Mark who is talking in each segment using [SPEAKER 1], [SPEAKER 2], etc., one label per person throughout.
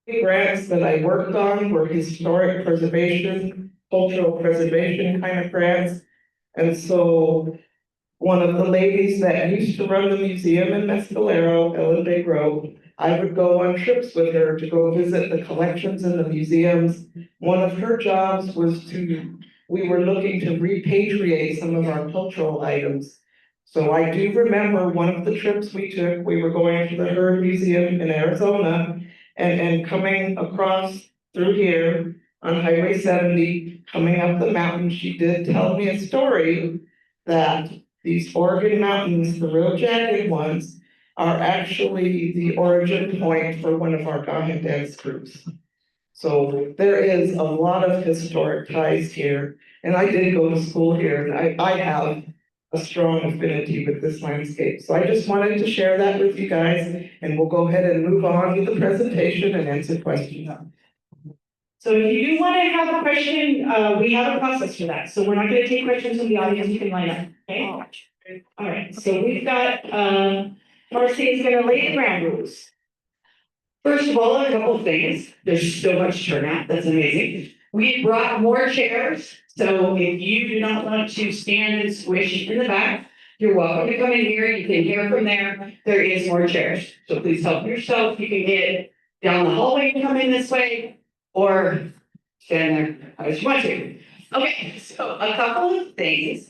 [SPEAKER 1] grants that I worked on were historic preservation, cultural preservation kind of grants. And so one of the ladies that used to run the museum in Mescalero, Ellen Day Grove, I would go on trips with her to go visit the collections in the museums. One of her jobs was we were looking to repatriate some of our cultural items. So I do remember one of the trips we took, we were going to the Herd Museum in Arizona and coming across through here on Highway 70, coming up the mountain, she did tell me a story that these Oregon mountains, the real jagged ones, are actually the origin point for one of our Gahan dance groups. So there is a lot of historic ties here. And I did go to school here, and I have a strong affinity with this landscape. So I just wanted to share that with you guys, and we'll go ahead and move on with the presentation and answer questions.
[SPEAKER 2] So if you do want to have a question, we have a process for that. So we're not going to take questions from the audience, you can line up, okay? All right, so we've got, Marcy is going to lay the ground rules. First of all, a couple of things. There's so much turnout, that's amazing. We brought more chairs, so if you do not want to stand and squish in the back, you're welcome to come in here, you can hear from there. There is more chairs, so please help yourself. You can get down the hallway and come in this way, or stand there as you want to. Okay, so a couple of things.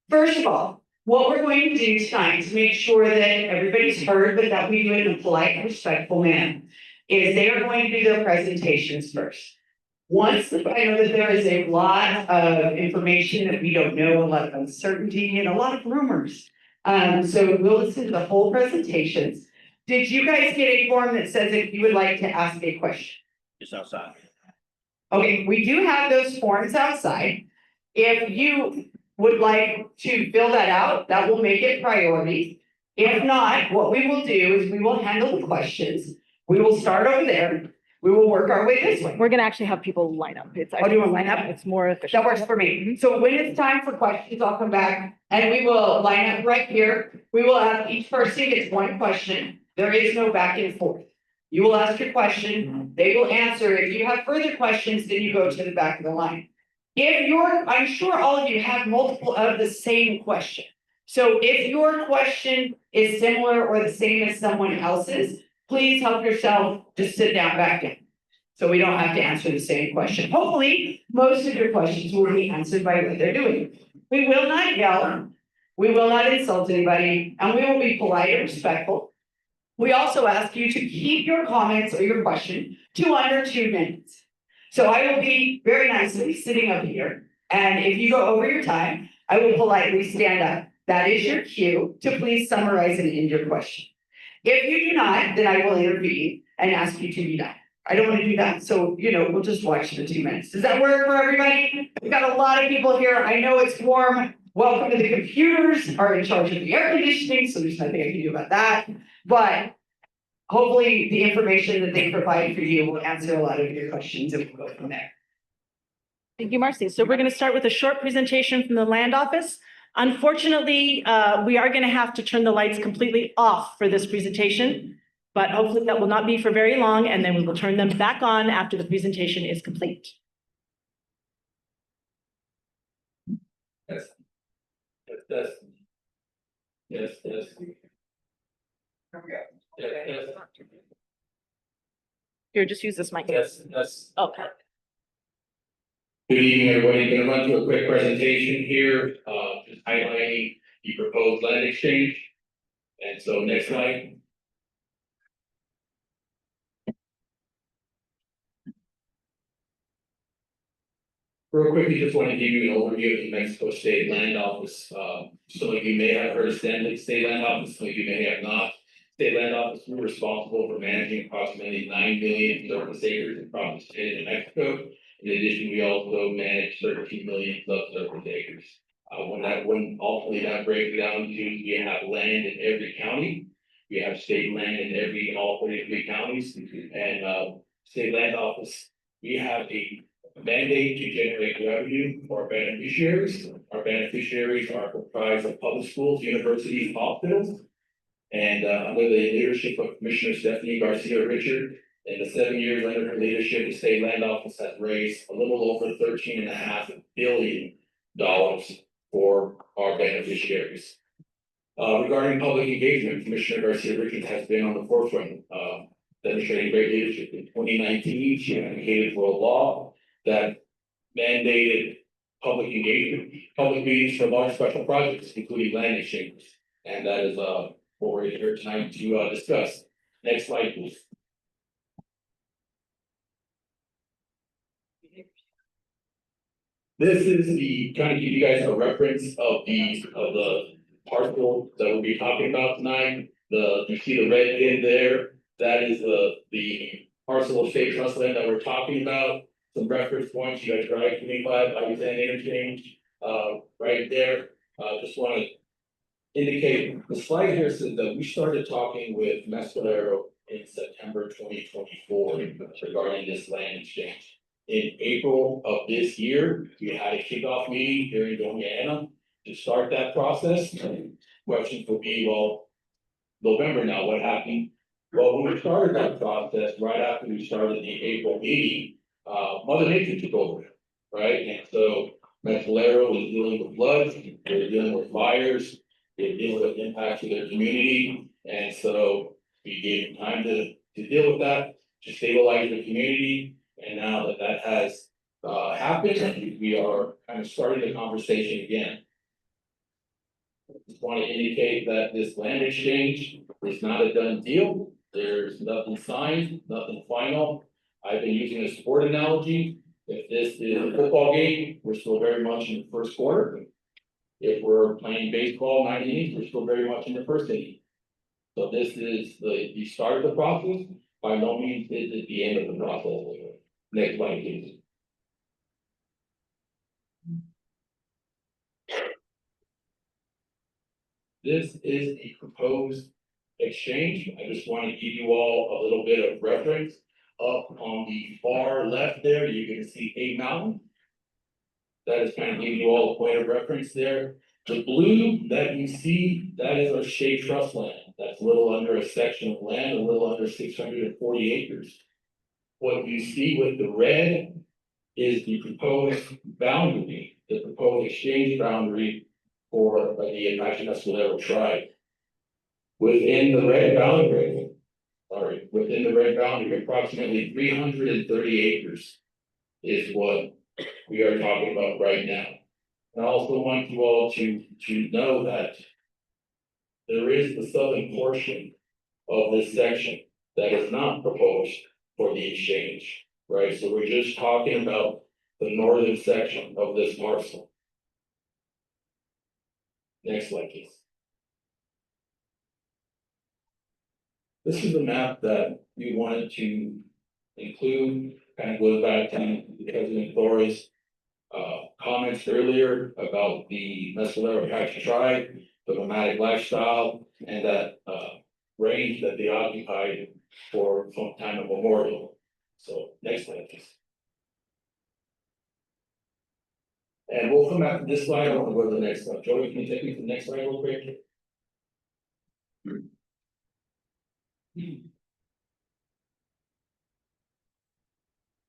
[SPEAKER 2] First of all, what we're going to do tonight to make sure that everybody's heard, but that we do it in a polite, respectful manner, is they are going to do their presentations first. Once I know that there is a lot of information that we don't know, a lot of uncertainty and a lot of rumors. So we'll listen to the whole presentations. Did you guys get a form that says if you would like to ask a question?
[SPEAKER 3] It's outside.
[SPEAKER 2] Okay, we do have those forms outside. If you would like to fill that out, that will make it priority. If not, what we will do is we will handle the questions. We will start over there. We will work our way this way.
[SPEAKER 4] We're gonna actually have people line up. It's,
[SPEAKER 2] Oh, do you want to line up?
[SPEAKER 4] It's more efficient.
[SPEAKER 2] That works for me. So when it's time for questions, I'll come back and we will line up right here. We will ask each person gets one question. There is no back and forth. You will ask your question, they will answer. If you have further questions, then you go to the back of the line. I'm sure all of you have multiple of the same question. So if your question is similar or the same as someone else's, please help yourself, just sit down back down. So we don't have to answer the same question. Hopefully, most of your questions will be answered by what they're doing. We will not yell, we will not insult anybody, and we will be polite and respectful. We also ask you to keep your comments or your question to under 2 minutes. So I will be very nicely sitting up here, and if you go over your time, I will politely stand up. That is your cue to please summarize and end your question. If you do not, then I will intervene and ask you to be done. I don't want to do that, so we'll just watch the 2 minutes. Does that work for everybody? We've got a lot of people here. I know it's warm. Welcome to the computers are in charge of the air conditioning, so there's nothing I can do about that. But hopefully the information that they provide for you will answer a lot of your questions and we'll go from there.
[SPEAKER 4] Thank you, Marcy. So we're going to start with a short presentation from the land office. Unfortunately, we are going to have to turn the lights completely off for this presentation, but hopefully that will not be for very long, and then we will turn them back on after the presentation is complete.
[SPEAKER 3] Yes. Yes. Yes. Yes. Yes.
[SPEAKER 4] Here, just use this mic.
[SPEAKER 3] Yes. Yes.
[SPEAKER 4] Okay.
[SPEAKER 3] Good evening, everybody. Going to run through a quick presentation here, just highlighting the proposed land exchange. And so next slide. Real quickly, just want to give you an overview of the Mexico State Land Office. Some of you may have heard of State Land Office, some of you may have not. State Land Office, we're responsible for managing approximately 9 million surface acres across the state of Mexico. In addition, we also manage 13 million subsurface acres. When ultimately that breaks down to, we have land in every county. We have state land in all 43 counties. And State Land Office, we have a mandate to generate revenue for our beneficiaries. Our beneficiaries are comprised of public schools, universities, hospitals. And under the leadership of Commissioner Stephanie Garcia Richard, In the 7 years under her leadership, the state land office has raised a little over $13.5 billion for our beneficiaries. Regarding public engagement, Commissioner Garcia Richards has been on the forefront, demonstrating great leadership. In 2019, she advocated for a law that mandated public engagement, public meetings for large special projects, including land exchanges. And that is what we're here tonight to discuss. Next slide, please. This is the kind of give you guys a reference of the parcel that we'll be talking about tonight. You see the red in there, that is the parcel of state trust land that we're talking about. Some reference points, you guys drive 25, Alexander interchange, right there. Just want to indicate, the slide here says that we started talking with Mescalero in September 2024 regarding this land exchange. In April of this year, we had a kickoff meeting here in Doña Ana to start that process. Question will be, well, November now, what happened? Well, when we started that process, right after we started the April meeting, Mother Nature took over, right? And so Mescalero was dealing with floods, they were dealing with fires, they were dealing with impacts to their community. And so we gave them time to deal with that, to stabilize the community. And now that that has happened, we are kind of starting the conversation again. Just want to indicate that this land exchange is not a done deal. There's nothing signed, nothing final. I've been using a sport analogy. If this is a football game, we're still very much in the first quarter. If we're playing baseball 9 innings, we're still very much in the first inning. So this is the start of the process. By no means is it the end of the process. Next slide, please. This is a proposed exchange. I just want to give you all a little bit of reference. Up on the far left there, you're going to see a mountain. That is kind of giving you all a point of reference there. The blue that you see, that is our state trust land. That's a little under a section of land, a little under 640 acres. What you see with the red is the proposed boundary, the proposed exchange boundary for the Apache Tribe. Within the red boundary, approximately 330 acres is what we are talking about right now. And I also want you all to know that there is the southern portion of this section that is not proposed for the exchange, right? So we're just talking about the northern section of this parcel. Next slide, please. This is a map that we wanted to include, kind of goes back to President Flores' comments earlier about the Mescalero Apache Tribe, the nomadic lifestyle, and that range that they occupied for some time immemorial. So next slide, please. And we'll come back to this slide. I want to go to the next slide. Joey, can you take me to the next slide real quick?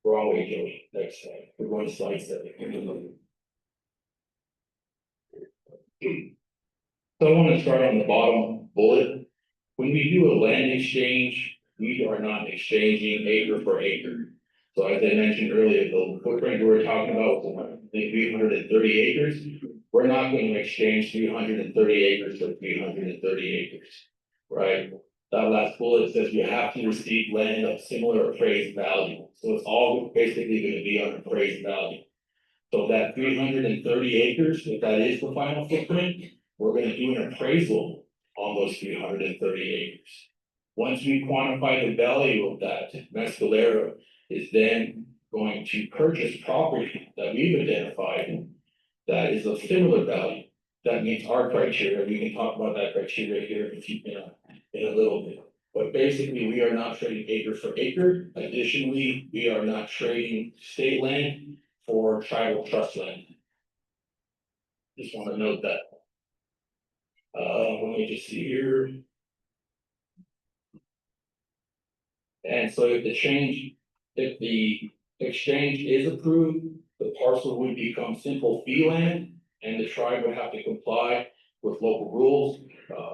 [SPEAKER 3] Wrong way, Joey. Next slide. We're going to slide 7. So I want to start on the bottom bullet. When we do a land exchange, we are not exchanging acre for acre. So as I mentioned earlier, the footprint we're talking about was 330 acres. We're not going to exchange 330 acres for 330 acres, right? That last bullet says you have to receive land of similar appraised value. So it's all basically going to be on appraised value. So that 330 acres, if that is the final footprint, we're going to do an appraisal on those 330 acres. Once we quantify the value of that, Mescalero is then going to purchase property that we've identified that is of similar value. That meets our criteria. We can talk about that criteria here in a little bit. But basically, we are not trading acre for acre. Additionally, we are not trading state land for tribal trust land. Just want to note that. Let me just see here. And so if the exchange is approved, the parcel would become simple fee land, and the tribe would have to comply with local rules,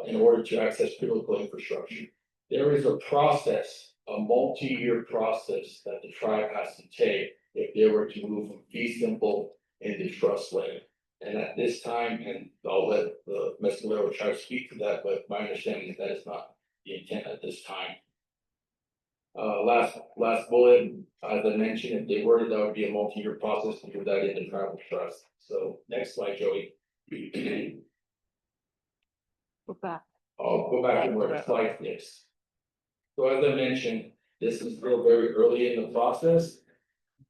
[SPEAKER 3] in order to access critical infrastructure. There is a process, a multi-year process that the tribe has to take if they were to move from fee simple into trust land. And at this time, and I'll let the Mescalero tribe speak to that, but my understanding is that is not the intent at this time. Last bullet, as I mentioned, if they were to, that would be a multi-year process to do that in the tribal trust. So next slide, Joey.
[SPEAKER 4] Go back.
[SPEAKER 3] I'll go back to where slide is. So as I mentioned, this is still very early in the process.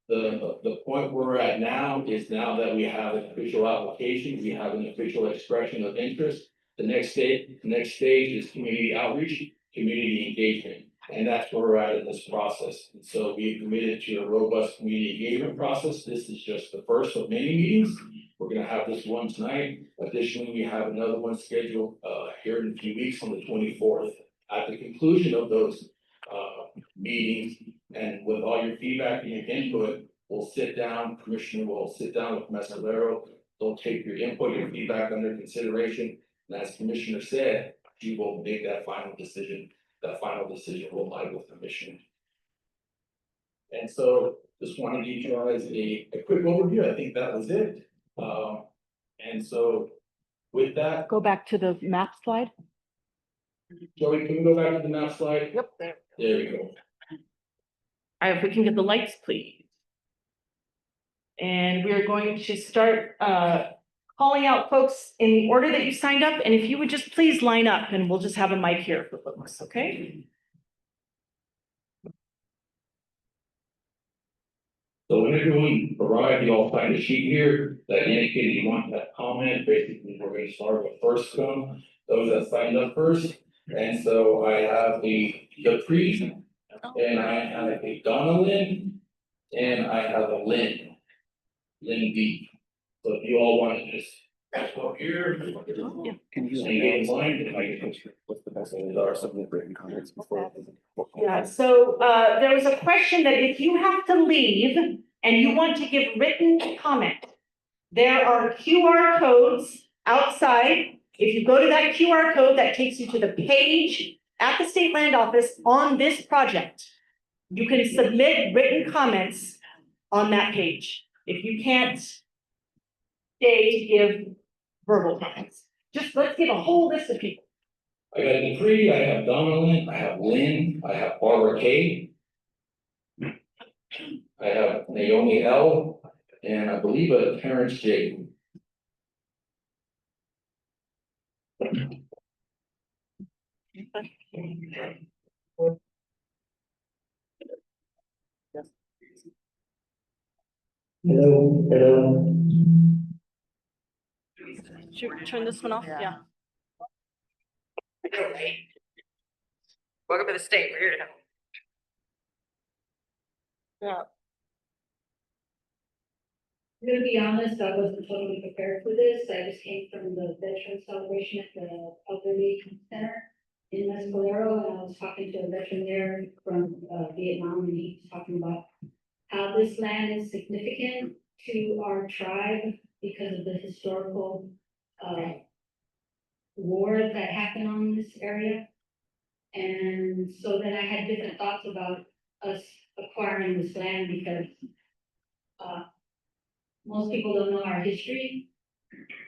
[SPEAKER 3] The point we're at now is now that we have an official application, we have an official expression of interest. The next stage is community outreach, community engagement, and that's where we're at in this process. And so we've committed to a robust community engagement process. This is just the first of many meetings. We're gonna have this one tonight. Additionally, we have another one scheduled here in a few weeks on the 24th. At the conclusion of those meetings, and with all your feedback and your input, we'll sit down, Commissioner will sit down with Mescalero. They'll take your input, your feedback under consideration. And as Commissioner said, he will make that final decision. That final decision will lie with the Commission. And so just wanted to give you guys a quick overview. I think that was it. And so with that,
[SPEAKER 4] Go back to the map slide.
[SPEAKER 3] Joey, can we go back to the map slide?
[SPEAKER 4] Yep, there.
[SPEAKER 3] There we go.
[SPEAKER 4] All right, if we can get the lights, please. And we're going to start calling out folks in the order that you signed up, and if you would just please line up, and we'll just have a mic here for folks, okay?
[SPEAKER 3] So when everyone arrived, you all signed a sheet here that indicated you want that comment. Basically, we're going to start with first come, those that signed up first. And so I have the priest, and I have a Donalyn, and I have a Lynn B. So if you all want to just go here.
[SPEAKER 5] Can you
[SPEAKER 3] And get in line, and I can.
[SPEAKER 5] what's the best way to submit written comments before?
[SPEAKER 4] Yeah, so there was a question that if you have to leave and you want to give written comment, there are QR codes outside. If you go to that QR code, that takes you to the page at the State Land Office on this project. You can submit written comments on that page. If you can't stay to give verbal comments, just let's give a whole list of people.
[SPEAKER 3] I got Dupree, I have Donalyn, I have Lynn, I have Barbara K. I have Naomi L. And I believe a Terrence J. Hello.
[SPEAKER 4] Should we turn this one off? Yeah.
[SPEAKER 2] Welcome to the state, we're here to help.
[SPEAKER 4] Yeah.
[SPEAKER 6] I'm gonna be honest, I wasn't totally prepared for this. I just came from the veteran celebration at the Elderly Center in Mescalero, and I was talking to a veteran there from Vietnam, and he was talking about how this land is significant to our tribe because of the historical war that happened on this area. And so then I had different thoughts about us acquiring this land because most people don't know our history.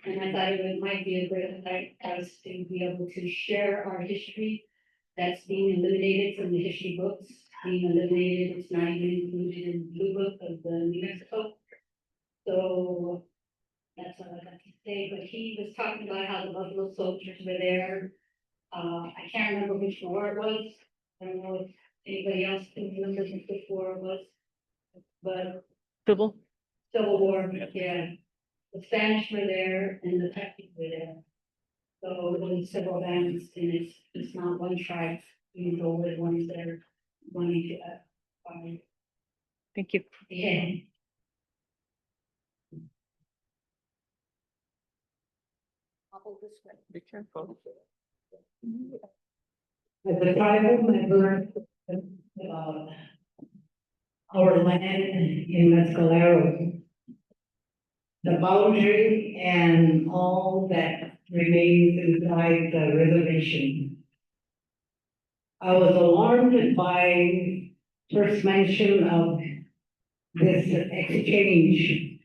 [SPEAKER 6] And I thought it might be a great night for us to be able to share our history that's being eliminated from the history books, being eliminated, it's not even included in the Blue Book of the New Mexico. So that's all I got to say, but he was talking about how the Buffalo Soldiers were there. I can't remember which war it was. I don't know if anybody else can remember which war it was. But
[SPEAKER 4] Civil.
[SPEAKER 6] Civil War, yeah. The Spanish were there and the Texans were there. So it was several bands, and it's not one tribe, even though we're the ones that are wanting to find.
[SPEAKER 4] Thank you.
[SPEAKER 6] Yeah.
[SPEAKER 4] Be careful.
[SPEAKER 6] As a tribal member, our land in Mescalero, the boundary and all that remains inside the reservation. I was alarmed by first mention of this exchange.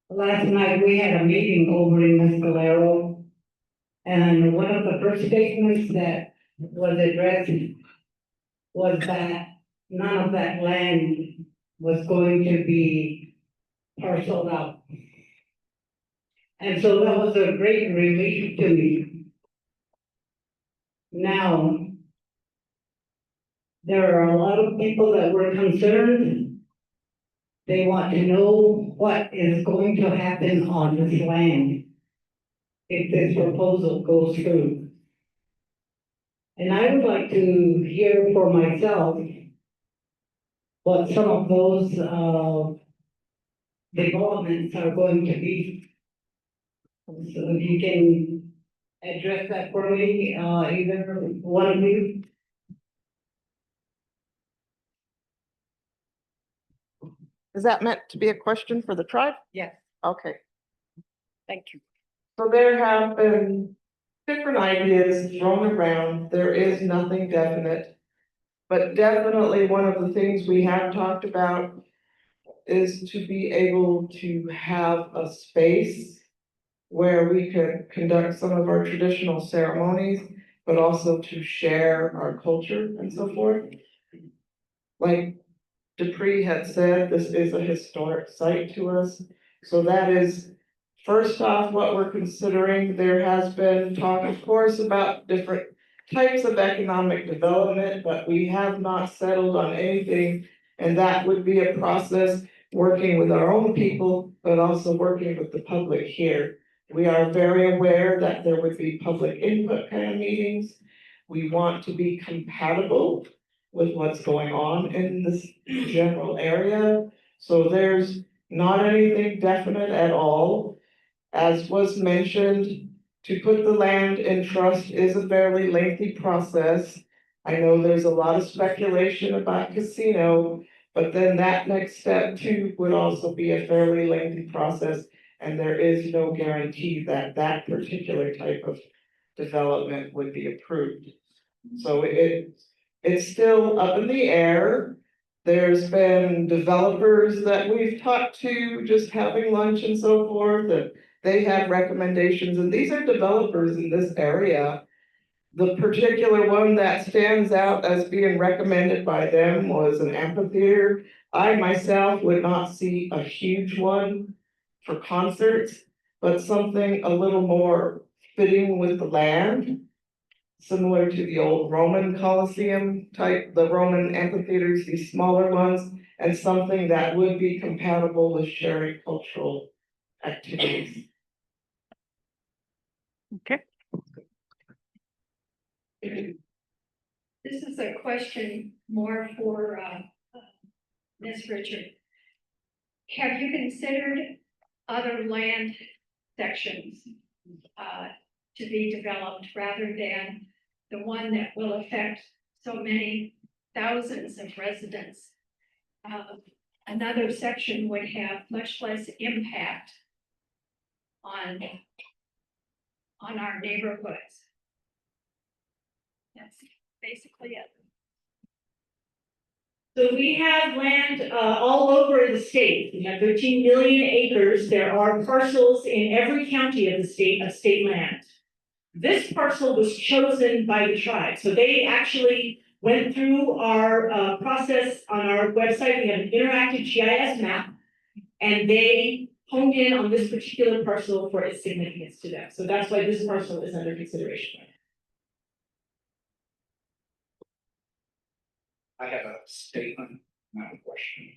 [SPEAKER 6] Last night, we had a meeting over in Mescalero, and one of the first statements that was addressed was that none of that land was going to be parceled out. And so that was a great relief to me. Now, there are a lot of people that were concerned. They want to know what is going to happen on this land if this proposal goes through. And I would like to hear for myself what some of those developments are going to be. So if you can address that for me, either one of you.
[SPEAKER 1] Is that meant to be a question for the tribe?
[SPEAKER 2] Yes.
[SPEAKER 1] Okay.
[SPEAKER 2] Thank you.
[SPEAKER 1] So there have been different ideas thrown around. There is nothing definite. But definitely one of the things we have talked about is to be able to have a space where we could conduct some of our traditional ceremonies, but also to share our culture and so forth. Like Dupree had said, this is a historic site to us. So that is, first off, what we're considering. There has been talk, of course, about different types of economic development, but we have not settled on anything. And that would be a process working with our own people, but also working with the public here. We are very aware that there would be public input kind of meetings. We want to be compatible with what's going on in this general area. So there's not anything definite at all. As was mentioned, to put the land in trust is a fairly lengthy process. I know there's a lot of speculation about casino, but then that next step too would also be a fairly lengthy process. And there is no guarantee that that particular type of development would be approved. So it's still up in the air. There's been developers that we've talked to, just having lunch and so forth, and they have recommendations, and these are developers in this area. The particular one that stands out as being recommended by them was an amphitheater. I myself would not see a huge one for concerts, but something a little more fitting with the land, similar to the old Roman Colosseum type, the Roman amphitheaters, these smaller ones, and something that would be compatible with sharing cultural activities.
[SPEAKER 4] Okay.
[SPEAKER 7] This is a question more for Ms. Richard. Have you considered other land sections to be developed rather than the one that will affect so many thousands of residents? Another section would have much less impact on our neighborhoods. That's basically it.
[SPEAKER 4] So we have land all over the state. We have 13 million acres. There are parcels in every county of the state of state land. This parcel was chosen by the tribe. So they actually went through our process on our website. We have an interactive GIS map, and they honed in on this particular parcel for its significance to them. So that's why this parcel is under consideration.
[SPEAKER 8] I have a statement, not a question.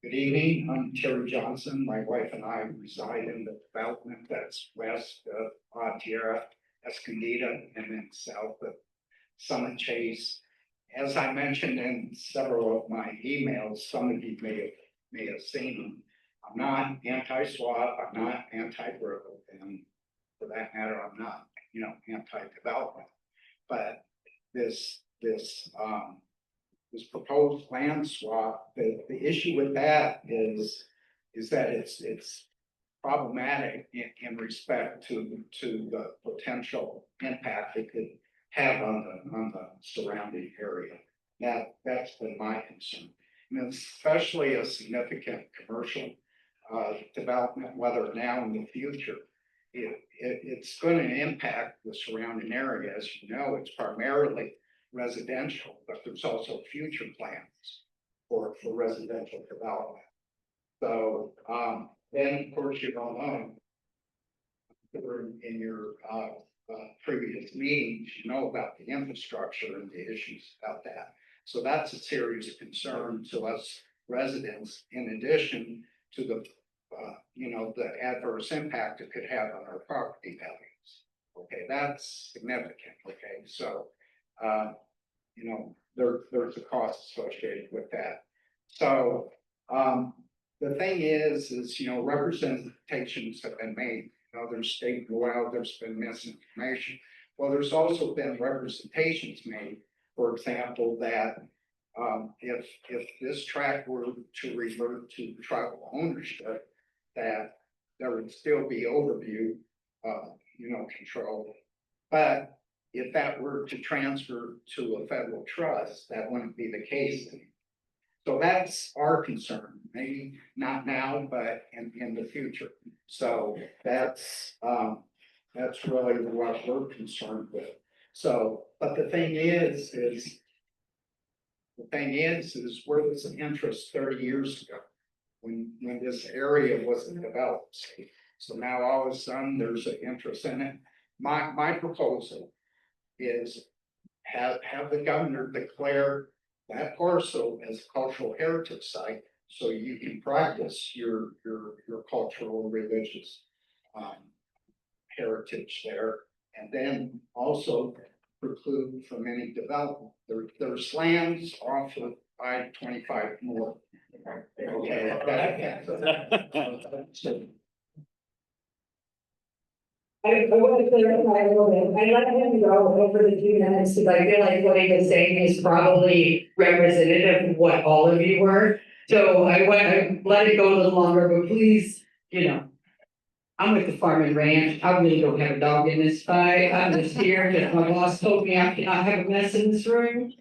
[SPEAKER 8] Good evening, I'm Terry Johnson. My wife and I reside in the development that's west of Tierra Escondida and then south of Summit Chase. As I mentioned in several of my emails, some of you may have seen them. I'm not anti-swap, I'm not anti-rural, and for that matter, I'm not, anti-development. But this this proposed land swap, the issue with that is that it's problematic in respect to the potential impact it could have on the surrounding area. That's been my concern. And especially a significant commercial development, whether now in the future, it's going to impact the surrounding area. As you know, it's primarily residential, but there's also future plans for residential development. So, then of course you all know, in your previous meetings, you know about the infrastructure and the issues about that. So that's a serious concern to us residents, in addition to the the adverse impact it could have on our property values. Okay, that's significant. Okay, so there's a cost associated with that. So the thing is representations have been made. There's state well, there's been misinformation. Well, there's also been representations made, for example, that if this tract were to revert to tribal ownership, that there would still be overview, control. But if that were to transfer to a federal trust, that wouldn't be the case. So that's our concern, maybe not now, but in the future. So that's really what we're concerned with. So, but the thing is where was the interest 30 years ago when this area wasn't developed. So now all of a sudden there's an interest in it. My proposal is have the governor declare that parcel as a cultural heritage site, so you can practice your cultural and religious heritage there, and then also preclude from any development. There's lands off of I-25 north. Okay.
[SPEAKER 2] I want to clarify a little bit. I let him go over the 2 minutes because I feel like what he was saying is probably representative of what all of you were. So I let it go a little longer, but please, I'm with the farm and ranch. I really don't have a dog in this fight. I'm just here because my boss told me I cannot have a mess in this room.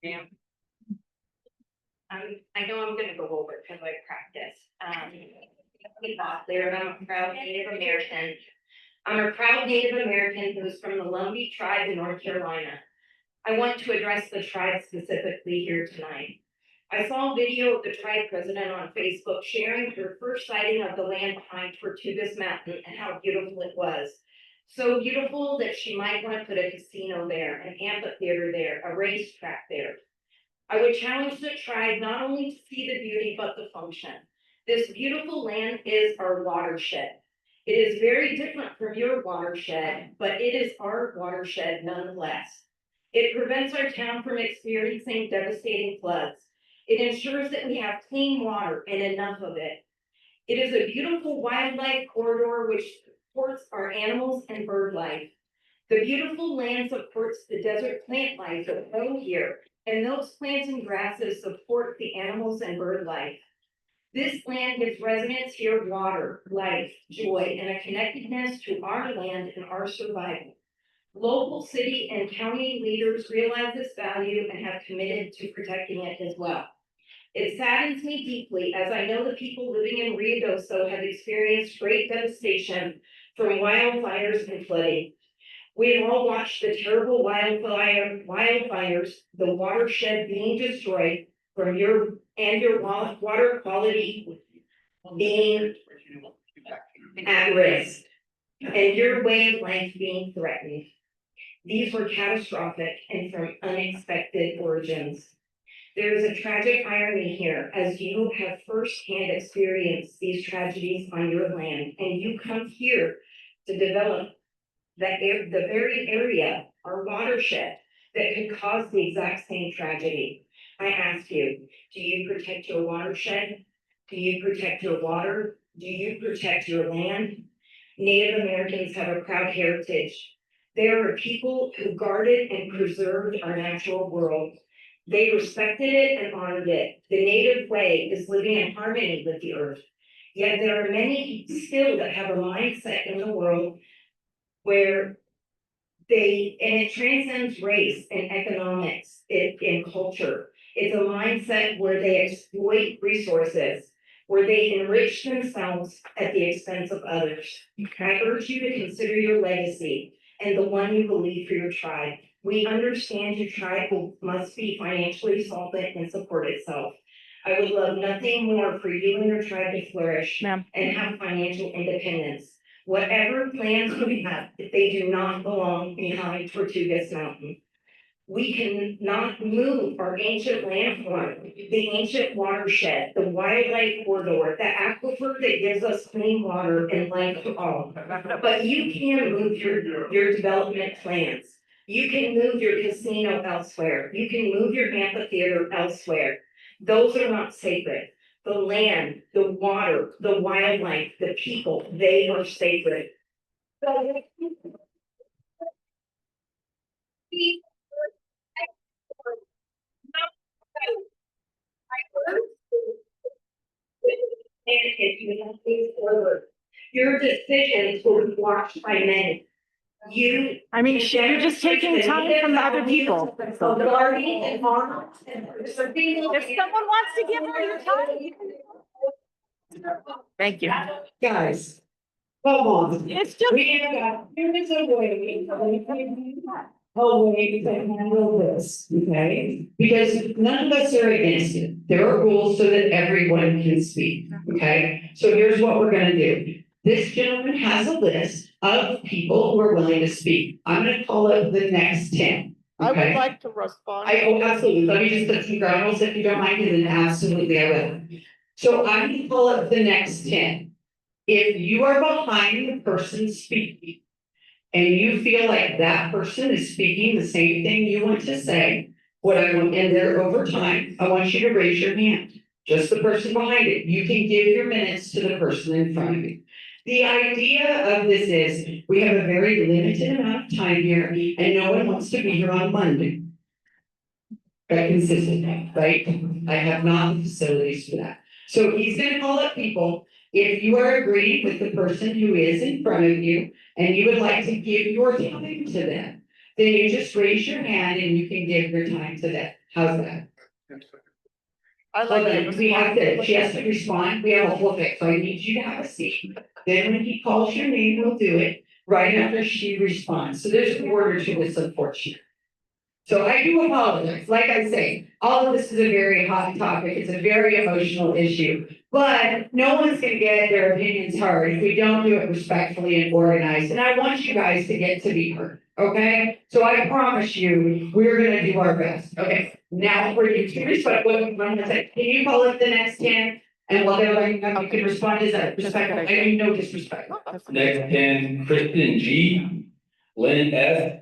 [SPEAKER 9] Yeah. I know I'm gonna go over it because I practice. There, I'm a proud Native American. I'm a proud Native American who's from the Lumbee tribe in North Carolina. I want to address the tribe specifically here tonight. I saw a video of the tribe president on Facebook sharing her first sighting of the land behind Tortugas Mountain and how beautiful it was. So beautiful that she might want to put a casino there, an amphitheater there, a racetrack there. I would challenge the tribe not only to see the beauty, but the function. This beautiful land is our watershed. It is very different from your watershed, but it is our watershed nonetheless. It prevents our town from experiencing devastating floods. It ensures that we have clean water and enough of it. It is a beautiful wildlife corridor which supports our animals and bird life. The beautiful land supports the desert plant life that grow here, and those plants and grasses support the animals and bird life. This land gives residents here water, life, joy, and a connectedness to our land and our survival. Local city and county leaders realize this value and have committed to protecting it as well. It saddens me deeply as I know the people living in Ruidoso have experienced great devastation from wildfires and flooding. We have all watched the terrible wildfires, the watershed being destroyed from your water quality being at risk, and your way of life being threatened. These were catastrophic and from unexpected origins. There is a tragic irony here, as you have firsthand experienced these tragedies on your land, and you come here to develop the very area, our watershed, that could cause the exact same tragedy. I ask you, do you protect your watershed? Do you protect your water? Do you protect your land? Native Americans have a proud heritage. They are a people who guarded and preserved our natural world. They respected it and honored it. The native way is living in harmony with the earth. Yet there are many still that have a mindset in the world where and it transcends race and economics and culture. It's a mindset where they exploit resources, where they enrich themselves at the expense of others. I urge you to consider your legacy and the one you believe for your tribe. We understand your tribe must be financially solvent and support itself. I would love nothing more for you and your tribe to flourish
[SPEAKER 4] Ma'am.
[SPEAKER 9] and have financial independence. Whatever plans we have, they do not belong behind Tortugas Mountain. We cannot move our ancient landform, the ancient watershed, the wildlife corridor, the aquifer that gives us clean water and life to all. But you can move your development plans. You can move your casino elsewhere. You can move your amphitheater elsewhere. Those are not sacred. The land, the water, the wildlife, the people, they are sacred. If you have things forward, your decisions will be watched by many.
[SPEAKER 4] I mean, you're just taking time from the other people. If someone wants to give her your time. Thank you.
[SPEAKER 2] Guys, come on.
[SPEAKER 4] It's just.
[SPEAKER 2] We have got, here is a way to handle this, okay? Because none of us are against it. There are rules so that everyone can speak, okay? So here's what we're gonna do. This gentleman has a list of people who are willing to speak. I'm gonna call up the next 10.
[SPEAKER 1] I would
[SPEAKER 2] Okay?
[SPEAKER 1] like to respond.
[SPEAKER 2] Absolutely. Let me just put some ground rules if you don't mind, and then absolutely I will. So I'm gonna call up the next 10. If you are behind the person speaking, and you feel like that person is speaking the same thing you want to say, what I want, and there over time, I want you to raise your hand. Just the person behind it. You can give your minutes to the person in front of you. The idea of this is we have a very limited amount of time here, and no one wants to be here on Monday. That consistent, right? I have not the facilities for that. So he's gonna call up people. If you are agreeing with the person who is in front of you and you would like to give your time to them, then you just raise your hand and you can give your time to them. How's that?
[SPEAKER 1] I like
[SPEAKER 2] Okay,
[SPEAKER 1] to
[SPEAKER 2] we have
[SPEAKER 1] respond.
[SPEAKER 2] to, she has to respond, we have a whole bit, so I need you to have a seat. Then when he calls your name, we'll do it right after she responds. So there's an order to this, unfortunately. So I do apologize. Like I say, all of this is a very hot topic. It's a very emotional issue. But no one's gonna get their opinions heard if we don't do it respectfully and organized. And I want you guys to get to be heard, okay? So I promise you, we're gonna do our best. Okay, now for you to respect, can you call up the next 10? And what they're like, you can respond, is that respectful? I mean, no disrespect.
[SPEAKER 3] Next 10, Kristen G, Lynn S,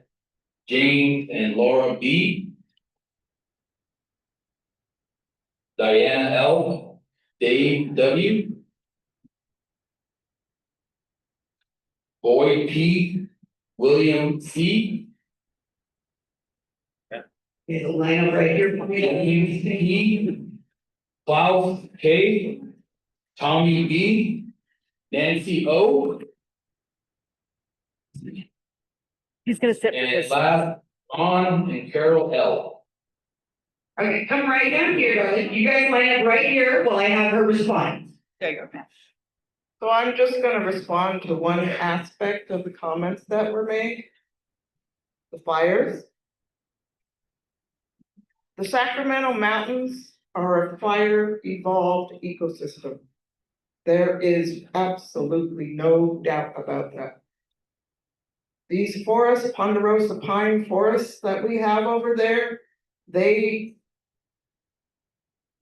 [SPEAKER 3] James and Laura B, Diana L, Dave W, Boyd P, William C,
[SPEAKER 2] There's a line up right here.
[SPEAKER 3] James P, Klaus K, Tommy B, Nancy O,
[SPEAKER 4] He's gonna sit with
[SPEAKER 3] and
[SPEAKER 4] this.
[SPEAKER 3] last, Ron and Carol L.
[SPEAKER 2] Okay, come right down here, darling. You guys line up right here while I have her respond.
[SPEAKER 1] There you go. So I'm just gonna respond to one aspect of the comments that were made. The fires. The Sacramento Mountains are a fire evolved ecosystem. There is absolutely no doubt about that. These forests, ponderosa pine forests that we have over there, they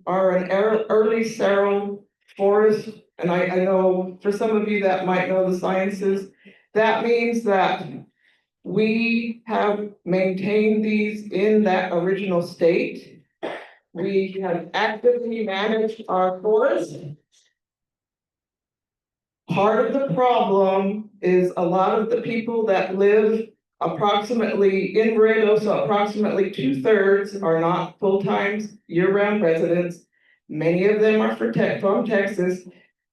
[SPEAKER 1] are an early seral forest. And I know for some of you that might know the sciences, that means that we have maintained these in that original state. We have actively managed our forests. Part of the problem is a lot of the people that live Approximately, in Ruidoso, approximately 2/3 are not full-time year-round residents. Many of them are from Texas.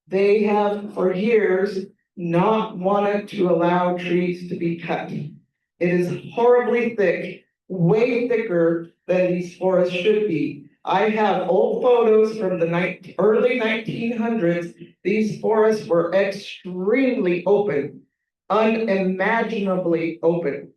[SPEAKER 1] They have for years not wanted to allow trees to be cut. It is horribly thick, way thicker than these forests should be. I have old photos from the early 1900s. These forests were extremely open, unimaginably open.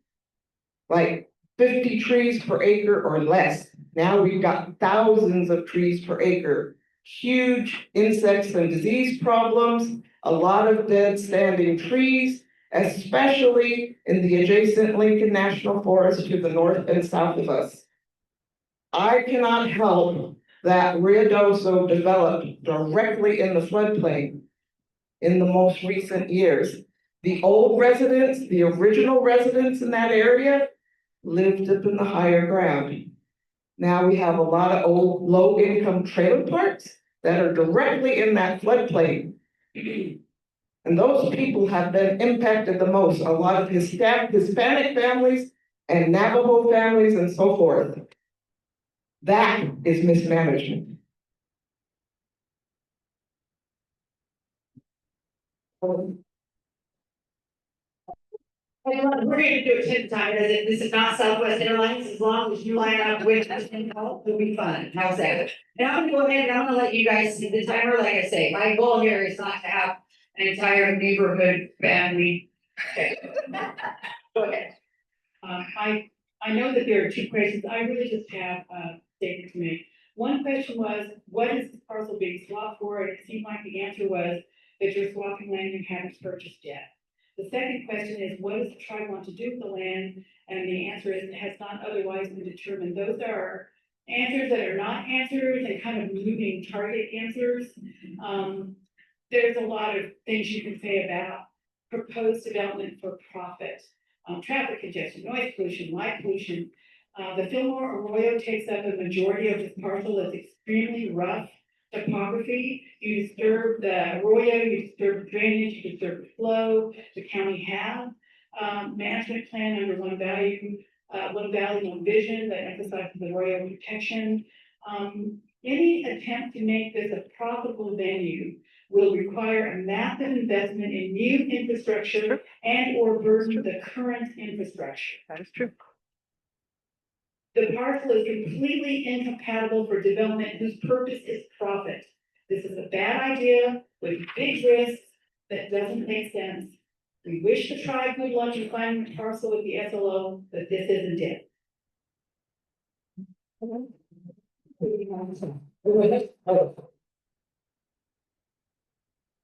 [SPEAKER 1] Like 50 trees per acre or less. Now we've got thousands of trees per acre. Huge insects and disease problems, a lot of dead standing trees, especially in the adjacent Lincoln National Forest to the north and south of us. I cannot help that Ruidoso developed directly in the floodplain in the most recent years. The old residents, the original residents in that area lived up in the higher ground. Now we have a lot of old, low-income trailer parks that are directly in that floodplain. And those people have been impacted the most, a lot of Hispanic families and Navajo families and so forth. That is mismanagement.
[SPEAKER 2] We're gonna do it 10 times, this is not Southwest Airlines, as long as you line up with us and help, it'll be fun, how's that? And I'm gonna go ahead and I'm gonna let you guys see the timer, like I say, my goal here is not to have an entire neighborhood family. Okay. Go ahead.
[SPEAKER 10] I know that there are two questions. I really just have a statement to make. One question was, what is this parcel being swapped for? And it seemed like the answer was that you're swapping land you haven't purchased yet. The second question is, what does the tribe want to do with the land? And the answer is, it has not otherwise been determined. Those are answers that are not answers and kind of moving target answers. There's a lot of things you can say about proposed development for profit. Traffic congestion, noise pollution, light pollution. The Fillmore Arroyo takes up a majority of this parcel. That's extremely rough topography. You disturb the arroyo, you disturb the drainage, you disturb the flow. The county have management plan under One Valley, One Vision that emphasizes the arroyo protection. Any attempt to make this a profitable venue will require a massive investment in new infrastructure and or burden the current infrastructure.
[SPEAKER 4] That is true.
[SPEAKER 10] The parcel is completely incompatible for development whose purpose is profit. This is a bad idea with big risks that doesn't make sense. We wish the tribe good luck in finding the parcel with the SLO, but this isn't it.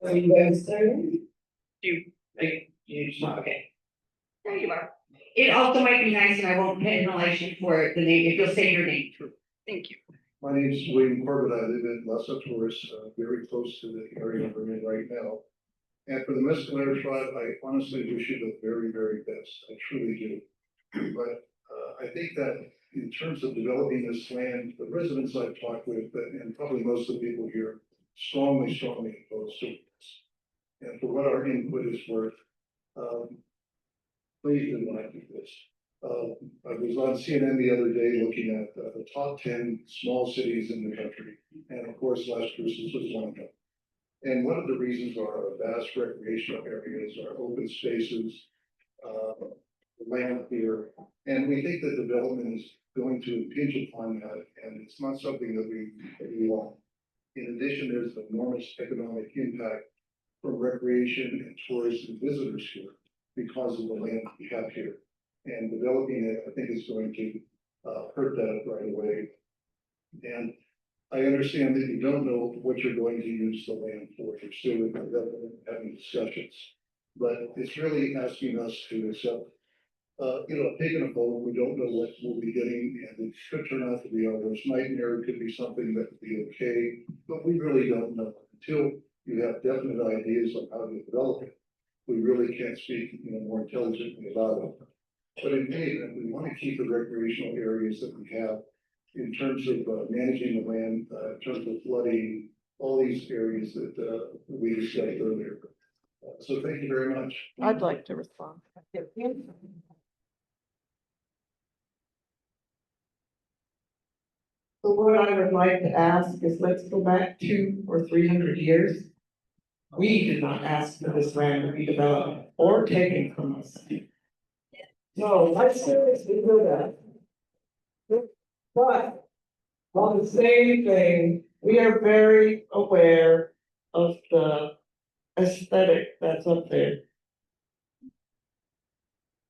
[SPEAKER 2] Are you guys starting? Okay. There you are. It also might be nice, and I won't penalize you for the name, if you'll say your name. Thank you.
[SPEAKER 11] My name is William Corbett. I live in Las Torres, very close to the area we're in right now. And for the Mescalero tribe, I honestly wish you the very, very best. I truly do. But I think that in terms of developing this land, the residents I've talked with, and probably most of the people here, strongly opposed to this. And for what our input is worth, please do not do this. I was on CNN the other day looking at the top 10 small cities in the country. And of course, Las Cruces was one of them. And one of the reasons are our vast recreational areas, our open spaces, land here. And we think that development is going to impinge upon that. And it's not something that we want. In addition, there's an enormous economic impact from recreation and tourists and visitors here because of the land we have here. And developing it, I think, is going to hurt that right away. And I understand that you don't know what you're going to use the land for. You're still in development, having discussions. But it's really asking us to accept, taking a vote. We don't know what we'll be getting, and it could turn out to be our worst nightmare. It could be something that would be okay, but we really don't know until you have definite ideas on how to develop it. We really can't speak, more intelligently about it. But in any event, we want to keep the recreational areas that we have in terms of managing the land, in terms of flooding, all these areas that we discussed earlier. So thank you very much.
[SPEAKER 1] I'd like to respond. So what I would like to ask is let's go back 200 or 300 years. We did not ask for this land to be developed or taken from us. So let's seriously do that. But on the same thing, we are very aware of the aesthetic that's up there.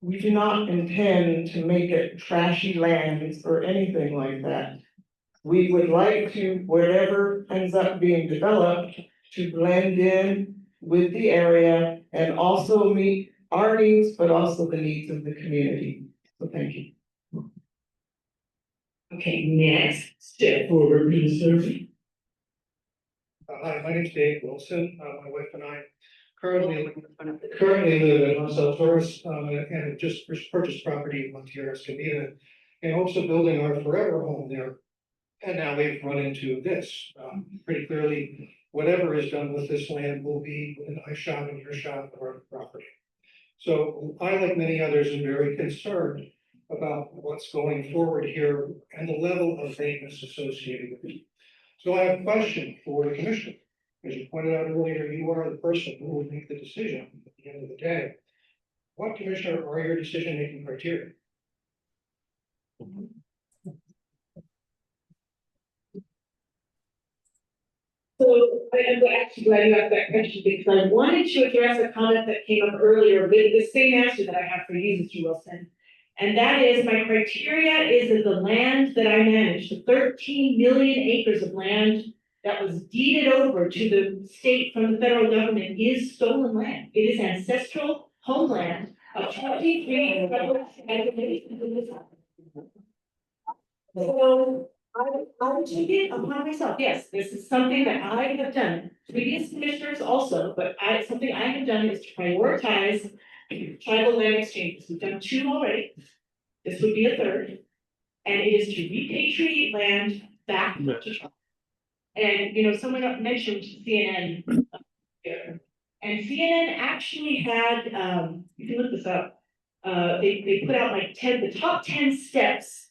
[SPEAKER 1] We do not intend to make it trashy lands or anything like that. We would like to, wherever ends up being developed, to blend in with the area and also meet our needs, but also the needs of the community. So thank you.
[SPEAKER 2] Okay, next, step forward, please, sir.
[SPEAKER 8] Hi, my name's Dave Wilson. My wife and I currently live in Los Altos, and have just purchased property in Montero, Escondido, and also building our forever home there. And now we've run into this, pretty clearly, whatever is done with this land will be within eyeshot and earshot of our property. So I, like many others, am very concerned about what's going forward here and the level of maintenance associated with it. So I have a question for the commissioner. As you pointed out earlier, you are the person who will make the decision at the end of the day. What, commissioner, are your decision-making criteria?
[SPEAKER 10] So I'm actually glad you asked that question because I wanted to address a comment that came up earlier, but the same answer that I have for you, Mr. Wilson. And that is my criteria is that the land that I manage, the 13 million acres of land that was deeded over to the state from the federal government is stolen land. It is ancestral homeland of 23 federal entities. So I would take it upon myself. Yes, this is something that I have done. Previous commissioners also, but something I have done is to prioritize tribal land exchanges. We've done 2 already. This would be a 3rd. And it is to repatriate land back to tribal. And, you know, someone mentioned CNN here. And CNN actually had, you can look this up. They put out like the top 10 steps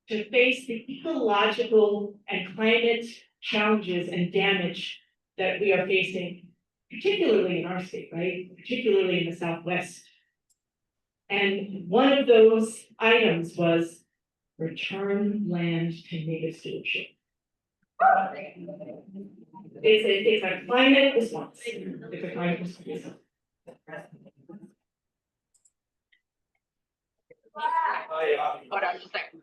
[SPEAKER 10] to face the ecological and climate challenges and damage that we are facing, particularly in our state, right? Particularly in the Southwest. And one of those items was return land to native stewardship. It's a climate response. It's a climate response.
[SPEAKER 2] Hold on just a second.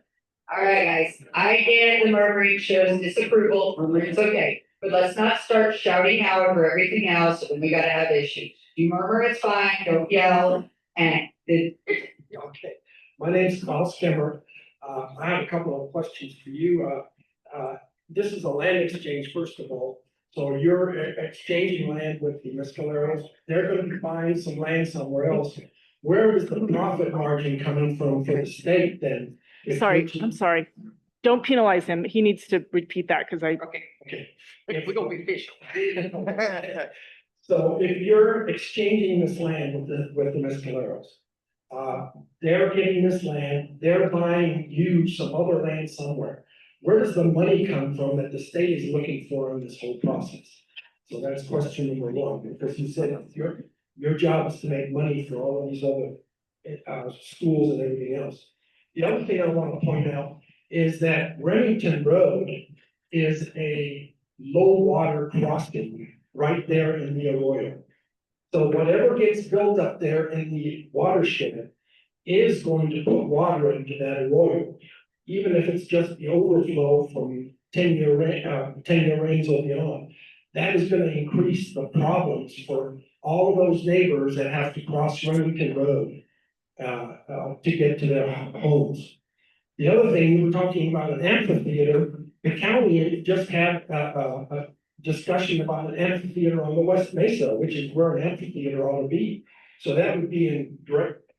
[SPEAKER 2] All right, guys, I get the murmuring shows disapproval, it's okay, but let's not start shouting out over everything else, and we gotta have issues. You murmur, it's fine, don't yell, and
[SPEAKER 8] Okay, my name's Carl Skimmer. I have a couple of questions for you. This is a land exchange, first of all. So you're exchanging land with the Mescaleros. They're gonna be buying some land somewhere else. Where is the profit margin coming from for the state then?
[SPEAKER 4] Sorry, I'm sorry. Don't penalize him. He needs to repeat that because I.
[SPEAKER 8] Okay. If we're gonna be official. So if you're exchanging this land with the Mescaleros, they're getting this land, they're buying you some other land somewhere. Where does the money come from that the state is looking for in this whole process? So that's question number 1, because you said your job is to make money for all of these other schools and everything else. The other thing I want to point out is that Remington Road is a low water crossing right there in the arroyo. So whatever gets built up there in the watershed is going to put water into that arroyo, even if it's just the overflow from 10-year rains or beyond. That is going to increase the problems for all of those neighbors that have to cross Remington Road to get to their homes. The other thing, you were talking about an amphitheater. The county just had a discussion about an amphitheater on the West Mesa, which is where an amphitheater ought to be. So that would be in direct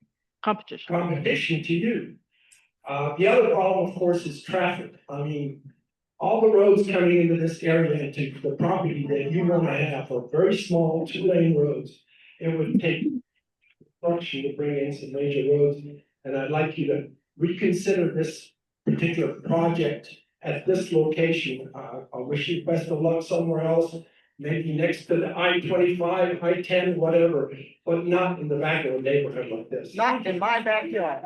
[SPEAKER 8] competition to you. The other problem, of course, is traffic. I mean, all the roads coming into this area and to the property that you want to have are very small 2-lane roads. It would take construction to bring in some major roads, and I'd like you to reconsider this particular project
[SPEAKER 12] at this location. I wish you best of luck somewhere else, maybe next to the I-25, I-10, whatever, but not in the back of a neighborhood like this.
[SPEAKER 2] Not in my backyard.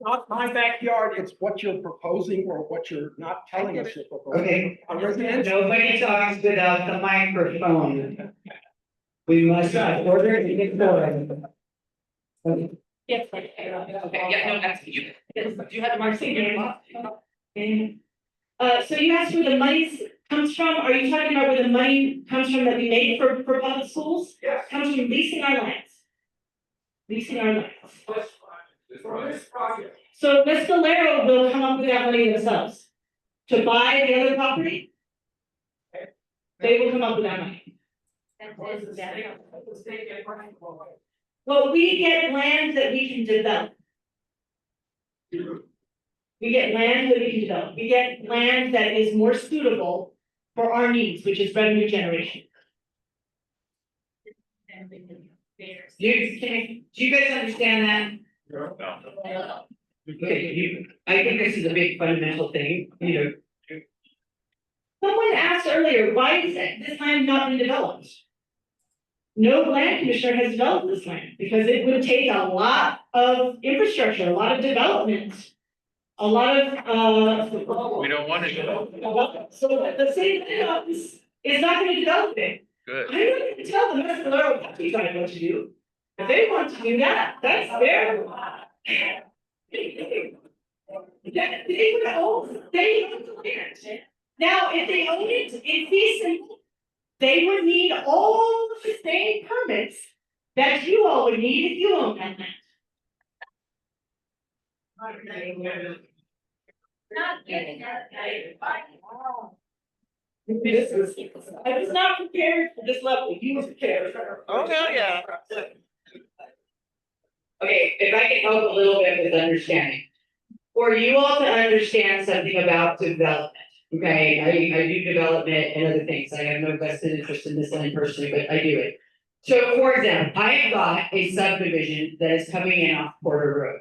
[SPEAKER 12] Not my backyard, it's what you're proposing or what you're not telling us you're proposing.
[SPEAKER 2] Okay,
[SPEAKER 12] A residential.
[SPEAKER 2] nobody talks without the microphone. We must order and ignore. Okay.
[SPEAKER 4] Yes.
[SPEAKER 2] Okay, yeah, no, that's you. Do you have the Marcy name?
[SPEAKER 4] So you asked where the money comes from, are you talking about where the money comes from that we made for public schools?
[SPEAKER 12] Yes.
[SPEAKER 4] Comes from leasing our lands. Leasing our lands.
[SPEAKER 12] For this project.
[SPEAKER 4] So Mescalero will come up with that money themselves. To buy the other property? They will come up with that money. Well, we get land that we can develop. We get land that we can develop. We get land that is more suitable for our needs, which is revenue generation.
[SPEAKER 2] Do you guys understand that? Okay, I think this is a big fundamental thing,
[SPEAKER 4] Someone asked earlier, why is this land not been developed? No land commissioner has developed this land because it would take a lot of infrastructure, a lot of development. A lot of,
[SPEAKER 3] We don't want to go.
[SPEAKER 4] so the city office is not gonna develop it.
[SPEAKER 3] Good.
[SPEAKER 4] I'm not gonna tell the Mescalero Apache Tribe what to do. If they want to do that, that's their. That they would own, they own the land. Now, if they own it, in fee simple, they would need all the same permits that you all would need if you own that land.
[SPEAKER 7] Not getting that.
[SPEAKER 4] I was not prepared for this level, you was prepared.
[SPEAKER 2] Oh, hell yeah. Okay, if I can help a little bit with understanding. For you all to understand something about development, okay, I do development and other things, I have no vested interest in this land personally, but I do it. So for example, I have got a subdivision that is coming in off Porter Road.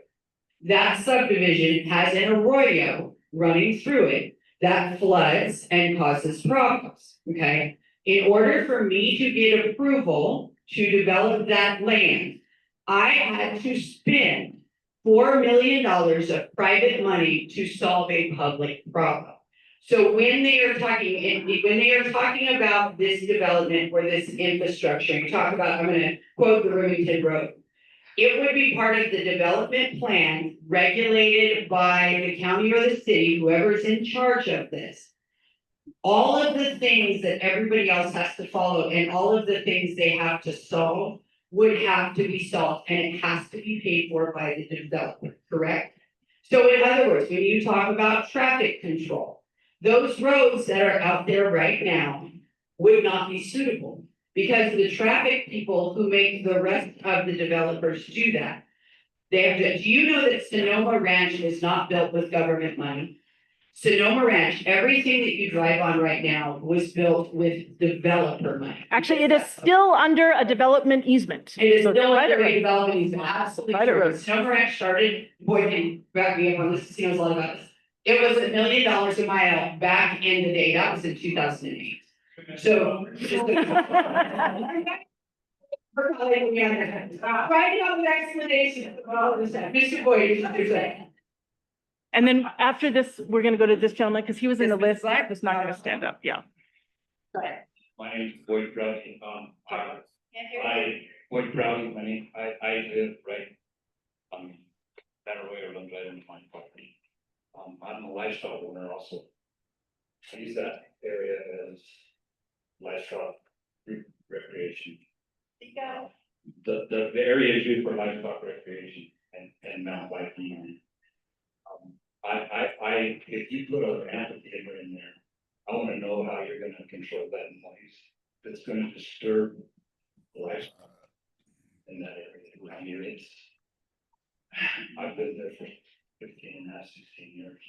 [SPEAKER 2] That subdivision has an arroyo running through it that floods and causes problems, okay? In order for me to get approval to develop that land, I had to spend $4 million of private money to solve a public problem. So when they are talking about this development or this infrastructure, you talk about, I'm gonna quote the Remington Road. It would be part of the development plan regulated by the county or the city, whoever's in charge of this. All of the things that everybody else has to follow and all of the things they have to solve would have to be solved, and it has to be paid for by the developer, correct? So in other words, when you talk about traffic control, those roads that are out there right now would not be suitable. Because the traffic people who make the rest of the developers do that. They have to, do you know that Sonoma Ranch is not built with government money? Sonoma Ranch, everything that you drive on right now was built with developer money.
[SPEAKER 4] Actually, it is still under a development easement.
[SPEAKER 2] It is
[SPEAKER 4] So
[SPEAKER 2] still
[SPEAKER 4] private
[SPEAKER 2] under
[SPEAKER 4] road.
[SPEAKER 2] redevelopment, he's absolutely
[SPEAKER 4] Private
[SPEAKER 2] true.
[SPEAKER 4] road.
[SPEAKER 2] Sonoma Ranch started, boy, can back me up on this, he knows a lot about this. It was $1 million a mile back in the day, that was in 2008. So. Right on the explanation. Mr. Boyd, you're saying.
[SPEAKER 4] And then after this, we're gonna go to this gentleman, because he was in the list, was not gonna stand up, yeah.
[SPEAKER 13] My name is Boyd Browning, Boyd Browning, I live right on that arroyo runs right into my property. I'm a livestock owner also. I use that area as livestock recreation. The area is used for livestock recreation and mountain biking. If you put an amphitheater in there, I wanna know how you're gonna control that noise. It's gonna disturb livestock in that area. I mean, I've been there for 15 and a half, 16 years.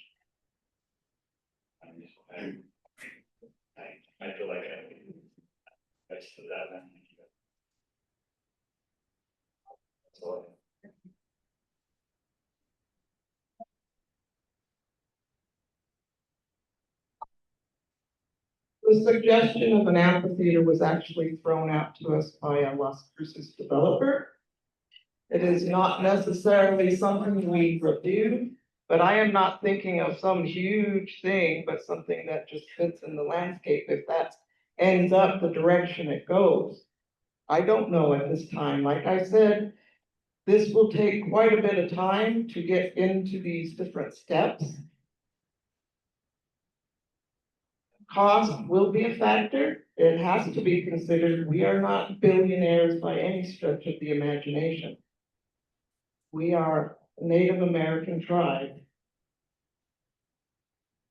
[SPEAKER 13] I feel like I stood that land. That's all.
[SPEAKER 1] The suggestion of an amphitheater was actually thrown out to us by a Las Cruces developer. It is not necessarily something we review, but I am not thinking of some huge thing, but something that just fits in the landscape, if that ends up the direction it goes. I don't know at this time. Like I said, this will take quite a bit of time to get into these different steps. Cost will be a factor. It has to be considered. We are not billionaires by any stretch of the imagination. We are a Native American tribe.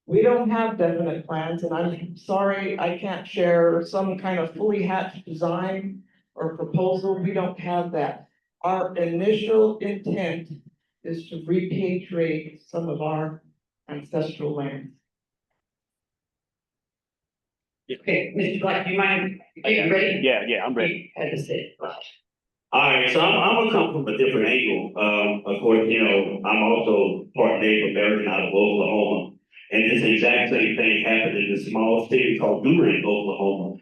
[SPEAKER 1] We don't have definite plans, and I'm sorry I can't share some kind of fully hatched design or proposal. We don't have that. Our initial intent is to repatriate some of our ancestral lands.
[SPEAKER 2] Okay, Mr. Black, do you mind, are you ready?
[SPEAKER 14] Yeah, I'm ready.
[SPEAKER 2] Had to say it.
[SPEAKER 14] All right, so I'm gonna come from a different angle. Of course, you know, I'm also part Native American out of Oklahoma. And this exact same thing happened in a small city called Durant, Oklahoma,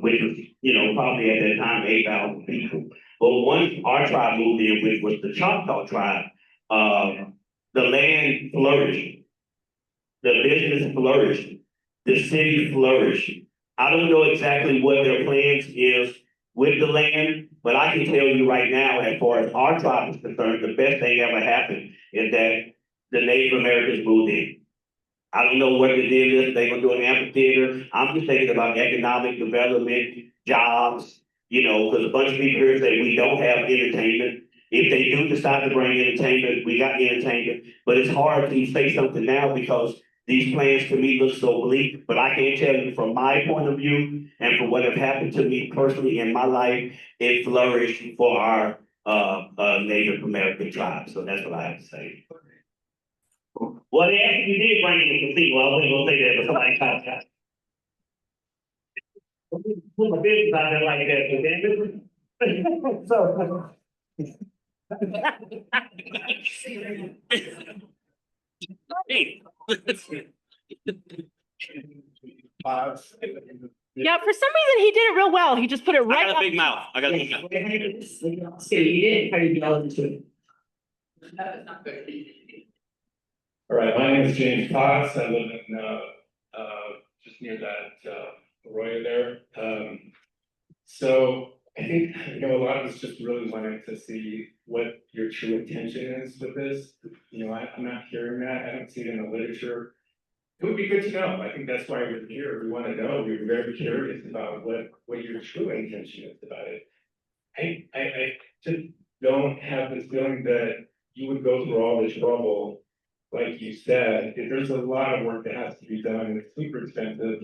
[SPEAKER 14] which was, you know, probably at that time 8,000 people. But once our tribe moved in, which was the Choctaw tribe, the land flourished, the business flourished, the city flourished. I don't know exactly what their plans is with the land, but I can tell you right now, as far as our tribe is concerned, the best thing ever happened is that the Native Americans moved in. I don't know what the deal is, they're gonna do an amphitheater. I'm just thinking about economic development, jobs, you know, because a bunch of people here say we don't have entertainment. If they do decide to bring entertainment, we got entertainment, but it's hard to say something now because these plans to me look so bleak, but I can tell you from my point of view and from what have happened to me personally in my life, it flourished for our Native American tribe. So that's what I have to say. Well, they actually did bring in the casino. I wasn't gonna say that, but somebody caught that. Put my business out there like that, so. Hey.
[SPEAKER 4] Yeah, for some reason, he did it real well. He just put it
[SPEAKER 14] I
[SPEAKER 4] right
[SPEAKER 14] got a
[SPEAKER 4] up.
[SPEAKER 14] big mouth. I got a big mouth.
[SPEAKER 2] See, you didn't, how you develop into it? That was not good.
[SPEAKER 15] All right, my name is James Potts. I live in, just near that, Arroyo there. So I think, you know, a lot of us just really wanted to see what your true intention is with this. You know, I'm not hearing that. I don't see it in the literature. It would be good to know. I think that's why we're here. We want to know. We're very curious about what your true intention is about it. I just don't have this feeling that you would go through all this trouble. Like you said, there's a lot of work that has to be done, and it's super expensive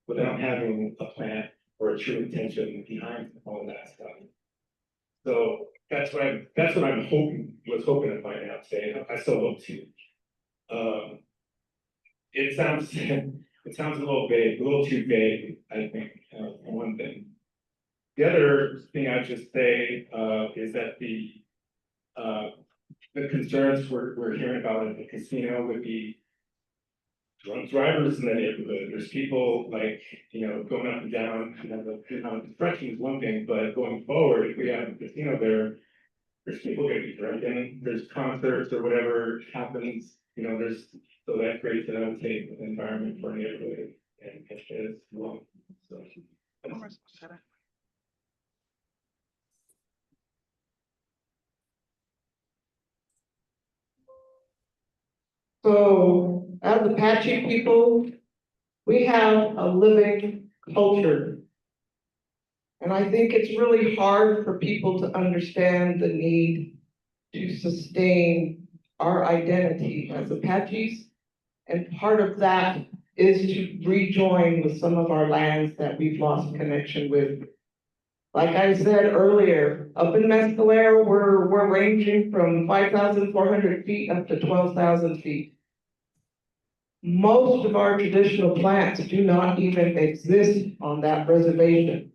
[SPEAKER 15] without having a plan or a true intention behind all that stuff. So that's what I'm was hoping to find out today. I still hope to. It sounds a little vague, a little too vague, I think, for one thing. The other thing I'd just say is that the concerns we're hearing about at the casino would be drunk drivers in the neighborhood. There's people like, you know, going up and down, construction is one thing, but going forward, if we have a casino there's people gonna be drinking, there's concerts or whatever happens, you know, so that creates an unsafe environment for a neighborhood and it's wrong, so.
[SPEAKER 1] So as Apache people, we have a living culture. And I think it's really hard for people to understand the need to sustain our identity as Apaches. And part of that is to rejoin with some of our lands that we've lost connection with. Like I said earlier, up in Mescalero, we're ranging from 5,400 feet up to 12,000 feet. Most of our traditional plants do not even exist on that reservation.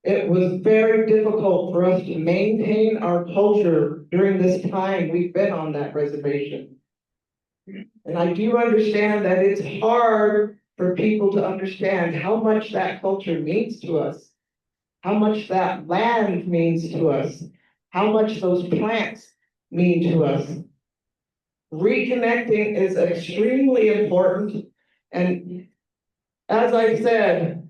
[SPEAKER 1] It was very difficult for us to maintain our culture during this time we've been on that reservation. And I do understand that it's hard for people to understand how much that culture means to us, how much that land means to us, how much those plants mean to us. Reconnecting is extremely important, and as I said,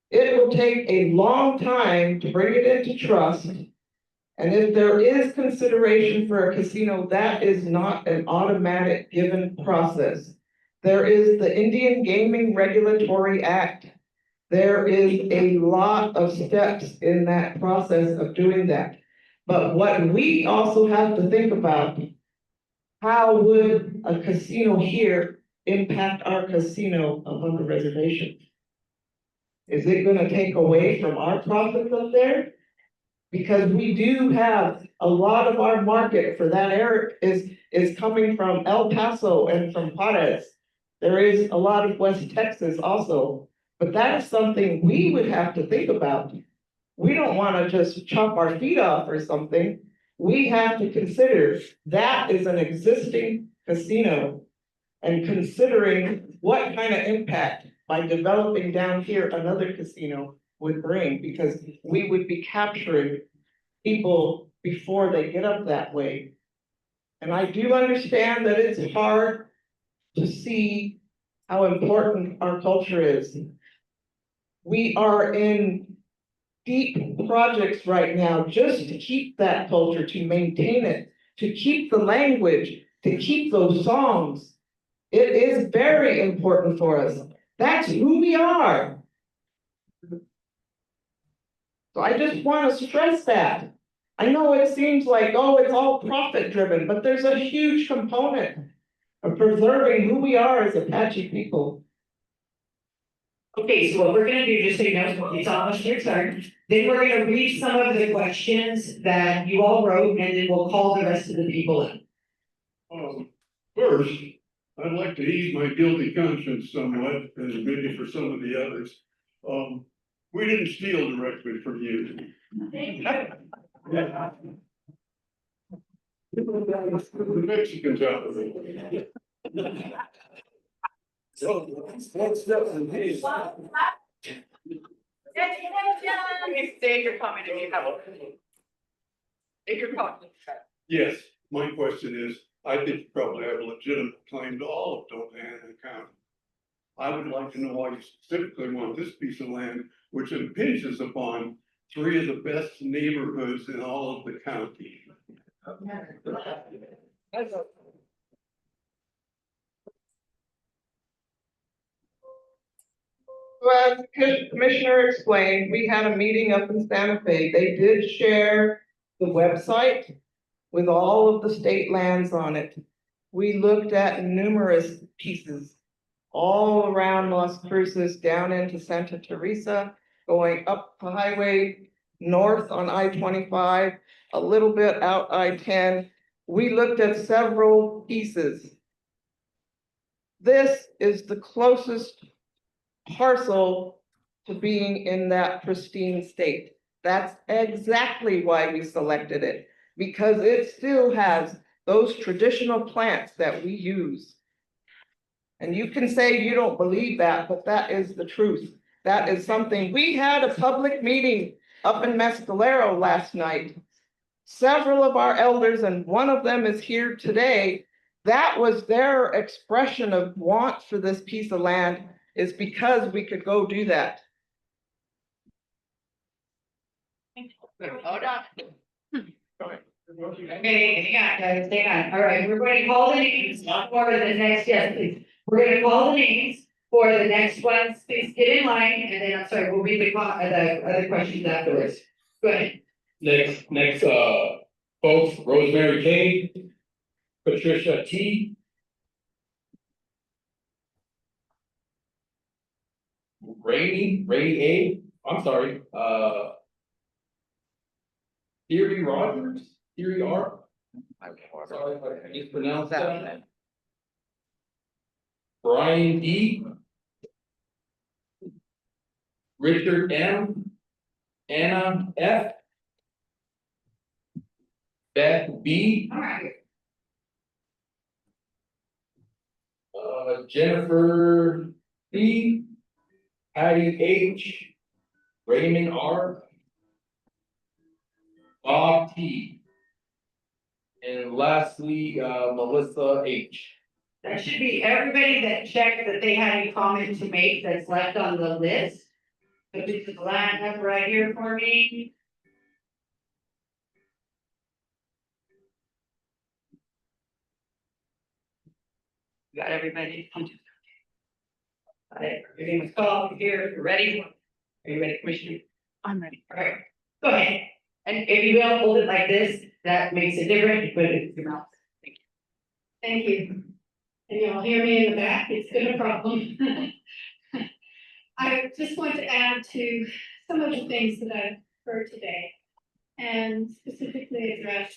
[SPEAKER 1] it will take a long time to bring it into trust. And if there is consideration for a casino, that is not an automatic given process. There is the Indian Gaming Regulatory Act. There is a lot of steps in that process of doing that. But what we also have to think about, how would a casino here impact our casino up on the reservation? Is it gonna take away from our profits up there? Because we do have a lot of our market for that area is coming from El Paso and from Juarez. There is a lot of West Texas also, but that is something we would have to think about. We don't wanna just chop our feet off or something. We have to consider that is an existing casino and considering what kind of impact by developing down here another casino would bring, because we would be capturing people before they get up that way. And I do understand that it's hard to see how important our culture is. We are in deep projects right now just to keep that culture, to maintain it, to keep the language, to keep those songs. It is very important for us. That's who we are. So I just want to stress that. I know it seems like, oh, it's all profit driven, but there's a huge component of preserving who we are as Apache people.
[SPEAKER 2] Okay, so what we're gonna do, just so you know, it's almost your turn, then we're gonna read some of the questions that you all wrote, and then we'll call the rest of the people in.
[SPEAKER 11] First, I'd like to ease my guilty conscience somewhat, and maybe for some of the others. We didn't steal directly from you. The Mexicans out there. So, what's that? Hey.
[SPEAKER 2] State your comment if you have one. Take your comment.
[SPEAKER 11] Yes, my question is, I think you probably have a legitimate claim to all of Dolan County. I would like to know why you specifically want this piece of land, which impinges upon three of the best neighborhoods in all of the county.
[SPEAKER 1] Well, as the Commissioner explained, we had a meeting up in Santa Fe. They did share the website with all of the state lands on it. We looked at numerous pieces all around Las Cruces, down into Santa Teresa, going up the highway north on I-25, a little bit out I-10. We looked at several pieces. This is the closest parcel to being in that pristine state. That's exactly why we selected it, because it still has those traditional plants that we use. And you can say you don't believe that, but that is the truth. That is something. We had a public meeting up in Mescalero last night. Several of our elders, and one of them is here today, that was their expression of want for this piece of land, is because we could go do that.
[SPEAKER 2] Hold on. Okay, hang on, guys, hang on. All right, we're going to call the names for the next, yes, please. We're gonna call the names for the next ones. Please get in line, and then, I'm sorry, we'll read the other questions afterwards. Go ahead.
[SPEAKER 3] Next, folks, Rosemary K, Patricia T. Rainy A, I'm sorry, Theory Rogers, Theory R. Sorry if I mispronounced that. Brian E. Richard M. Anna F. Beth B.
[SPEAKER 2] All right.
[SPEAKER 3] Jennifer
[SPEAKER 15] B, Patty H, Raymond R, Bob T, and lastly, Melissa H.
[SPEAKER 2] That should be everybody that checked that they had any comment to make that's left on the list. But this is line up right here for me. Got everybody? Got it. Your name is called here. You're ready? Are you ready, Commissioner?
[SPEAKER 4] I'm ready.
[SPEAKER 2] All right, go ahead. And if you will, hold it like this, that makes it different. You put it in your mouth.
[SPEAKER 10] Thank you. And you'll hear me in the back, it's been a problem. I just want to add to some of the things that I've heard today. And specifically address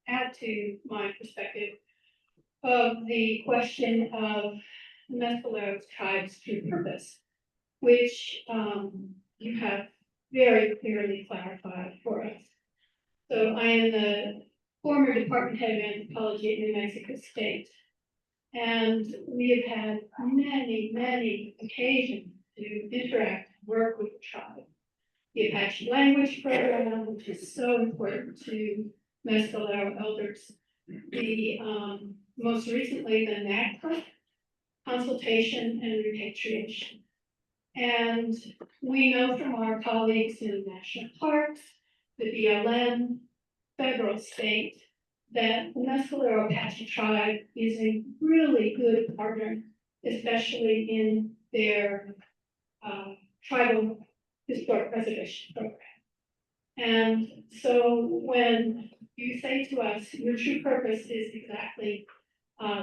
[SPEAKER 10] add to my perspective of the question of the Mescalero tribe's true purpose, which you have very clearly clarified for us. So I am the former department head of anthropology at New Mexico State. And we have had many occasions to interact, work with the tribe. The Apache language program, which is so important to Mescalero elders. The most recently the NAGPRA consultation and repatriation. And we know from our colleagues in national parks, the BLM, federal, state, that the Mescalero Apache Tribe is a really good partner, especially in their tribal historic preservation program. And so when you say to us, your true purpose is exactly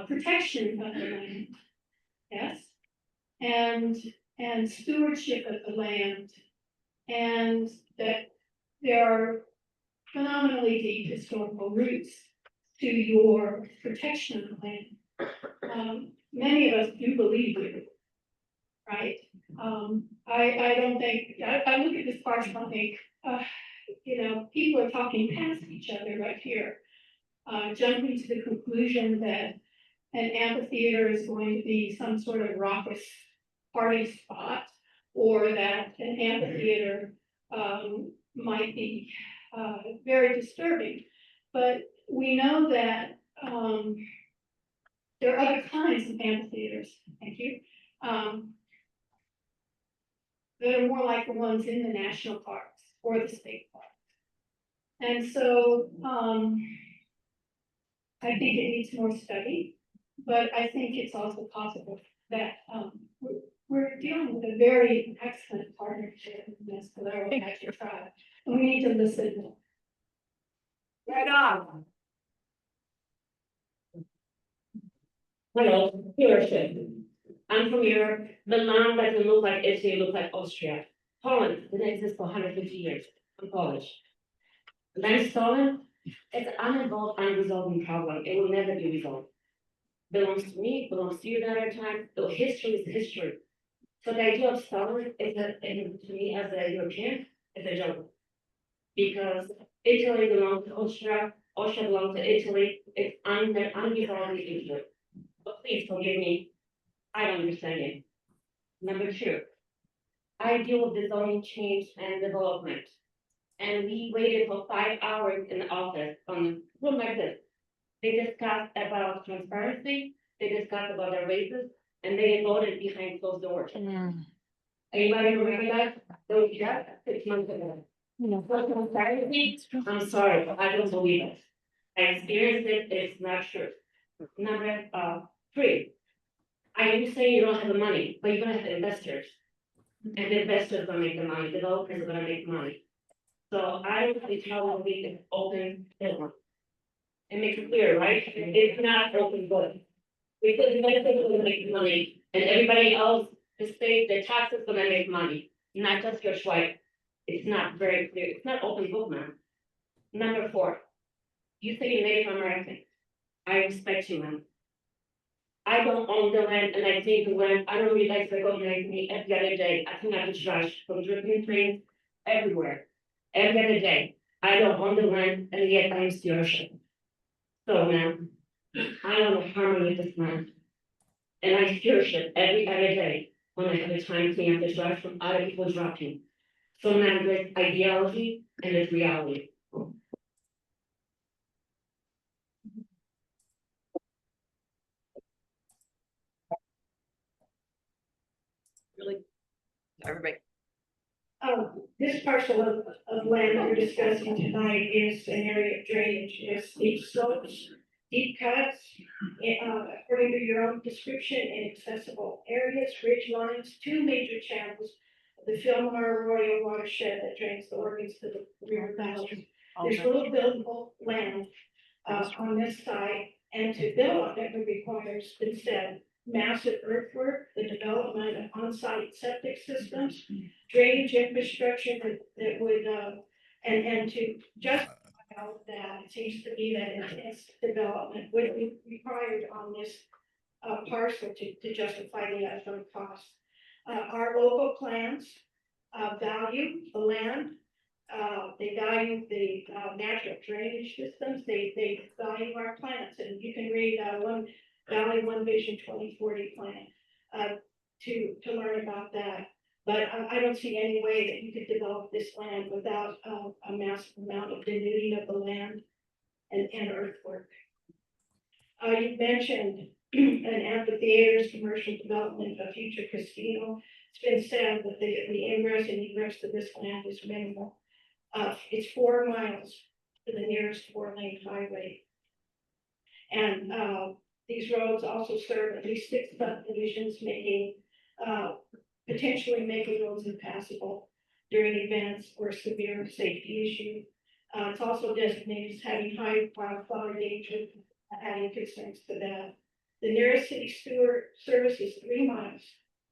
[SPEAKER 10] protection of the land, yes, and stewardship of the land, and that there are phenomenally deep historical roots to your protection of the land. Many of us do believe you, right? I don't think, I look at this part and I think, people are talking past each other right here, jumping to the conclusion that an amphitheater is going to be some sort of raucous party spot, or that an amphitheater might be very disturbing. But we know that there are other kinds of amphitheaters, thank you, that are more like the ones in the national parks or the state parks. And so I think it needs more study, but I think it's also possible that we're dealing with a very excellent partnership with the Mescalero Apache Tribe, and we need to listen.
[SPEAKER 2] Right on.
[SPEAKER 16] Hello, Europe. I'm from Europe. The land doesn't look like Italy, it looks like Austria. Poland didn't exist for 150 years. I'm Polish. Land stolen, it's an uninvolved, unresolved problem. It will never be resolved. Belongs to me, belongs to you at other time. The history is history. So the idea of stolen is to me as a European, is a joke. Because Italy belongs to Austria, Austria belongs to Italy. It's unresolved issue. But please forgive me, I don't understand it. Number two, I deal with design change and development. And we waited for 5 hours in the office on room like this. They discussed about transparency, they discussed about their raises, and they voted behind closed doors. Anybody remember that? Those, yeah, 6 months ago. For transparency, I'm sorry, but I don't believe it. I experienced it, it's not true. Number three, I understand you don't have the money, but you're gonna have investors. And the investors are gonna make the money, developers are gonna make money. So I don't really tell we can open it. It makes it clear, right? It's not open book. Because investors are gonna make money, and everybody else, the state, the taxes gonna make money, not just your tribe. It's not very clear, it's not open book, man. Number four, you say you're Native American. I respect you, man. I don't own the land and I take the land. I don't really like to recognize me every other day. I clean out the trash from dripping trains everywhere. Every other day. I don't own the land and yet I'm stewardship. So man, I don't know harm with this man. And I cherish it every other day when I have the time to clean up the trash from other people dropping. So now there's ideology and there's reality.
[SPEAKER 2] Really? Everybody.
[SPEAKER 10] This parcel of land that we're discussing tonight is an area of drainage, it's steep slopes, deep cuts, according to your own description, inaccessible areas, ridge lines, two major channels, the Fillmore Arroyo watershed that drains the Oregon to the river valley. There's little buildable land, on this site, and to build on it requires instead massive earthwork, the development of on-site septic systems, drainage infrastructure that would, and to justify all of that, it seems to me that intense development would be required on this parcel to justify the upfront cost. Our local plans value the land. They value the natural drainage systems. They value our plants, and you can read One Vision 2040 plan to learn about that. But I don't see any way that you could develop this land without a massive amount of denuding of the land and earthwork. You mentioned an amphitheater's commercial development of future casino. It's been said that the ingress and egress to this land is minimal. It's 4 miles to the nearest 4-lane highway. And these roads also serve at least 6 subdivisions, potentially making roads impassable during events or severe safety issue. It's also designated as having high wildfire danger, adding concerns to that. The nearest city sewer service is 3 miles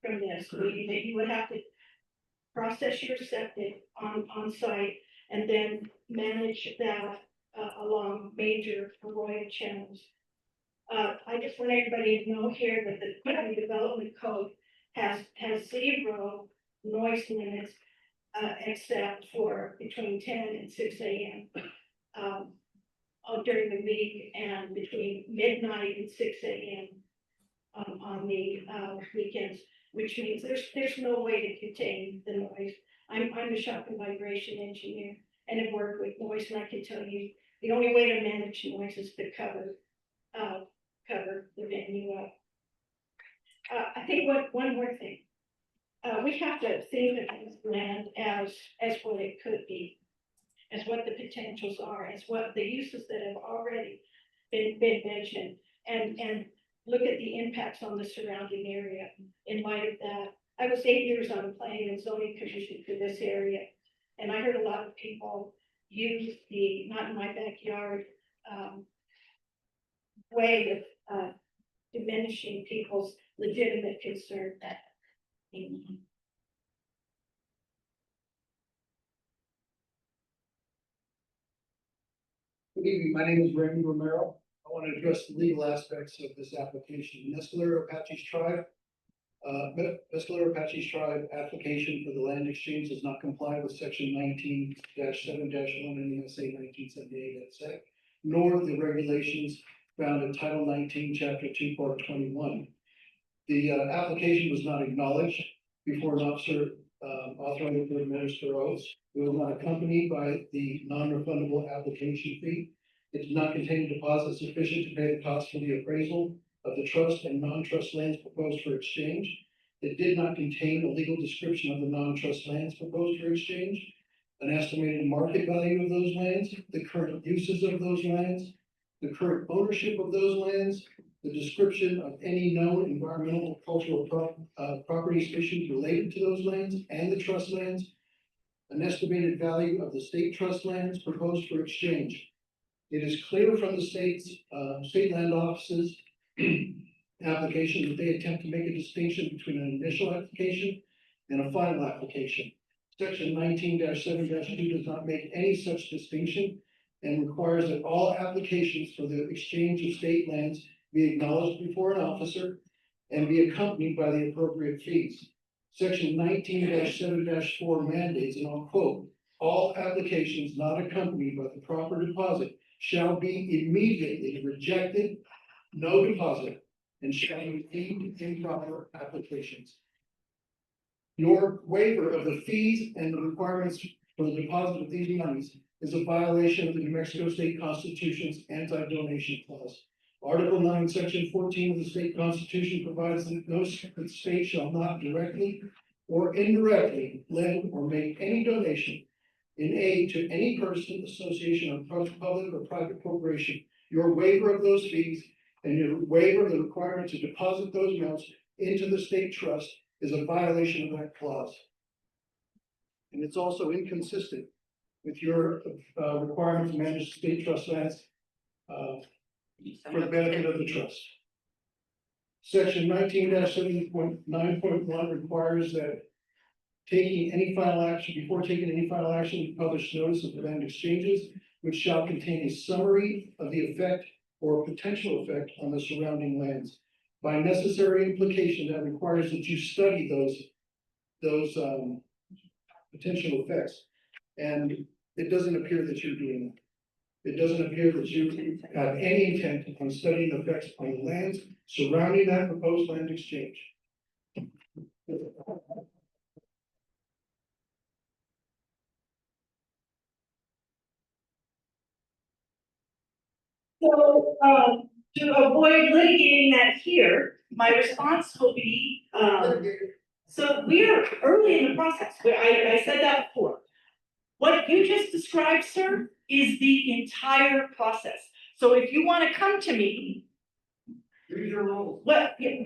[SPEAKER 10] from this, meaning that you would have to process your septic on site and then manage that along major arroyo channels. I just want everybody to know here that the County Development Code has 0 noise limits except for between 10 and 6 a.m. During the week and between midnight and 6 a.m. On the weekends, which means there's no way to contain the noise. I'm a shock and vibration engineer and have worked with noise, and I can tell you the only way to manage noise is to cover the venue up. I think one more thing. We have to think of this land as what it could be, as what the potentials are, as what the uses that have already been mentioned, and look at the impacts on the surrounding area in light of that. I was 8 years on the planning and zoning commission for this area, and I heard a lot of people use the not in my backyard way of diminishing people's legitimate concern.
[SPEAKER 11] Good evening, my name is Randy Romero. I want to address the legal aspects of this application. Mescalero Apache Tribe. Mescalero Apache Tribe application for the land exchange does not comply with section 19-7-1 NSA 1978 at SEC, nor the regulations found in Title 19, Chapter 2, Part 21. The application was not acknowledged before an officer authorized to administer oaths. It was not accompanied by the non-refundable application fee. It did not contain a deposit sufficient to pay the cost for the appraisal of the trust and non-trust lands proposed for exchange. It did not contain a legal description of the non-trust lands proposed for exchange, an estimated market value of those lands, the current uses of those lands, the current ownership of those lands, the description of any known environmental or cultural properties issues related to those lands and the trust lands, an estimated value of the state trust lands proposed for exchange. It is clear from the state land offices application that they attempt to make a distinction between an initial application and a final application. Section 19-7-2 does not make any such distinction and requires that all applications for the exchange of state lands be acknowledged before an officer and be accompanied by the appropriate fees. Section 19-7-4 mandates, and I'll quote, all applications not accompanied by the proper deposit shall be immediately rejected, no deposit,
[SPEAKER 8] and shall aid improper applications. Your waiver of the fees and the requirements for the deposit of these monies is a violation of the New Mexico State Constitution's anti-donation clause. Article 9, Section 14 of the state constitution provides that no state shall not directly or indirectly lend or make any donation in aid to any person, association, or public or private corporation. Your waiver of those fees and your waiver of the requirement to deposit those amounts into the state trust is a violation of that clause. And it's also inconsistent with your requirement to manage state trust lands for the benefit of the trust. Section 19-70.9.1 requires that before taking any final action, you publish notice of the land exchanges, which shall contain a summary of the effect or potential effect on the surrounding lands. By necessary implication, that requires that you study those potential effects. And it doesn't appear that you're doing that. It doesn't appear that you have any intent on studying the effects on the lands surrounding that proposed land exchange.
[SPEAKER 4] So, to avoid litigating that here, my response will be, so we are early in the process. I said that before. What you just described, sir, is the entire process. So if you want to come to me,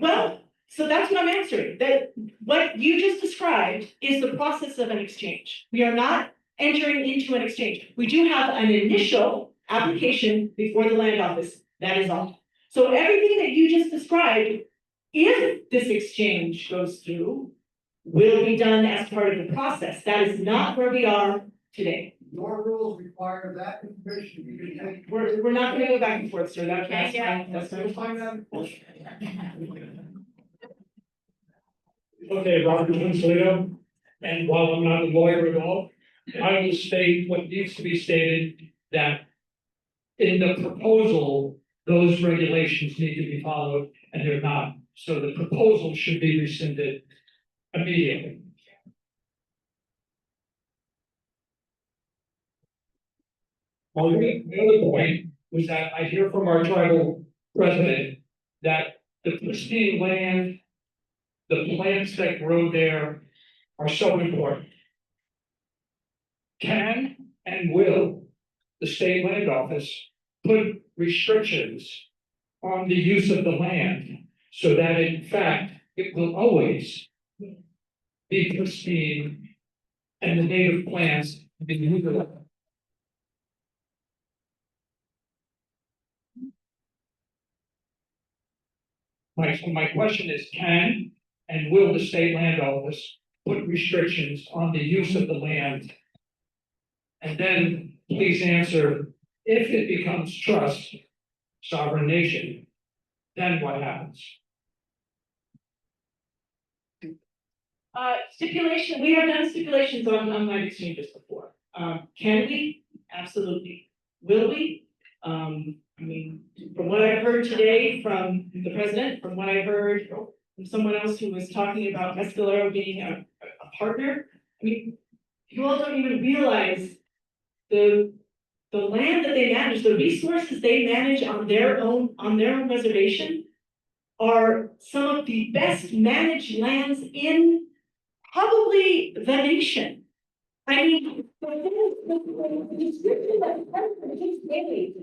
[SPEAKER 4] well, so that's what I'm answering. That what you just described is the process of an exchange. We are not entering into an exchange. We do have an initial application before the land office. That is all. So everything that you just described, if this exchange goes through, will be done as part of the process. That is not where we are today.
[SPEAKER 8] Your rules require that information.
[SPEAKER 4] We're not going to go back and forth, sir. That's fine. That's fine.
[SPEAKER 12] Okay, Robert Mescalero, and while I'm not a lawyer at all, I will state what needs to be stated, that in the proposal, those regulations need to be followed, and they're not. So the proposal should be rescinded immediately. Well, the other point was that I hear from our tribal president that the pristine land, the plants that grow there are so important. Can and will the state land office put restrictions on the use of the land so that in fact it will always be pristine and the native plants be utilized? My question is, can and will the state land office put restrictions on the use of the land? And then please answer, if it becomes trust, sovereign nation, then what happens?
[SPEAKER 4] Stipulation, we have done stipulations on land exchanges before. Can we? Absolutely. Will we? I mean, from what I've heard today from the president, from what I heard from someone else who was talking about Mescalero being a partner, I mean, you all don't even realize the land that they manage, the resources they manage on their own reservation are some of the best managed lands in probably the nation. I mean, the description that the president just gave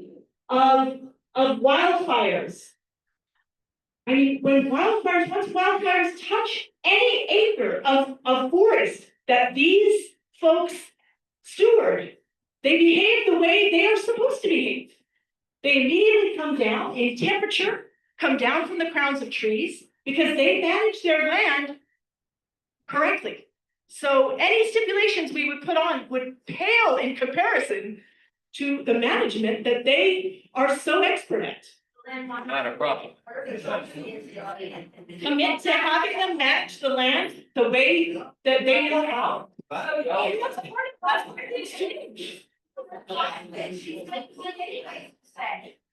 [SPEAKER 4] of wildfires. I mean, once wildfires touch any acre of forest that these folks steward, they behave the way they are supposed to behave. They immediately come down in temperature, come down from the crowns of trees, because they manage their land correctly. So any stipulations we would put on would pale in comparison to the management that they are so expert at.
[SPEAKER 3] Not a problem.
[SPEAKER 4] Commit to having them manage the land the way that they know how. That's part of the exchange.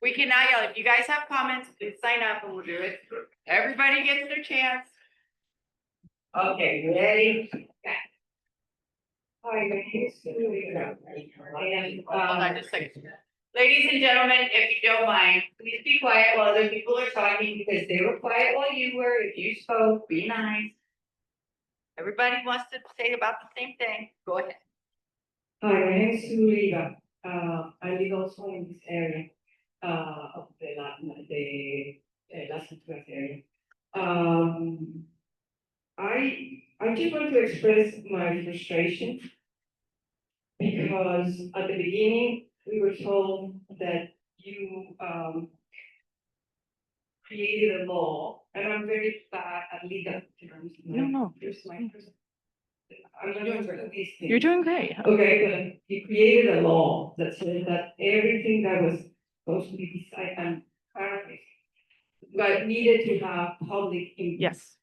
[SPEAKER 2] We can now yell. If you guys have comments, please sign up and we'll do it. Everybody gets their chance. Okay, ready? Hi, my name is Julia. And, hold on just a second. Ladies and gentlemen, if you don't mind, please be quiet while other people are talking because they were quiet while you were. If you spoke, be nice. Everybody wants to say about the same thing. Go ahead.
[SPEAKER 10] Hi, my name is Julia. I live also in this area, of the Las Venturas area. I just want to express my frustration because at the beginning, we were told that you, created a law, and I'm very bad at legal terms.
[SPEAKER 4] No.
[SPEAKER 10] Here's my I'm not doing these things.
[SPEAKER 4] You're doing great.
[SPEAKER 10] Okay, but you created a law that said that everything that was supposed to be decided and paraphrasing, but needed to have public input.
[SPEAKER 4] Yes.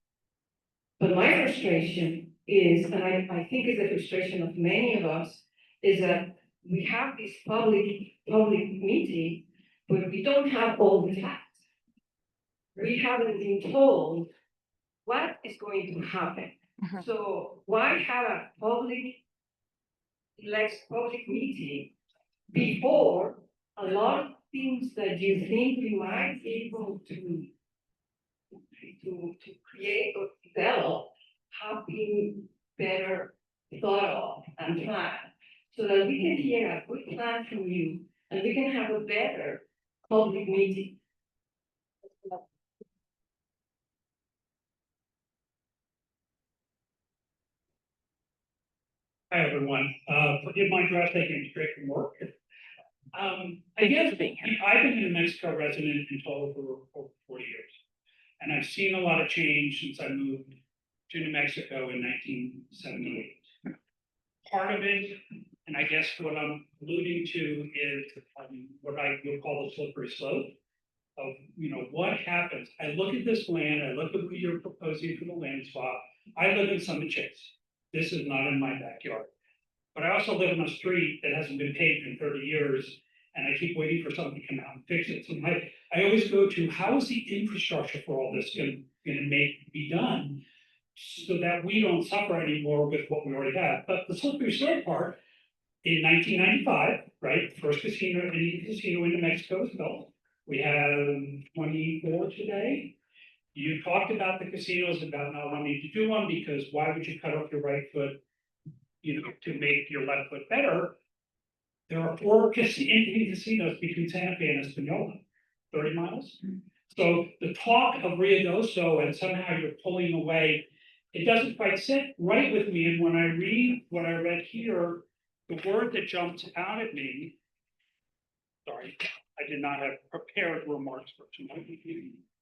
[SPEAKER 10] But my frustration is, and I think it's the frustration of many of us, is that we have this public meeting, but we don't have all the facts. We haven't been told what is going to happen. So why have a public meeting before a lot of things that you think we might be able to create or develop have been better thought of and planned, so that we can hear a good plan from you and we can have a better public meeting.
[SPEAKER 12] Hi, everyone. Forgive my dress, I came straight from work. I
[SPEAKER 4] Thank you
[SPEAKER 12] guess
[SPEAKER 4] for being here.
[SPEAKER 12] I've been a New Mexico resident in total for over 40 years. And I've seen a lot of change since I moved to New Mexico in 1978. Part of it, and I guess what I'm alluding to is what I would call the slippery slope of, what happens. I look at this land, I look at what you're proposing for the land swap. I live in Summit Chase. This is not in my backyard. But I also live on a street that hasn't been paved in 30 years, and I keep waiting for someone to come out and fix it. So I always go to, how is the infrastructure for all this gonna be done so that we don't suffer anymore with what we already have? But the slippery slope part, in 1995, right, the first casino in New Mexico was built. We have 24 today. You talked about the casinos, about not wanting to do one because why would you cut off your right foot, to make your left foot better? There are 4 casinos between Santa Fe and Espanola, 30 miles. So the talk of Ruidoso and somehow you're pulling away, it doesn't quite sit right with me. And when I read what I read here, the word that jumps out at me, sorry, I did not have prepared remarks for tonight.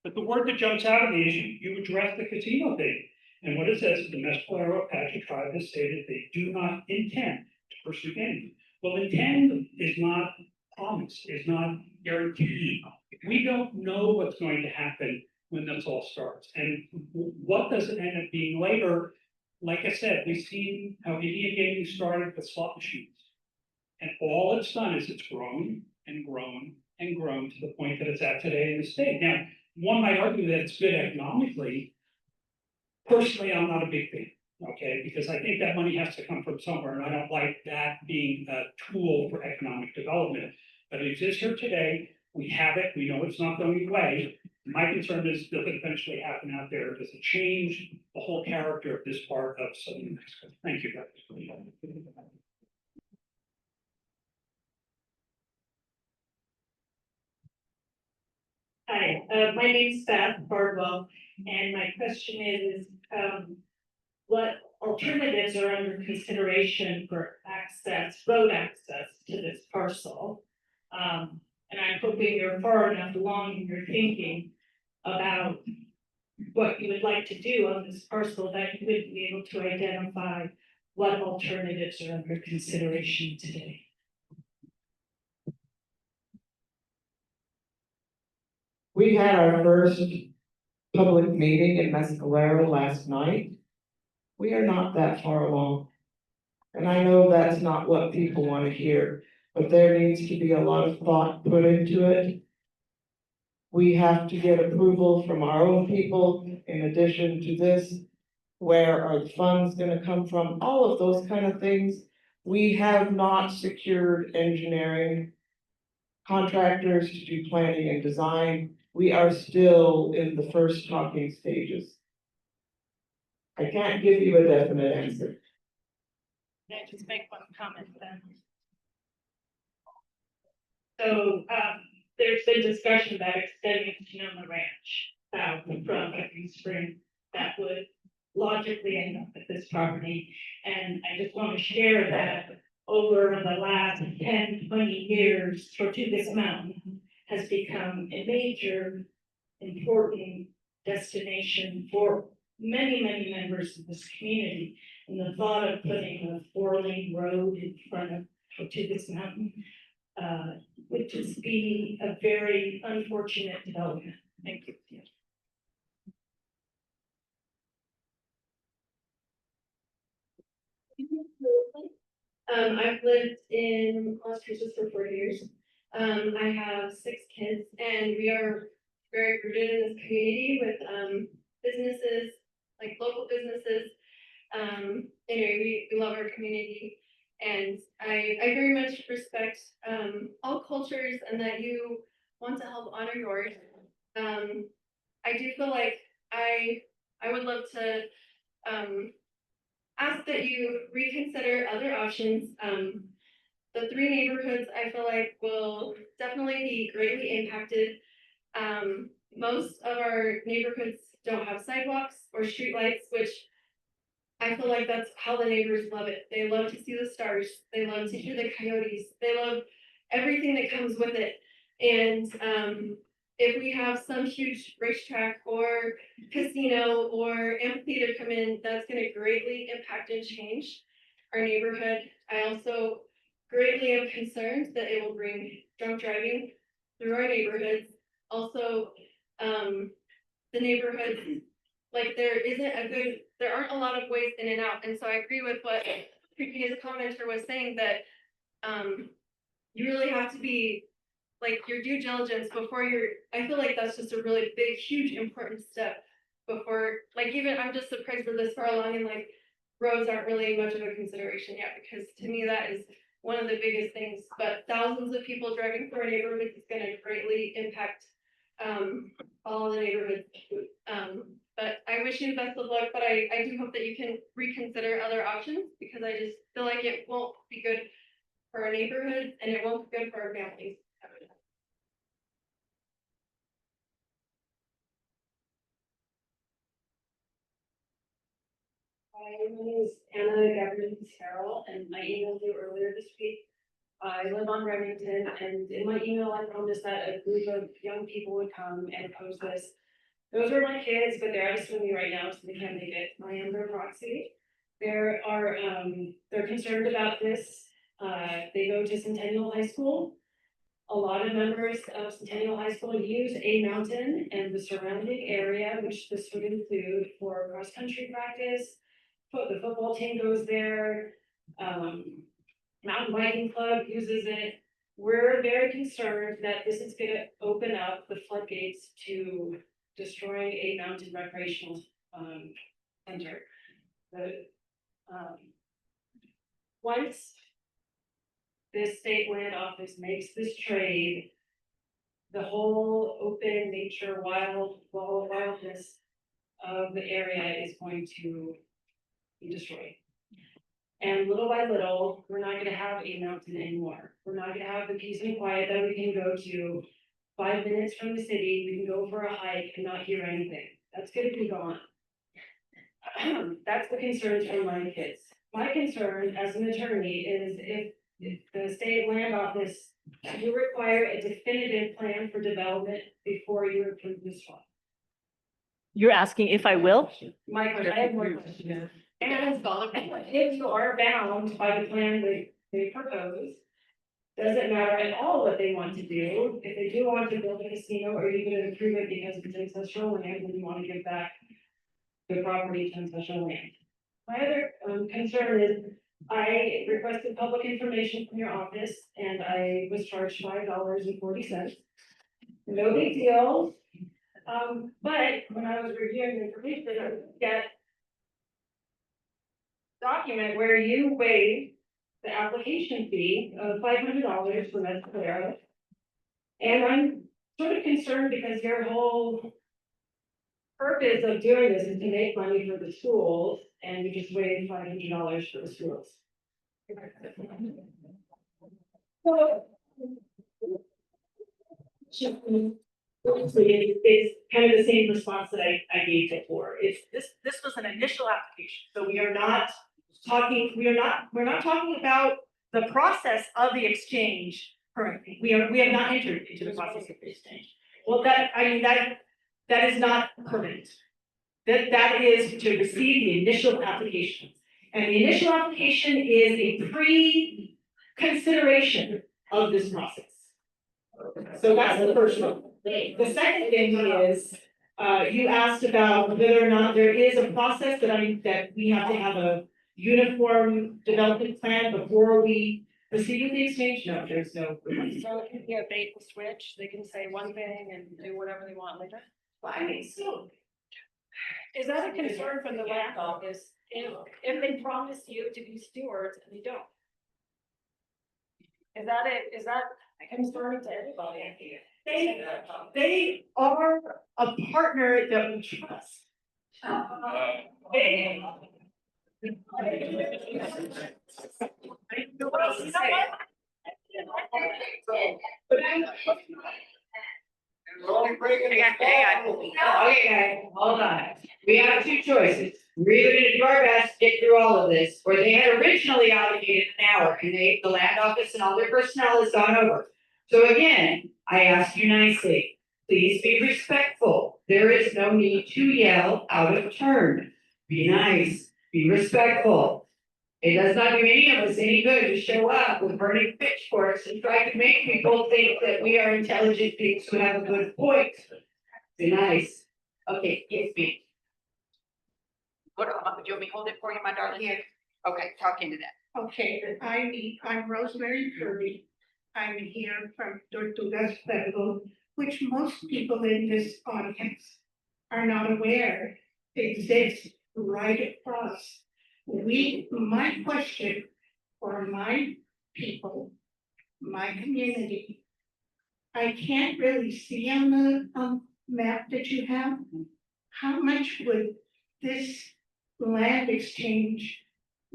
[SPEAKER 12] But the word that jumps out at me is you address the casino thing. And what it says is the Mescalero Apache Tribe has stated they do not intend to pursue gaming. Well, intend is not promise, is not guaranteed. We don't know what's going to happen when this all starts. And what does it end up being later? Like I said, we've seen how Indian gaming started with slot machines. And all it's done is it's grown and grown and grown to the point that it's at today in the state. Now, one might argue that it's good economically. Personally, I'm not a big fan, okay, because I think that money has to come from somewhere, and I don't like that being a tool for economic development. But it exists here today. We have it. We know it's not going away. My concern is, does it eventually happen out there? Does it change the whole character of this part of Southern New Mexico? Thank you, guys.
[SPEAKER 17] Hi, my name's Beth Bardwell, and my question is, what alternatives are under consideration for road access to this parcel? And I'm hoping you're far enough along in your thinking about what you would like to do on this parcel that you would be able to identify what alternatives are under consideration today.
[SPEAKER 1] We had our first public meeting in Mescalero last night. We are not that far along. And I know that's not what people want to hear, but there needs to be a lot of thought put into it. We have to get approval from our own people in addition to this. Where are the funds gonna come from? All of those kind of things. We have not secured engineering contractors to do planning and design. We are still in the first talking stages. I can't give you a definite answer.
[SPEAKER 17] Can I just make one comment then? So, there's been discussion about extending Sonoma Ranch out from Green Spring. That would logically end up at this property. And I just want to share that over the last 10, 20 years, Tortugas Mountain has become a major important destination for many, many members of this community. And the thought of putting a 4-lane road in front of Tortugas Mountain would just be a very unfortunate development. Thank you.
[SPEAKER 9] I've lived in Las Cruces for 4 years. I have 6 kids and we are very rooted in this community with, businesses, like local businesses. Anyway, we love our community and I very much respect, all cultures and that you want to help honor yours. I do feel like I would love to, ask that you reconsider other options. The 3 neighborhoods I feel like will definitely be greatly impacted. Most of our neighborhoods don't have sidewalks or streetlights, which I feel like that's how the neighbors love it. They love to see the stars. They love to hear the coyotes. They love everything that comes with it. And if we have some huge racetrack or casino or amphitheater come in, that's going to greatly impact and change our neighborhood. I also greatly am concerned that it will bring drunk driving through our neighborhoods. Also, the neighborhoods, like there aren't a lot of ways in and out. And so I agree with what previous commenter was saying that you really have to be like your due diligence before I feel like that's just a really big, huge, important step before, like even I'm just surprised we're this far along and like roads aren't really much of a consideration yet, because to me that is one of the biggest things, but thousands of people driving through our neighborhood is gonna greatly impact all the neighborhoods. But I wish you the best of luck, but I do hope that you can reconsider other options, because I just feel like it won't be good for our neighborhoods and it won't be good for our families.
[SPEAKER 18] Hi, my name is Anna Gabriel, and I emailed you earlier this week. I live on Remington, and in my email, I promised that a group of young people would come and oppose this. Those are my kids, but they're out of swimming right now, so they can't make it. I am their proxy. They're concerned about this. They go to Centennial High School. A lot of members of Centennial High School use a mountain and the surrounding area, which this would include, for cross-country practice. The football team goes there. Mountain biking club uses it. We're very concerned that this is gonna open up the floodgates to destroying a mountain recreational center. Once this state land office makes this trade, the whole open nature, wildness of the area is going to be destroyed. And little by little, we're not gonna have a mountain anymore. We're not gonna have the peace and quiet that we can go to 5 minutes from the city. We can go for a hike and not hear anything. That's gonna be gone. That's the concerns from my kids. My concern as an attorney is if the state land office, you require a definitive plan for development before you approve this one.
[SPEAKER 4] You're asking if I will?
[SPEAKER 18] My question, I have more questions. And if you are bound by the plan they propose, does it matter at all what they want to do? If they do want to build a casino, or are you gonna approve it because it's ancestral land and you want to give back the property to ancestral land? My other concern is
[SPEAKER 17] I requested public information from your office and I was charged $5.40. No big deal. But when I was reviewing the information, I got document where you waived the application fee of $500 for Mescalero. And I'm sort of concerned because your whole purpose of doing this is to make money for the schools, and you just waived $500 for the schools. So, it's kind of the same response that I gave before. It's
[SPEAKER 4] This was an initial application, so we're not talking about the process of the exchange currently. We have not entered into the process of the exchange. Well, that is not permanent. That is to receive the initial application. And the initial application is a pre-consideration of this process. So that's the first one. The second thing is, you asked about whether or not there is a process that we have to have a uniform development plan before we proceed with the exchange. No, there's no.
[SPEAKER 18] So it can be a bait and switch, they can say one thing and do whatever they want later.
[SPEAKER 4] Well, I mean, so.
[SPEAKER 18] Is that a concern from the land office, if they promise you to be stewards and they don't? Is that concerning to everybody?
[SPEAKER 4] They are a partner that we trust.
[SPEAKER 2] Okay, guys, hold on. We have two choices. We're either gonna do our best to get through all of this, or they had originally allocated an hour, and the land office and all their personnel has gone over. So again, I ask you nicely, please be respectful. There is no need to yell out of turn. Be nice, be respectful. It does not do any of us any good to show up with burning pitchforks and try to make people think that we are intelligent beings who have a good point. Be nice. Okay, yes, me. What, do you want me to hold it for you, my darling?
[SPEAKER 19] Yeah.
[SPEAKER 2] Okay, talk into that.
[SPEAKER 19] Okay, I'm Rosemary Kirby. I'm here from Tortugas Pueblo, which most people in this audience are not aware exists right across. My question for my people, my community, I can't really see on the map that you have, how much would this land exchange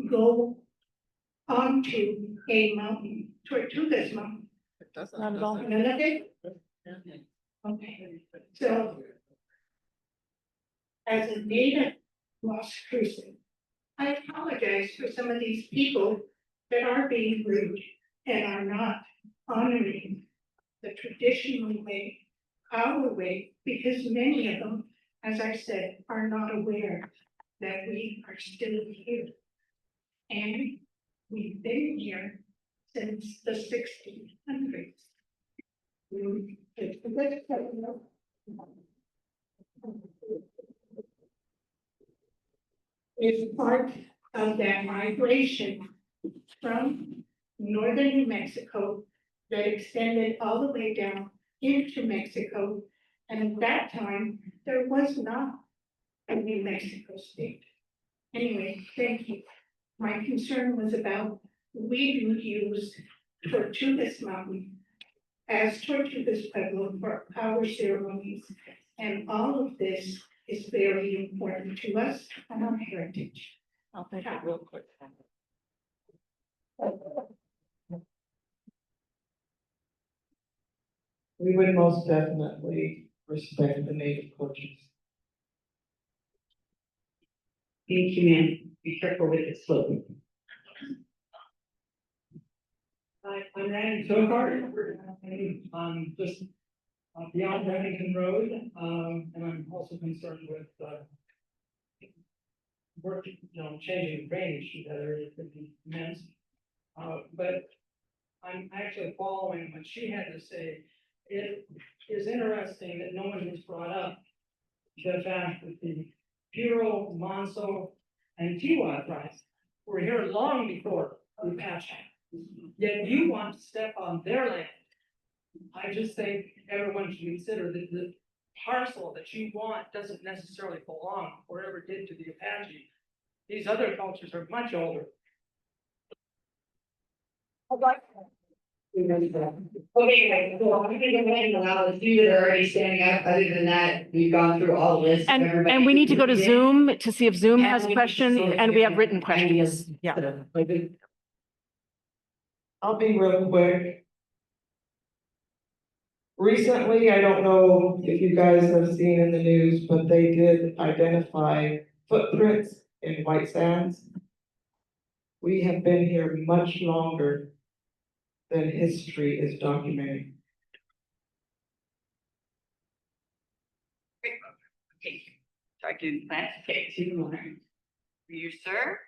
[SPEAKER 19] go onto a mountain, Tortugas Mountain?
[SPEAKER 4] Not at all.
[SPEAKER 19] None of it? Okay, so as a native Las Cruces, I apologize for some of these people that are being rude and are not honoring the traditional way, our way, because many of them, as I said, are not aware that we are still here. And we've been here since the 1600s. It's part of that migration from northern New Mexico that extended all the way down into Mexico. And at that time, there was not a New Mexico state. Anyway, thank you. My concern was about we do use Tortugas Mountain as Tortugas Pueblo for our ceremonies. And all of this is very important to us and our heritage.
[SPEAKER 4] I'll take it real quick.
[SPEAKER 1] We would most definitely respect the native cultures.
[SPEAKER 2] Thank you, ma'am. Be careful with the slope.
[SPEAKER 12] I'm Randy Sokart, I'm just beyond Remington Road, and I'm also concerned with, working, changing drainage to that area could be immense. But I'm actually following what she had to say. It is interesting that no one has brought up the fact that the Piro, Manso, and Tiwa tribes were here long before the Apache. Yet you want to step on their land. I just think everyone should consider that the parcel that you want doesn't necessarily belong or ever did to the Apache. These other cultures are much older.
[SPEAKER 2] Okay, so I'm gonna go ahead and allow the few that are already standing up. Other than that, we've gone through all the lists. of everybody
[SPEAKER 4] And we need to go to
[SPEAKER 2] who did.
[SPEAKER 4] Zoom to see if Zoom
[SPEAKER 2] And
[SPEAKER 4] has
[SPEAKER 2] we-
[SPEAKER 4] questions, and we have written questions. Yeah.
[SPEAKER 1] I'll be real quick. Recently, I don't know if you guys have seen in the news, but they did identify footprints in White Sands. We have been here much longer than history is documenting.
[SPEAKER 2] So I can take 2 more. You, sir?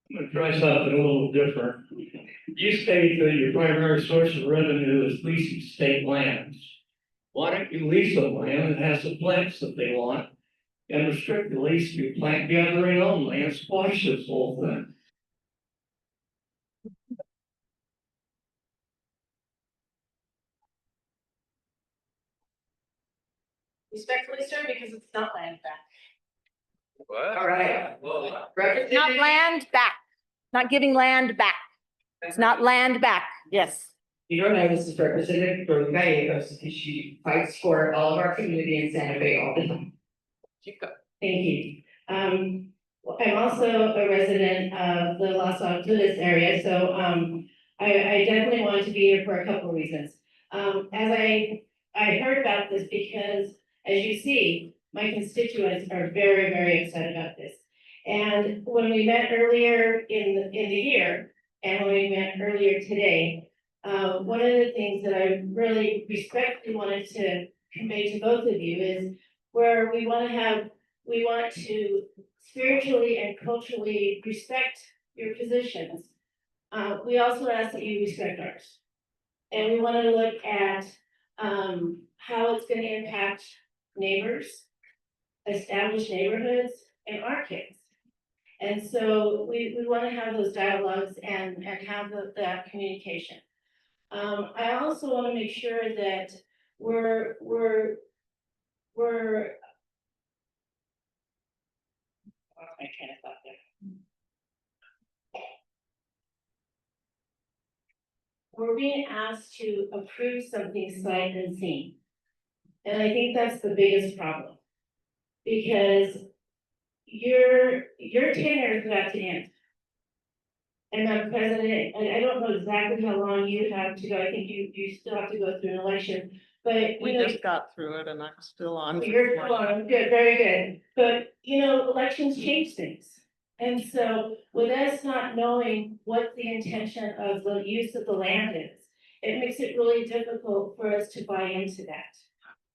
[SPEAKER 13] I'm gonna try something a little different. You state that your primary source of revenue is leasing state lands. Why don't you lease a land that has the plants that they want and restrict the lease to plant gathering only and squash this whole thing?
[SPEAKER 4] Respectfully, sir, because it's not land back.
[SPEAKER 3] What?
[SPEAKER 2] All right.
[SPEAKER 4] It's not land back, not giving land back. It's not land back, yes.
[SPEAKER 2] You don't know this is Representative Jordan Gallegos, because she fights for all of our community in Santa Fe all the time.
[SPEAKER 6] Thank you. I'm also a resident of the Los Altos area, so, I definitely wanted to be here for a couple of reasons. As I heard about this because, as you see, my constituents are very, very excited about this. And when we met earlier in the year, and when we met earlier today, one of the things that I really respectfully wanted to convey to both of you is where we want to spiritually and culturally respect your positions. We also ask that you respect ours. And we want to look at how it's going to impact neighbors, established neighborhoods, and our kids. And so we want to have those dialogues and have that communication. I also want to make sure that we're my train of thought there. We're being asked to approve something sight unseen. And I think that's the biggest problem. Because your tenure is about to end. And Madam President, and I don't know exactly how long you have to go, I think you still have to go through an election, but.
[SPEAKER 1] We just got through it and I'm still on.
[SPEAKER 6] You're still on, good, very good, but elections change things. And so with us not knowing what the intention of the use of the land is, it makes it really difficult for us to buy into that.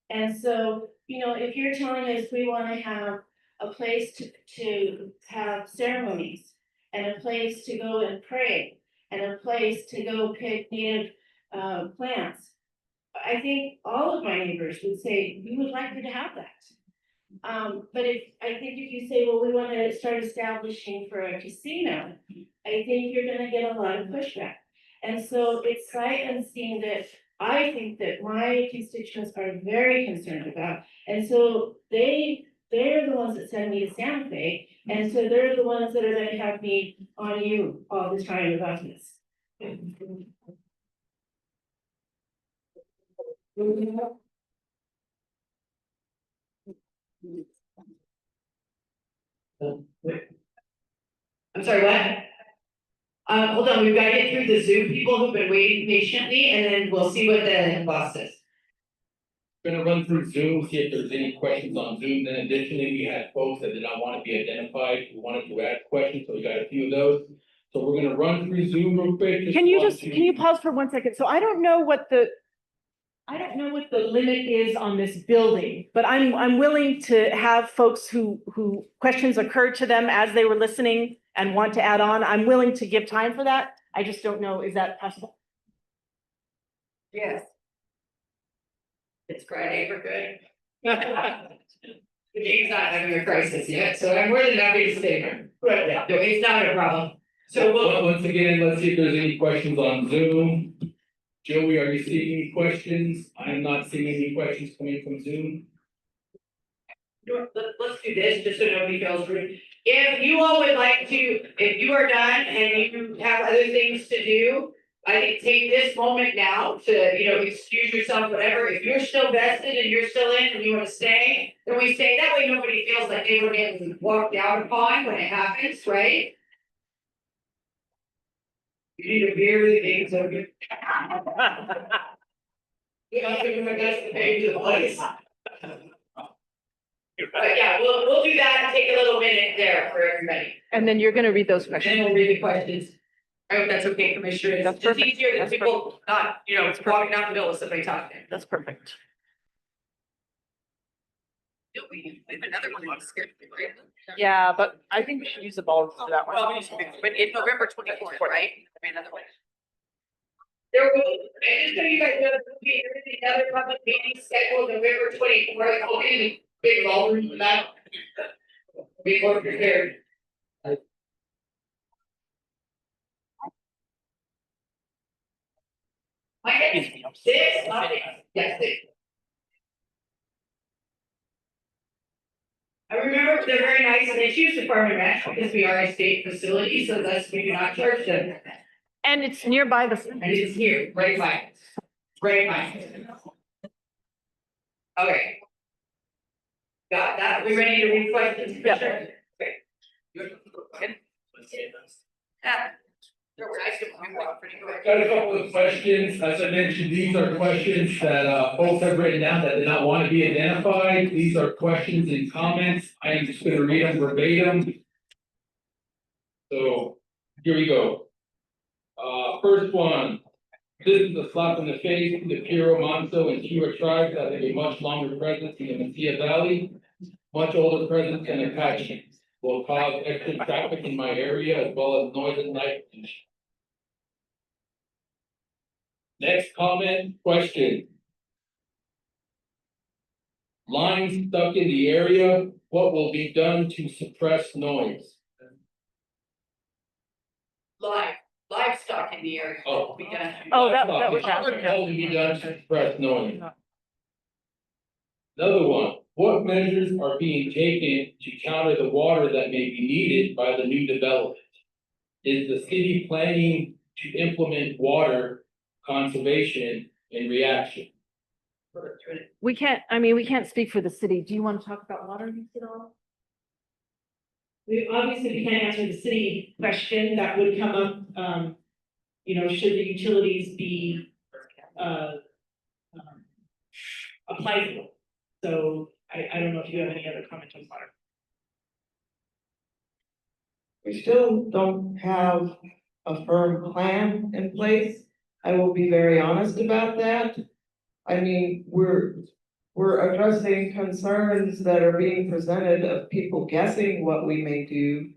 [SPEAKER 6] And so, if you're telling us we want to have a place to have ceremonies and a place to go and pray and a place to go pick native plants, I think all of my neighbors would say, we would like you to have that. But I think if you say, well, we want to start establishing for a casino, I think you're gonna get a lot of pushback. And so it's sight unseen that I think that my constituents are very concerned about. And so they're the ones that send me to Santa Fe. And so they're the ones that are gonna have me on you all the time about this.
[SPEAKER 2] I'm sorry, what? Hold on, we've got to get through the Zoom people who've been waiting patiently, and then we'll see what the boss says.
[SPEAKER 3] Gonna run through Zoom, see if there's any questions on Zoom, then additionally, we had folks that did not want to be identified, who wanted to ask questions, so we got a few of those. So we're gonna run through Zoom real quick.
[SPEAKER 4] Can you pause for 1 second? So I don't know what the limit is on this building, but I'm willing to have folks who questions occurred to them as they were listening and want to add on. I'm willing to give time for that. I just don't know, is that possible?
[SPEAKER 2] Yes. It's Friday, we're good. James not having a crisis yet, so I'm more than happy to stay here. But yeah, no, it's not a problem. So we'll,
[SPEAKER 3] Once again, let's see if there's any questions on Zoom. Joey, are you seeing any questions? I'm not seeing any questions coming from Zoom.
[SPEAKER 2] let's do this, just so nobody feels rude. If you all would like to, if you are done and you have other things to do, I think take this moment now to, excuse yourself, whatever. If you're still vested and you're still in and you wanna stay, then we stay. That way nobody feels like they were getting walked out upon when it happens, right? You need a beer with things over. You know, give them a best to pay to the place. But yeah, we'll do that and take a little minute there for everybody.
[SPEAKER 4] And then you're gonna read those questions.
[SPEAKER 2] Then we'll read the questions. I hope that's okay, Commissioner.
[SPEAKER 4] That's
[SPEAKER 2] It's just
[SPEAKER 4] perfect.
[SPEAKER 2] easier than
[SPEAKER 4] That's
[SPEAKER 2] people not, walking down the middle of somebody talking.
[SPEAKER 4] That's perfect.
[SPEAKER 2] We have another one that's scared.
[SPEAKER 4] Yeah, but I think we should use the balls for that one.
[SPEAKER 2] Well, but in November 24th, right? Another one. There will, and just so you guys know, there will be another public meeting scheduled November 24th. Hopefully, big ballroom for that. Be more prepared. My head is 6, yes, 6. I remember they're very nice and they choose the farm and ranch because we are a state facility, so thus we do not charge them.
[SPEAKER 4] And it's nearby the.
[SPEAKER 2] And it's here, right by us. Right by us. Okay. Got that? We ready to read questions?
[SPEAKER 4] Yeah.
[SPEAKER 2] Okay.
[SPEAKER 3] Got a couple of questions. As I mentioned, these are questions that folks have written down that did not want to be identified. These are questions and comments. I am just gonna read them verbatim. So here we go. First one. This is a slap in the face to the Piro, Manso, and Kira tribes that have a much longer presence in the Mesilla Valley. Much older presence than Apache will cause extra traffic in my area as well as noise and light pollution. Next comment, question. Lines stuck in the area, what will be done to suppress noise?
[SPEAKER 2] Livestock in the area.
[SPEAKER 3] Oh.
[SPEAKER 2] We got.
[SPEAKER 4] Oh, that was after.
[SPEAKER 3] What will be done to suppress noise? Another one, what measures are being taken to counter the water that may be needed by the new development? Is the city planning to implement water conservation in reaction?
[SPEAKER 4] We can't speak for the city. Do you want to talk about water use at all?
[SPEAKER 10] We obviously can't answer the city question that would come up, should the utilities be, applied for. So I don't know if you have any other comment on water.
[SPEAKER 1] We still don't have a firm plan in place. I will be very honest about that. I mean, we're addressing concerns that are being presented of people guessing what we may do.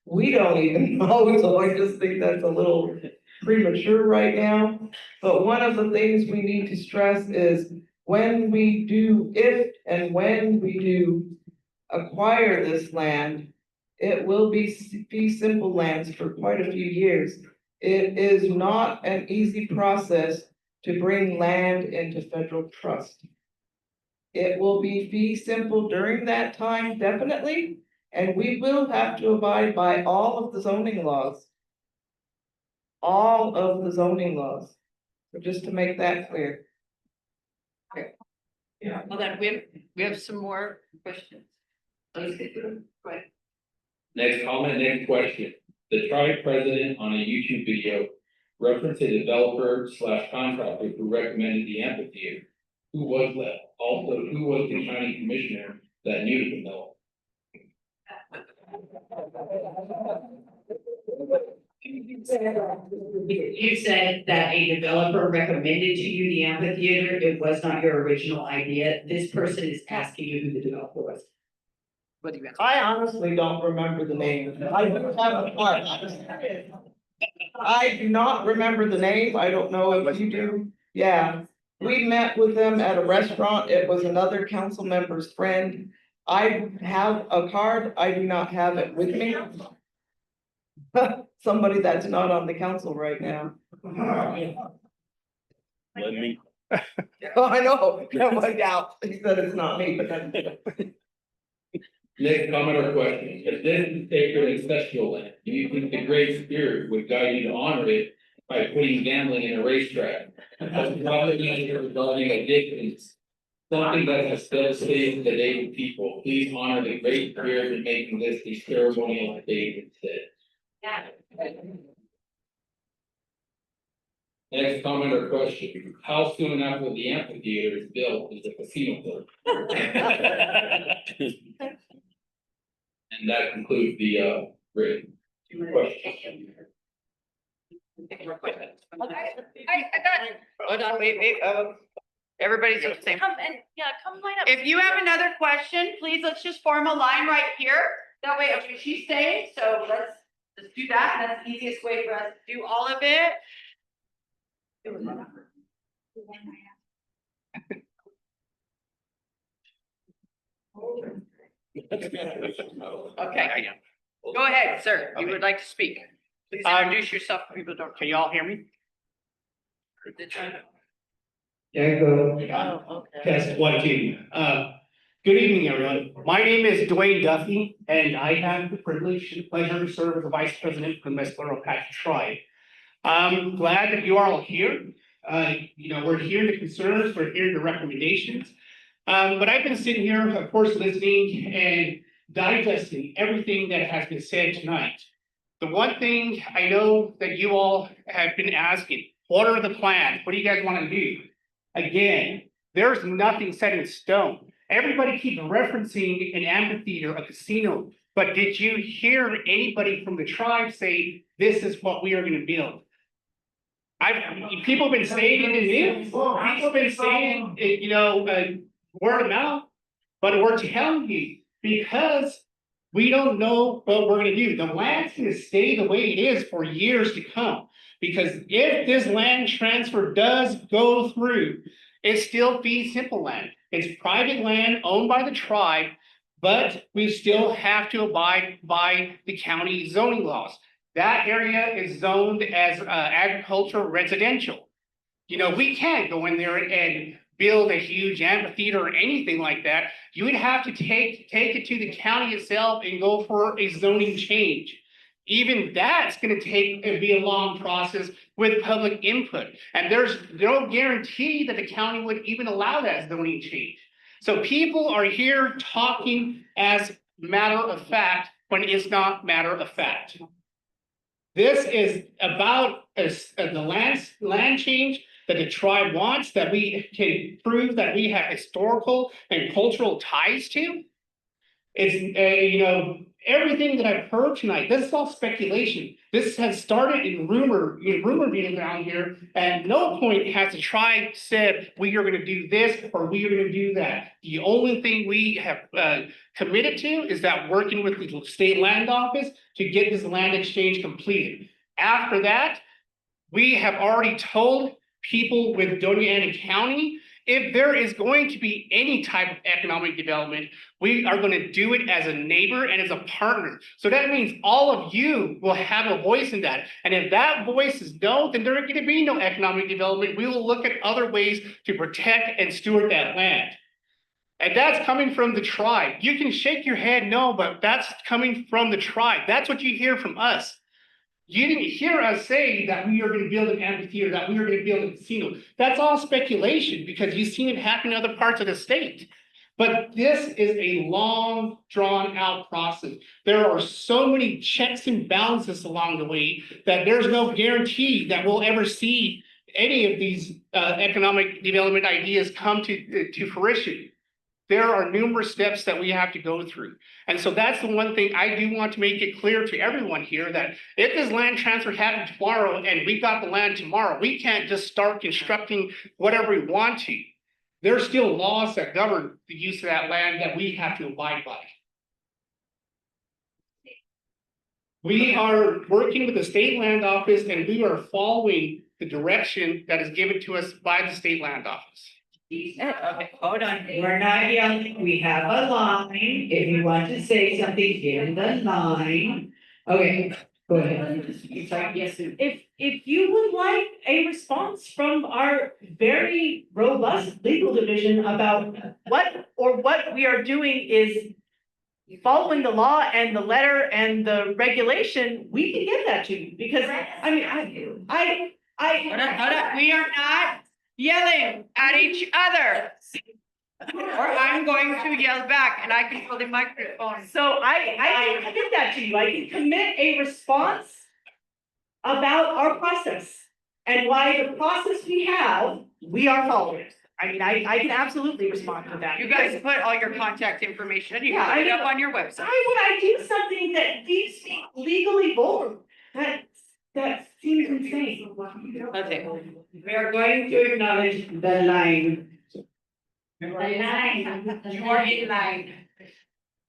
[SPEAKER 1] We don't even know, so I just think that's a little premature right now. But one of the things we need to stress is when we do, if and when we do acquire this land, it will be simple lands for quite a few years. It is not an easy process to bring land into federal trust. It will be fee simple during that time, definitely, and we will have to abide by all of the zoning laws. All of the zoning laws, so just to make that clear.
[SPEAKER 2] Yeah, well then we have some more questions. Let's get to them. Go ahead.
[SPEAKER 3] Next comment, next question. The tribe president on a YouTube video referenced a developer / contractor who recommended the amphitheater. Who was that? Also, who was the county commissioner that knew the developer?
[SPEAKER 2] You said that a developer recommended to you the amphitheater. It was not your original idea. This person is asking you who the developer was. What do you answer?
[SPEAKER 1] I honestly don't remember the name. I do have a part. I do not remember the name. I don't know if you do. Yeah, we met with them at a restaurant. It was another council member's friend. I have a card, I do not have it with me. Somebody that's not on the council right now.
[SPEAKER 14] Let me.
[SPEAKER 1] Oh, I know, no, I doubt, he said it's not me, but that's.
[SPEAKER 3] Next comment or question, if this is sacred and special land, do you think the Great Spirit would guide you to honor it by putting gambling in a racetrack? As probably regarding addictions, something that has devastated the Native people, please honor the Great Spirit in making this a ceremonial day instead.
[SPEAKER 9] Yeah.
[SPEAKER 3] Next comment or question, how soon after the amphitheater is built is the casino built? And that concludes the written question.
[SPEAKER 2] I got, hold on, wait, everybody's the same.
[SPEAKER 4] Come and, yeah, come line up.
[SPEAKER 2] If you have another question, please, let's just form a line right here. That way, okay, she's staying, so let's just do that. That's the easiest way for us to do all of it. Okay, go ahead, sir. You would like to speak. Please introduce yourself. People don't.
[SPEAKER 20] Can y'all hear me?
[SPEAKER 12] Oh,
[SPEAKER 20] Test 1, 2. Good evening, everyone. My name is Dwayne Duffy, and I have the privilege and pleasure to serve as the Vice President for the Mescalaro Apache Tribe. I'm glad that you are all here. We're hearing the concerns, we're hearing the recommendations. But I've been sitting here, of course, listening and digesting everything that has been said tonight. The one thing I know that you all have been asking, what are the plans? What do you guys want to do? Again, there's nothing set in stone. Everybody keeps referencing an amphitheater, a casino, but did you hear anybody from the tribe say, this is what we are going to build? People have been saying it in the news. People have been saying it, word of mouth, but we're telling you because we don't know what we're going to do. The land's going to stay the way it is for years to come. Because if this land transfer does go through, it's still fee simple land. It's private land owned by the tribe, but we still have to abide by the county zoning laws. That area is zoned as agricultural residential. We can't go in there and build a huge amphitheater or anything like that. You would have to take it to the county itself and go for a zoning change. Even that's going to be a long process with public input. And there's no guarantee that the county would even allow that zoning change. So people are here talking as matter of fact when it's not matter of fact. This is about the land change that the tribe wants, that we can prove that we have historical and cultural ties to. It's, everything that I've heard tonight, this is all speculation. This has started in rumor being around here, and no point has the tribe said, we are going to do this or we are going to do that. The only thing we have committed to is that working with the state land office to get this land exchange completed. After that, we have already told people with Doña Ana County, if there is going to be any type of economic development, we are going to do it as a neighbor and as a partner. So that means all of you will have a voice in that. And if that voice is no, then there are going to be no economic development. We will look at other ways to protect and steward that land. And that's coming from the tribe. You can shake your head no, but that's coming from the tribe. That's what you hear from us. You didn't hear us say that we are going to build an amphitheater, that we are going to build a casino. That's all speculation because you've seen it happen in other parts of the state. But this is a long, drawn out process. There are so many checks and balances along the way that there's no guarantee that we'll ever see any of these economic development ideas come to fruition. There are numerous steps that we have to go through. And so that's the one thing I do want to make it clear to everyone here that if this land transfer happens tomorrow and we got the land tomorrow, we can't just start constructing whatever we want to. There's still laws that govern the use of that land that we have to abide by. We are working with the state land office and we are following the direction that is given to us by the state land office.
[SPEAKER 2] Okay, hold on, we're not yelling, we have a line, if you want to say something, get in the line. Okay, go ahead. It's like, yes,
[SPEAKER 4] If you would like a response from our very robust legal division about what we are doing is following the law and the letter and the regulation, we can give that to you, because, I mean,
[SPEAKER 2] hold on, we are not yelling at each other. Or I'm going to yell back and I control the microphone.
[SPEAKER 4] So I can give that to you, I can commit a response about our process and why the process we have, we are following. I mean, I can absolutely respond to that.
[SPEAKER 2] You guys put all your contact information, you
[SPEAKER 4] Yeah,
[SPEAKER 2] can put it
[SPEAKER 4] I
[SPEAKER 2] up on your website.
[SPEAKER 4] Why would I do something that leaves me legally vulnerable? That seems insane.
[SPEAKER 2] Okay, we are going to acknowledge the line.
[SPEAKER 6] The line.
[SPEAKER 2] You are in line.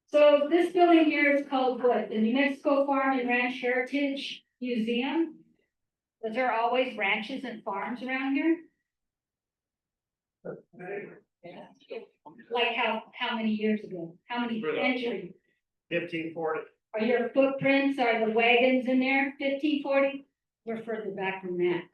[SPEAKER 6] So this building here is called what? The New Mexico Farm and Ranch Heritage Museum? Was there always ranches and farms around here? Like how many years ago? How many centuries?
[SPEAKER 20] 1540.
[SPEAKER 6] Are your footprints, are the wagons in there 1540? We're further back than that.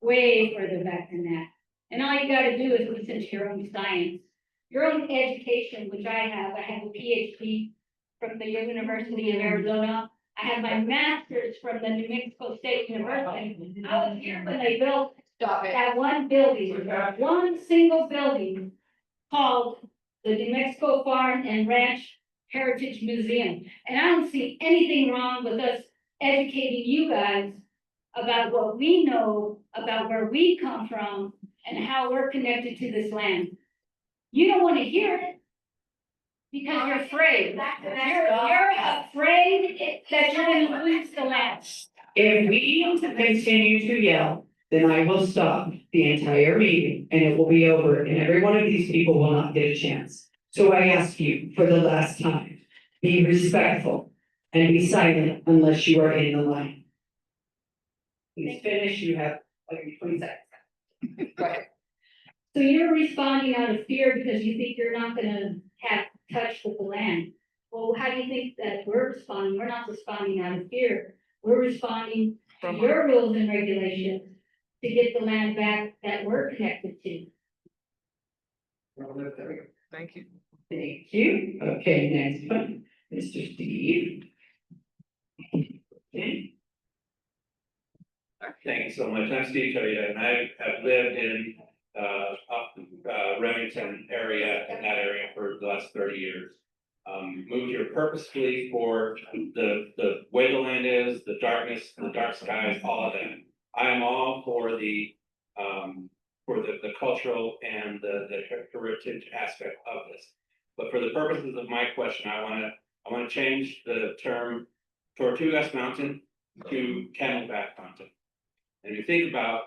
[SPEAKER 6] Way further back than that. And all you gotta do is listen to your own science. Your own education, which I have a PhD from the University of Arizona. I have my master's from the New Mexico State University. I was here when they built that one building, one single building called the New Mexico Farm and Ranch Heritage Museum. And I don't see anything wrong with us educating you guys about what we know about where we come from and how we're connected to this land. You don't want to hear it because you're afraid. You're afraid that you're going to lose the land.
[SPEAKER 2] If we continue to yell, then I will stop the entire meeting and it will be over and every one of these people will not get a chance. So I ask you for the last time, be respectful and be silent unless you are in the line. Please finish, you have like 20 seconds. Go ahead.
[SPEAKER 6] So you're responding out of fear because you think you're not gonna have touch with the land. Well, how do you think that we're responding? We're not responding out of fear. We're responding to your rules and regulations to get the land back that we're connected to.
[SPEAKER 2] Thank you. Thank you. Okay, next one, Mr. Steve. Okay.
[SPEAKER 14] Thank you so much. I'm Steve Toyota, and I have lived in Remington area, in that area for the last 30 years. Moved here purposefully for the way the land is, the darkness, the dark skies, all of that. I am all for the cultural and the heritage aspect of this. But for the purposes of my question, I want to change the term Tortugas Mountain to Camelback Mountain. And if you think about,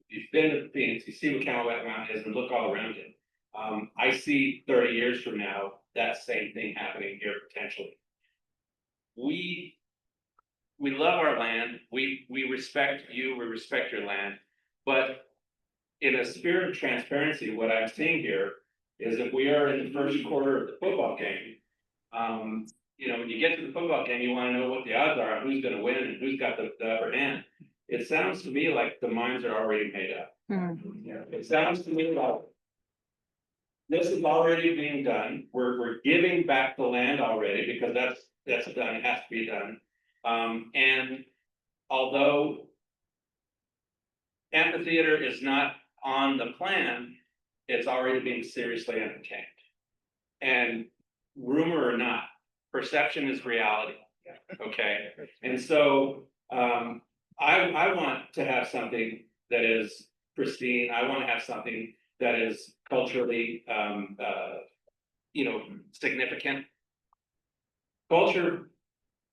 [SPEAKER 14] if you've been to Phoenix, you see what Camelback Mountain is and look all around it. I see 30 years from now, that same thing happening here potentially. We love our land, we respect you, we respect your land, but in a spirit of transparency, what I'm seeing here is that we are in the first quarter of the football game. When you get to the football game, you want to know what the odds are, who's going to win and who's got the upper hand. It sounds to me like the minds are already made up. It sounds to me like this is already being done. We're giving back the land already because that's done, it has to be done. And although amphitheater is not on the plan, it's already being seriously entertained. And rumor or not, perception is reality. Okay. And so I want to have something that is pristine. I want to have something that is culturally significant. Culture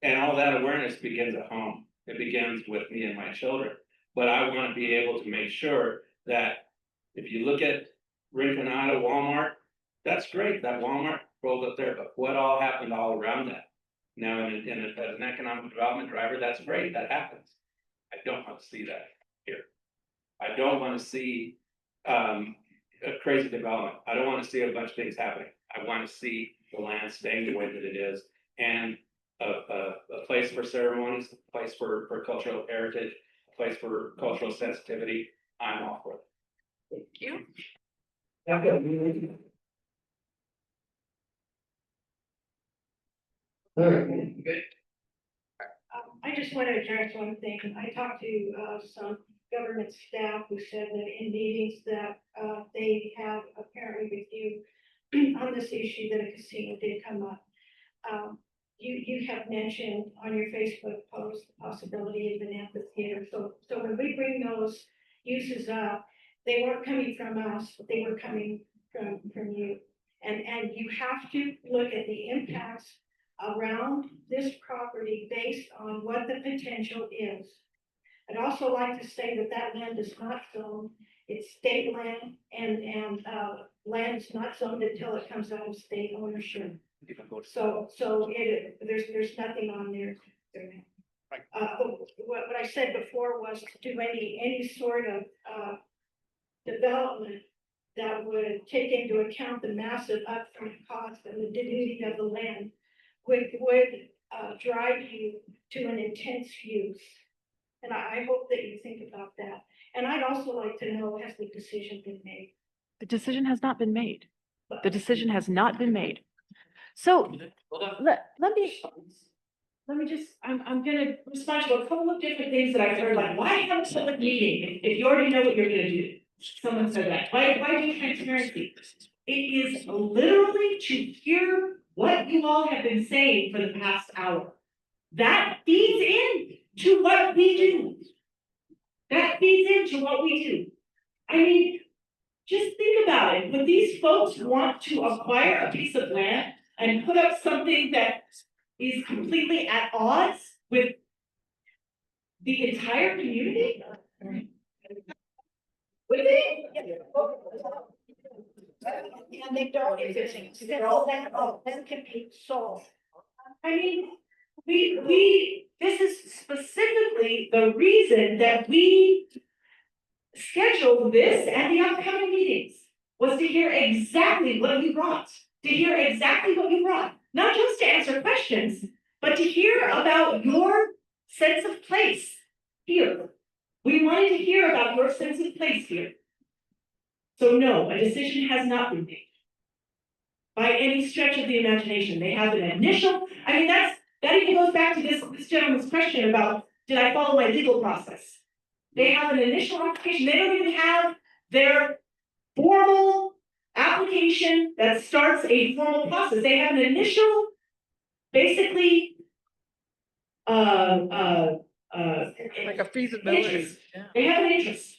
[SPEAKER 14] and all that awareness begins at home. It begins with me and my children. But I want to be able to make sure that if you look at Rinconada Walmart, that's great, that Walmart rolled up there, but what all happened all around that? Now, as an economic development driver, that's great, that happens. I don't want to see that here. I don't want to see
[SPEAKER 21] a crazy development. I don't want to see a bunch of things happening. I want to see the land staying the way that it is, and a place for ceremonies, a place for cultural heritage, a place for cultural sensitivity. I'm all for it.
[SPEAKER 2] Thank you.
[SPEAKER 20] All right, good.
[SPEAKER 19] I just want to address one thing. I talked to some government staff who said that in meetings that they have apparently with you on this issue that a casino did come up. You have mentioned on your Facebook post the possibility of an amphitheater. So when we bring those uses up, they weren't coming from us, but they were coming from you. And you have to look at the impacts around this property based on what the potential is. I'd also like to say that that land is not zoned, it's state land, and land is not zoned until it comes out of state ownership. So there's nothing on there. What I said before was to do any sort of development that would take into account the massive upfront cost and the denuding of the land would drive you to an intense use. And I hope that you think about that. And I'd also like to know, has the decision been made?
[SPEAKER 4] The decision has not been made. The decision has not been made. So let me just, I'm gonna respond to a couple of different things that I've heard, like, why have a public meeting if you already know what you're gonna do? Someone said that. Why do transparency? It is literally to hear what you all have been saying for the past hour. That feeds in to what we do. That feeds into what we do. I mean, just think about it. Would these folks want to acquire a piece of land and put up something that is completely at odds with the entire community? Would they?
[SPEAKER 19] And they don't, if it's all that, then can be solved.
[SPEAKER 4] I mean, this is specifically the reason that we scheduled this and the upcoming meetings, was to hear exactly what you brought, not just to answer questions, but to hear about your sense of place here. We wanted to hear about your sense of place here. So no, a decision has not been made by any stretch of the imagination. They have an initial, I mean, that even goes back to this gentleman's question about, did I follow my legal process? They have an initial application. They don't even have their formal application that starts a formal process. They have an initial, basically,
[SPEAKER 1] Like a feasibility.
[SPEAKER 4] interest. They have an interest.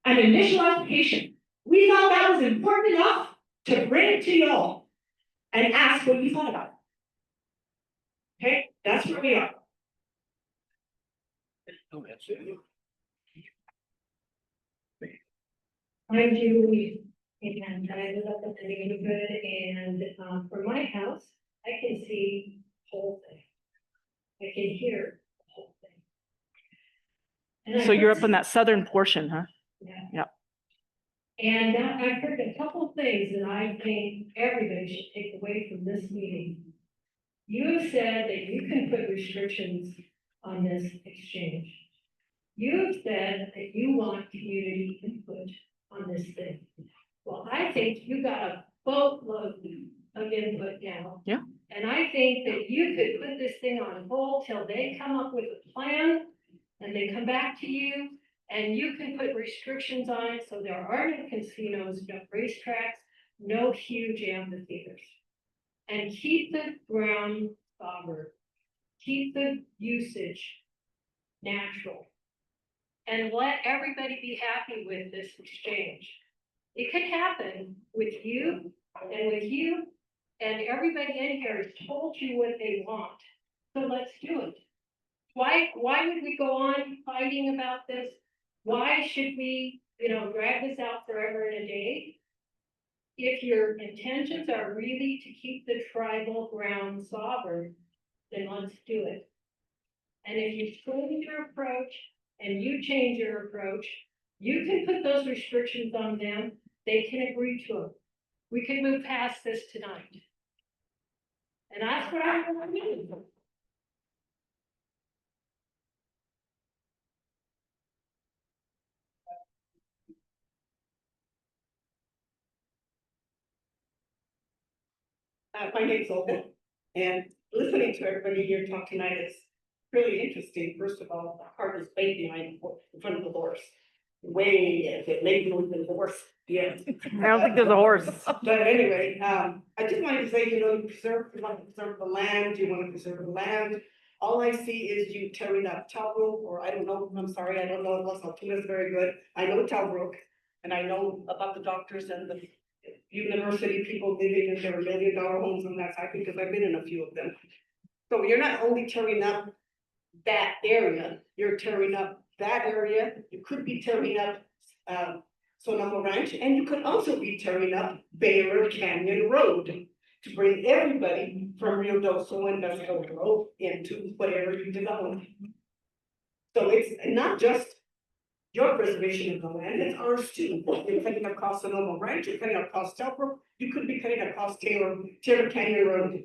[SPEAKER 4] An initial application. We thought that was important enough to bring it to y'all and ask what you thought about it. Okay, that's where we are.
[SPEAKER 6] I'm Julie, and I live up in the neighborhood, and from my house, I can see the whole thing. I can hear the whole thing. And
[SPEAKER 4] So you're up in that southern portion, huh?
[SPEAKER 6] Yeah.
[SPEAKER 4] Yep.
[SPEAKER 6] And I've heard a couple of things that I think everybody should take away from this meeting. You have said that you can put restrictions on this exchange. You have said that you want community input on this thing. Well, I think you got a boatload of input now.
[SPEAKER 4] Yeah.
[SPEAKER 6] And I think that you could put this thing on hold till they come up with a plan and they come back to you, and you can put restrictions on it so there are no casinos, no racetracks, no huge amphitheaters. And keep the ground sovereign, keep the usage natural. And let everybody be happy with this exchange. It could happen with you, and everybody in here has told you what they want. So let's do it. Why would we go on fighting about this? Why should we, drag this out forever and a day? If your intentions are really to keep the tribal ground sovereign, then let's do it. And if you change your approach and you change your approach, you can put those restrictions on them.
[SPEAKER 17] they can agree to them. We can move past this tonight. And that's what I want to mean.
[SPEAKER 5] My name's Olga, and listening to everybody here talk tonight is really interesting. First of all, the heart is way behind in front of the horse. Way, if it may be the horse, yeah.
[SPEAKER 4] I don't think there's a horse.
[SPEAKER 5] But anyway, I just wanted to say, you know, you want to preserve the land, you want to preserve the land. All I see is you tearing up Talbrook, or I don't know, I'm sorry, I don't know, Los Alturas is very good. I know Talbrook, and I know about the doctors and the university people living in their $1 million homes on that side, because I've been in a few of them. So you're not only tearing up that area, you're tearing up that area, you could be tearing up Sonoma Ranch, and you could also be tearing up Baylor Canyon Road to bring everybody from Rio Doso and Mescalero into whatever you develop. So it's not just your preservation of the land, it's ours too. You're cutting across Sonoma Ranch, you're cutting across Telbrook, you could be cutting across Taylor Canyon Road.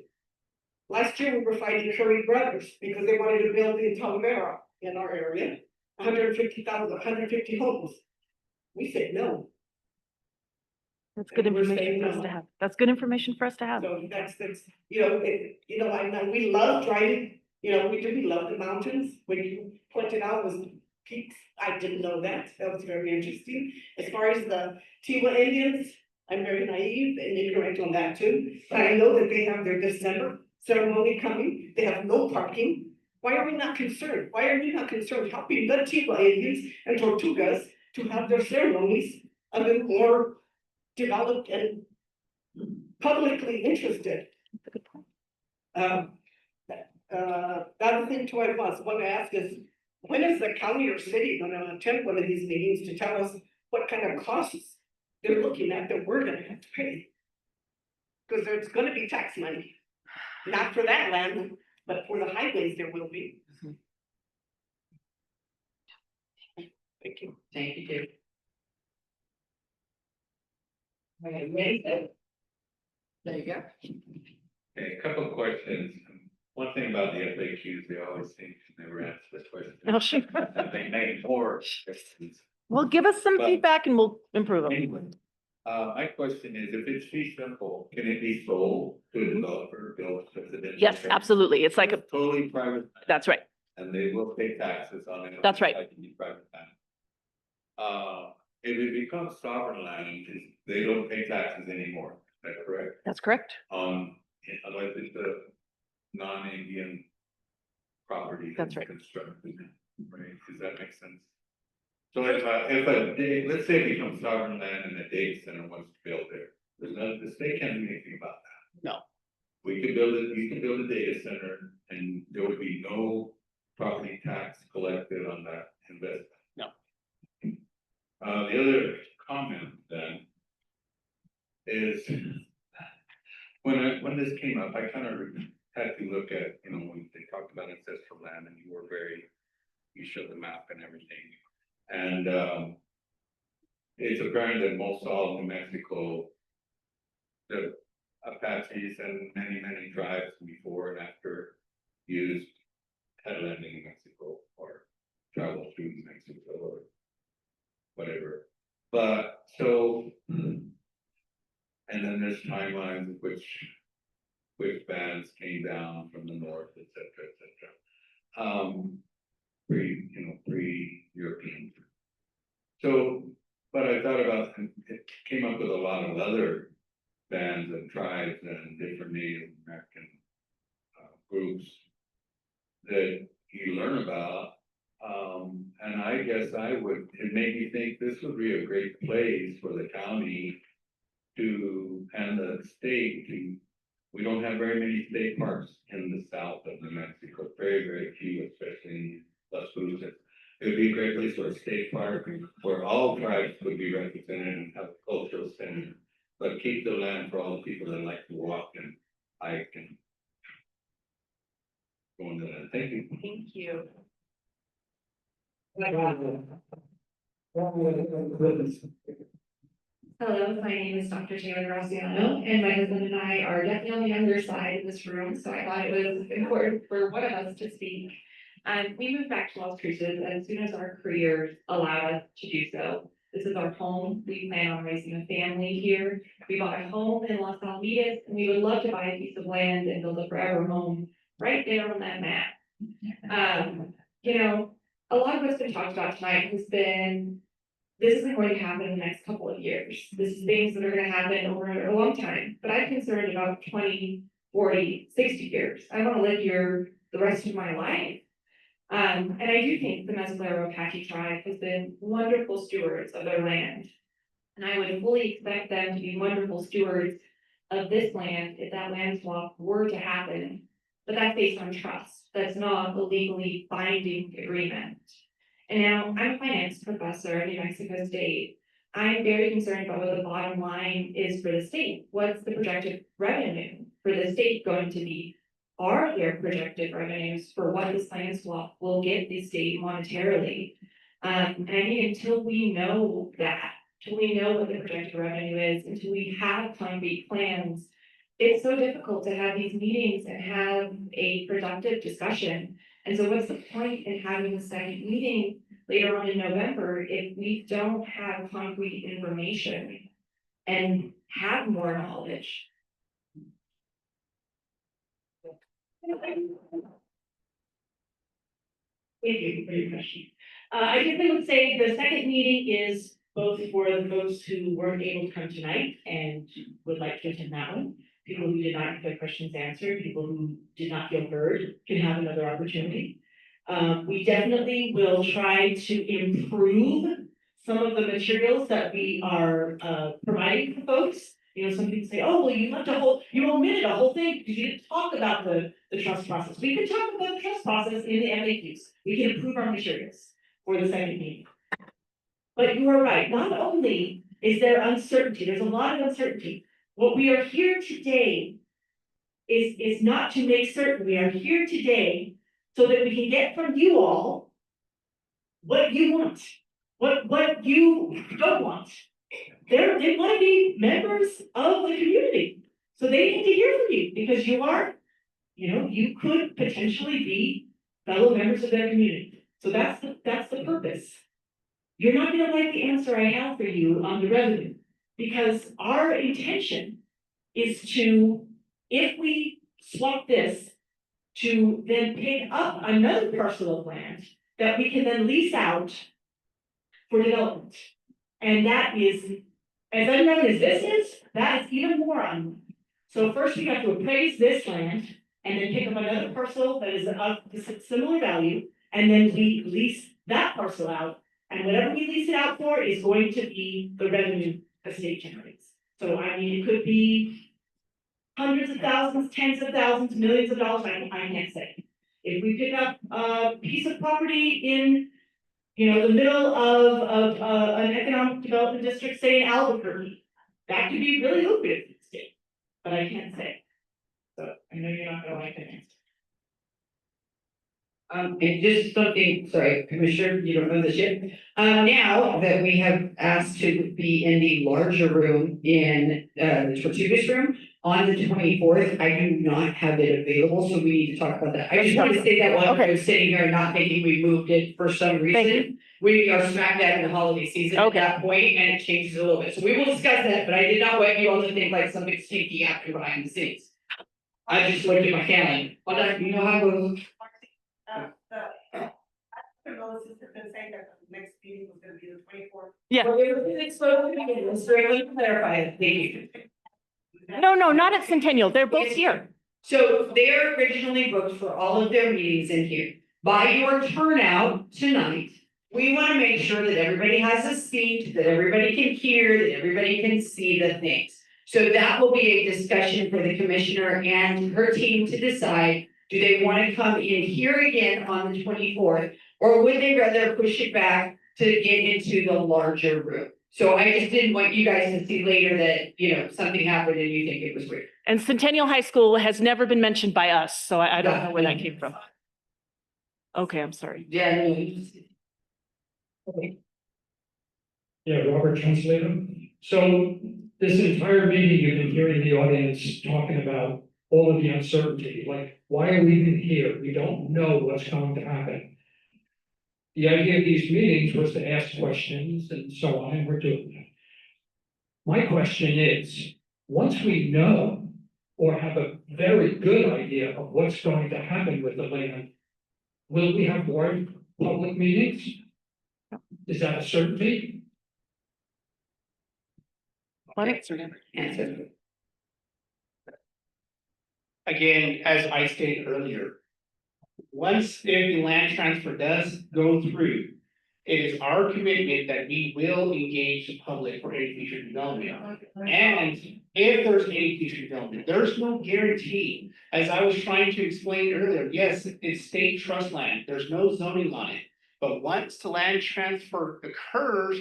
[SPEAKER 5] Last year, we were fighting Curry Brothers because they wanted to build in Talavera in our area, 150 homes. We said no.
[SPEAKER 4] That's good
[SPEAKER 5] And we're
[SPEAKER 4] information
[SPEAKER 5] saying
[SPEAKER 4] for us
[SPEAKER 5] no.
[SPEAKER 4] to have. That's good information for us to have.
[SPEAKER 5] So that's, you know, I know we love driving, you know, we love the mountains. When you pointed out was peaks, I didn't know that. That was very interesting. As far as the Tiwa Indians, I'm very naive and ignorant on that too. But I know that they have their December ceremony coming. They have no parking. Why are we not concerned? Why are we not concerned helping the Tiwa Indians and Tortugas to have their ceremonies a little more developed and publicly interested?
[SPEAKER 4] That's a good point.
[SPEAKER 5] The other thing too I want to ask is, when is the county or city going to attend one of these meetings to tell us what kind of costs they're looking at that we're gonna have to pay? Because there's gonna be tax money, not for that land, but for the highways there will be. Thank you.
[SPEAKER 2] Thank you, Dave. Okay, there you go.
[SPEAKER 22] Okay, a couple of questions. One thing about the FAQs, they always seem to never answer this question.
[SPEAKER 4] Oh, sure.
[SPEAKER 22] They make more questions.
[SPEAKER 4] Well, give us some
[SPEAKER 22] But
[SPEAKER 4] feedback and we'll improve them.
[SPEAKER 22] anyway, my question is, if it's fee simple, can it be sold to a developer, built residential?
[SPEAKER 4] Yes, absolutely. It's like a,
[SPEAKER 22] Totally private.
[SPEAKER 4] that's right.
[SPEAKER 22] And they will pay taxes on it.
[SPEAKER 4] That's right.
[SPEAKER 22] Like any private land. If it becomes sovereign land, they don't pay taxes anymore, is that correct?
[SPEAKER 4] That's correct.
[SPEAKER 22] Unless it's a non-Indian property.
[SPEAKER 4] That's right.
[SPEAKER 22] Constructed, right, does that make sense? So if let's say it becomes sovereign land and a data center wants to build there, the state can't do anything about that.
[SPEAKER 4] No.
[SPEAKER 22] We could build it, you could build a data center and there would be no property tax collected on that investment.
[SPEAKER 4] No.
[SPEAKER 22] The other comment then is, when this came up, I kind of had to look at, you know, when they talked about ancestral land and you showed the map and everything. And it's apparent that most all of New Mexico, the Apaches and many tribes before and after used had land in New Mexico or traveled through New Mexico or whatever. But so, and then there's timelines of which bands came down from the north, et cetera, pre-European. So, but I thought about, it came up with a lot of other bands and tribes and different Native American groups that you learn about. And I guess it made me think this would be a great place for the county and the state we don't have very many state parks in the south of New Mexico, very few, especially in Las Cruces. It would be a great place for a state park where all tribes would be represented and have a cultural center, but keep the land for all the people that like to walk and hike and go into that. Thank you.
[SPEAKER 2] Thank you.
[SPEAKER 9] Hello, my name is Dr. Taylor Graziano, and my husband and I are definitely on the younger side of this room, so I thought it was important for one of us to speak. We moved back to Las Cruces as soon as our careers allowed us to do so. This is our home. We plan on raising a family here. We bought a home in Las Alamitas, and we would love to buy a piece of land and build a forever home right there on that map. You know, a lot of what's been talked about tonight has been, this isn't going to happen in the next couple of years. This is things that are gonna happen over a long time, but I'm concerned about 20, 40, 60 years. I wanna live here the rest of my life. And I do think the Mescalero Apache Tribe has been wonderful stewards of their land. And I would fully expect them to be wonderful stewards of this land if that land swap were to happen. But that's based on trust. That's not a legally binding agreement. And now I'm a finance professor at New Mexico State. I'm very concerned about what the bottom line is for the state. What's the projected revenue for the state going to be? Are there projected revenues for what this land swap will get the state monetarily? And I think until we know that, until we know what the projected revenue is, until we have concrete plans, it's so difficult to have these meetings and have a productive discussion. And so what's the point in having the second meeting later on in November if we don't have concrete information and have more knowledge?
[SPEAKER 10] Thank you for your question. I guess I would say the second meeting is both for the folks who weren't able to come tonight and would like to attend that one. People who did not get their questions answered, people who did not feel heard can have another opportunity. We definitely will try to improve some of the materials that we are providing for folks. You know, some people say, oh, well, you omitted a whole thing because you didn't talk about the trust process. We can talk about the trust process in the FAQs. We can improve our materials for the second meeting. But you are right, not only is there uncertainty, there's a lot of uncertainty. What we are here today is not to make certain. We are here today so that we can get from you all what you want, what you don't want. They want to be members of the community. So they need to hear from you because you could potentially be fellow members of their community. So that's the purpose. You're not gonna like the answer I have for you on the revenue, because our intention is to, if we swap this, to then pick up another parcel of land that we can then lease out for development. And that is, as unknown as this is, that is even more unknown. So first we have to appraise this land and then pick up another parcel that is of similar value, and then we lease that parcel out. And whatever we lease it out for is going to be the revenue the state generates. So I mean, it could be hundreds of thousands, tens of thousands, millions of dollars, I can't say. If we pick up a piece of property in, the middle of an economic development district, say in Albuquerque, that could be really lucrative for the state, but I can't say. So I know you're not gonna like that answer.
[SPEAKER 2] And just something, sorry, Commissioner, you don't know this yet. Now that we have asked to be in the larger room in the Tortugas room on the 24th, I do not have it available, so we need to talk about that. I just wanted to say that while I was sitting here and not thinking we moved it for some reason. We are smack dab in the holiday season at that point, and it changes a little bit. So we will discuss that, but I did not want you all to think like something sneaky happened behind the scenes. I just looked at my calendar. Well, you know how it goes.
[SPEAKER 5] Been saying that the next meeting was gonna be the 24th.
[SPEAKER 4] Yeah.
[SPEAKER 2] Well, it was exposed to begin with, so let me clarify it, thank you.
[SPEAKER 4] No, not at Centennial. They're both here.
[SPEAKER 2] So they're originally booked for all of their meetings in here. By your turnout tonight, we want to make sure that everybody has a seat, that everybody can hear, that everybody can see the things. So that will be a discussion for the commissioner and her team to decide, do they want to come in here again on the 24th? Or would they rather push it back to get into the larger room? So I just didn't want you guys to see later that, something happened and you think it was weird.
[SPEAKER 4] And Centennial High School has never been mentioned by us, so I don't know where that came from. Okay, I'm sorry.
[SPEAKER 2] Yeah.
[SPEAKER 12] Okay. Yeah, Robert, translator. So this entire meeting, you've been hearing the audience talking about all of the uncertainty, like, why are we even here? We don't know what's going to happen. The idea of these meetings was to ask questions and so on, and we're doing that. My question is, once we know or have a very good idea of what's going to happen with the land, will we have more public meetings? Is that a certainty?
[SPEAKER 2] Answer.
[SPEAKER 20] Again, as I stated earlier, once if the land transfer does go through, it is our commitment that we will engage the public for any future development. And if there's any future development, there's no guarantee. As I was trying to explain earlier, yes, it's state trust land, there's no zoning on it. But once the land transfer occurs,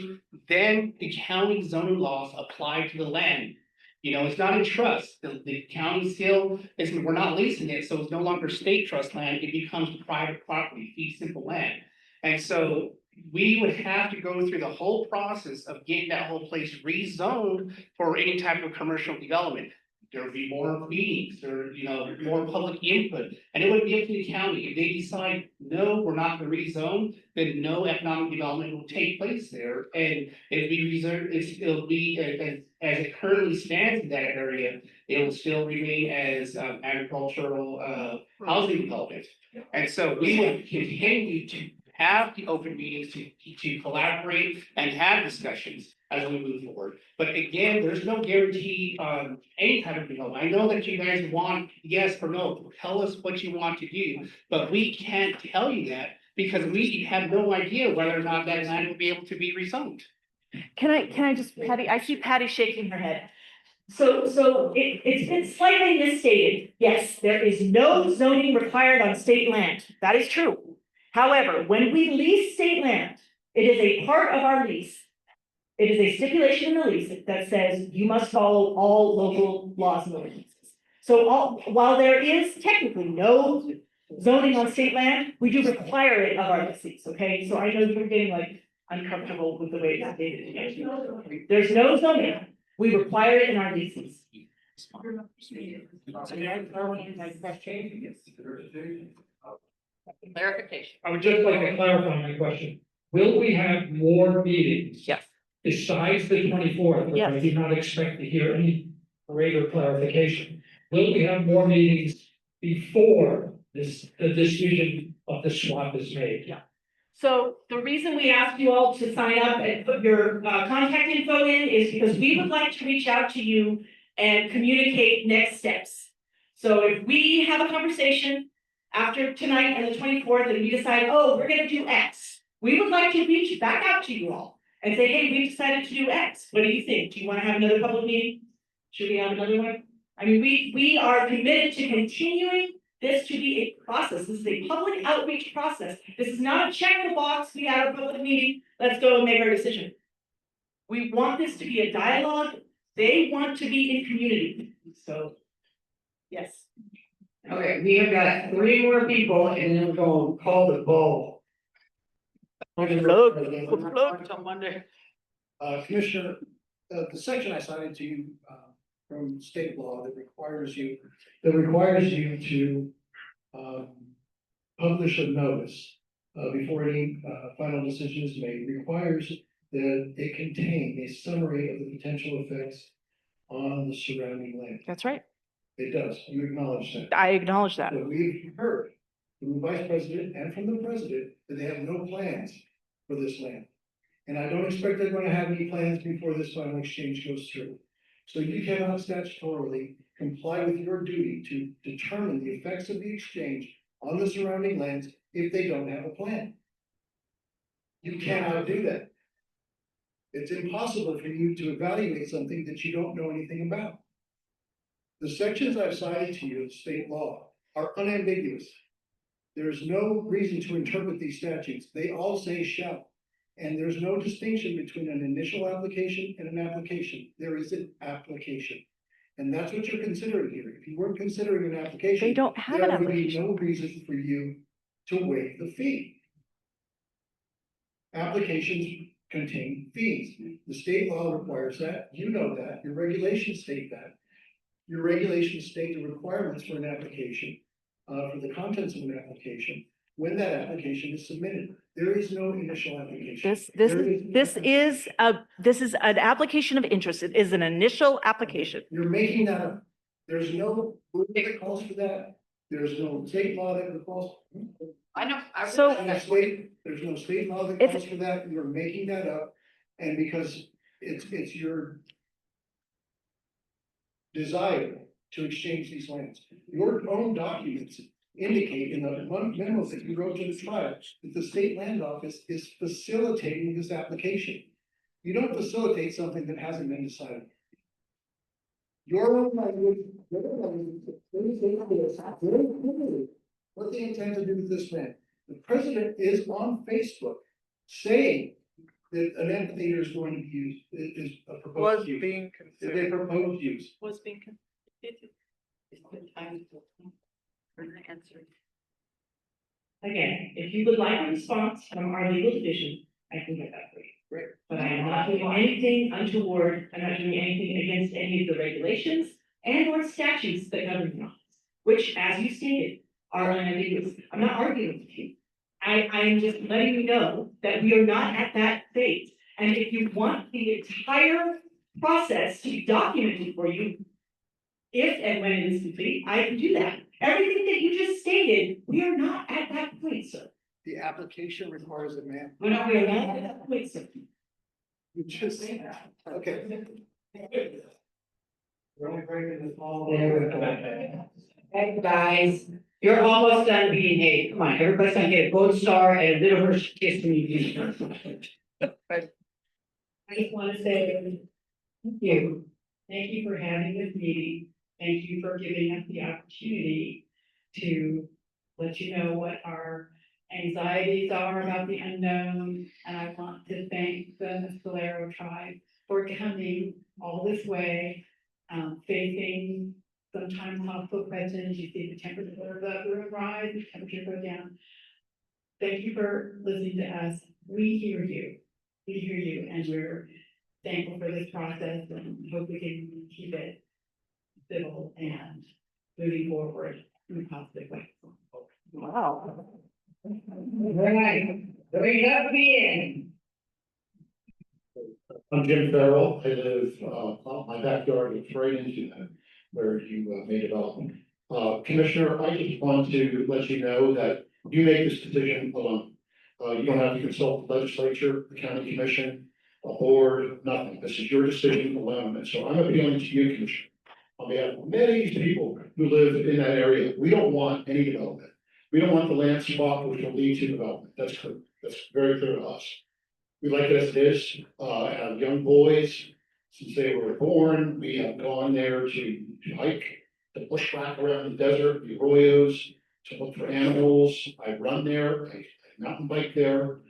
[SPEAKER 20] then the county zoning laws apply to the land. You know, it's not in trust, the county still is, we're not leasing it, so it's no longer state trust land, it becomes private property, fee simple land. And so we would have to go through the whole process of getting that whole place rezoned for any type of commercial development. There would be more meetings, more public input, and it would be up to the county. If they decide, no, we're not gonna rezone, then no economic development will take place there. And it'll be reserved, it'll be as it currently stands in that area, it will still remain as agricultural housing development. And so we would continue to have the open meetings to collaborate and have discussions as we move forward. But again, there's no guarantee on any type of development. I know that you guys want yes or no, tell us what you want to do, but we can't tell you that because we have no idea whether or not that land will be able to be rezoned.
[SPEAKER 4] Can I just, Patty, I see Patty shaking her head. So it's been slightly misstated. Yes, there is no zoning required on state land. That is true. However, when we lease state land, it is a part of our lease. It is a stipulation in the lease that says you must follow all local laws and ordinances. So while there is technically no zoning on state land, we do require it of our leases, okay? So I know you're getting like uncomfortable with the way it's stated. There's no zoning. We require it in our leases.
[SPEAKER 2] Clarification.
[SPEAKER 12] I would just like to clarify my question. Will we have more meetings?
[SPEAKER 2] Yes.
[SPEAKER 12] Besides the 24th, which I
[SPEAKER 4] Yes.
[SPEAKER 12] do not expect to hear any greater clarification. Will we have more meetings before the decision of the swap is made?
[SPEAKER 4] Yeah. So the reason we asked you all to sign up and put your contact info in is because we would like to reach out to you and communicate next steps. So if we have a conversation after tonight and the 24th and we decide, oh, we're gonna do X, we would like to reach back out to you all and say, hey, we decided to do X. What do you think? Do you want to have another public meeting? Should we have another one? I mean, we are committed to continuing this to be a process. This is a public outreach process. This is not a check the box. We had a public meeting. Let's go and make our decision. We want this to be a dialogue. They want to be in community. So, yes.
[SPEAKER 2] Okay, we have got 3 more people and then we're going to call the ball.
[SPEAKER 4] Till Monday.
[SPEAKER 11] Commissioner, the section I cited to you, from state law that requires you to, publish a notice, before any, final decision is made, requires that it contain a summary of the potential effects on the surrounding land.
[SPEAKER 4] That's right.
[SPEAKER 11] It does, you acknowledge that.
[SPEAKER 4] I acknowledge that.
[SPEAKER 11] But we've heard from the vice president and from the president that they have no plans for this land. And I don't expect they're gonna have any plans before this final exchange goes through. So you cannot statutorily comply with your duty to determine the effects of the exchange on the surrounding lands if they don't have a plan. You cannot do that. It's impossible for you to evaluate something that you don't know anything about. The sections I've cited to you of state law are unambiguous. There is no reason to interpret these statutes. They all say shall. And there's no distinction between an initial application and an application. There is an application. And that's what you're considering here. If you weren't considering an application,
[SPEAKER 4] They don't have an
[SPEAKER 11] there would be
[SPEAKER 4] application.
[SPEAKER 11] no reason for you to waive the fee. Applications contain fees. The state law requires that, you know that, your regulations state that. Your regulations state the requirements for an application, for the contents of an application, when that application is submitted. There is no initial application.
[SPEAKER 4] This is an application of interest. It is an initial application.
[SPEAKER 11] You're making that up. There's no rule that calls for that. There's no state law that calls.
[SPEAKER 2] I know.
[SPEAKER 4] So-
[SPEAKER 11] There's no state law that calls for that. You're making that up. And because it's your desire to exchange these lands. Your own documents indicate in the memos that you wrote to the tribe that the state land office is facilitating this application. You don't facilitate something that hasn't been decided. Your own language, what they intend to do with this land. The president is on Facebook saying that an amphitheater is going to be used, is a proposed use.
[SPEAKER 1] being
[SPEAKER 11] That they propose use.
[SPEAKER 4] Was being considered.
[SPEAKER 10] Again, if you would like a response from our legal division, I can get that for you.
[SPEAKER 11] Right.
[SPEAKER 10] But I am not doing anything untoward, I'm not doing anything against any of the regulations and or statutes that govern the office, which, as you stated, are unambiguous. I'm not arguing with you. I am just letting you know that we are not at that phase. And if you want the entire process to be documented for you, if and when it is complete, I can do that. Everything that you just stated, we are not at that point, sir.
[SPEAKER 11] The application requires a man.
[SPEAKER 10] We are not at that point, sir.
[SPEAKER 11] You just say that. Okay. We're only breaking this all.
[SPEAKER 2] Hey, guys, you're almost done being paid. Come on, everybody's gonna get a gold star and a little Hershey kiss from you.
[SPEAKER 10] I just want to say thank you. Thank you for having this meeting. Thank you for giving us the opportunity to let you know what our anxieties are about the unknown. And I want to thank the Mescalero tribe for coming all this way, facing sometimes hostile questions. You see the temperature of the room rise, the temperature go down. Thank you for listening to us. We hear you. We hear you, and we're thankful for this process and hope we can keep it civil and moving forward in a positive way.
[SPEAKER 2] Wow. Right, bring up the end.
[SPEAKER 7] I'm Jim Farrell. I live, my backyard is right into that, where you made development. Commissioner, I just want to let you know that you make this decision alone. You don't have to consult the legislature, the county commission, a board, nothing. This is your decision alone. And so I'm appealing to you, Commissioner, on behalf of many people who live in that area. We don't want any development. We don't want the land swap, which will lead to development. That's clear. That's very clear to us. We like it as it is. I have young boys, since they were born, we have gone there to hike, to bushwhack around the desert, the arroyos, to look for animals. I run there, I mountain bike there.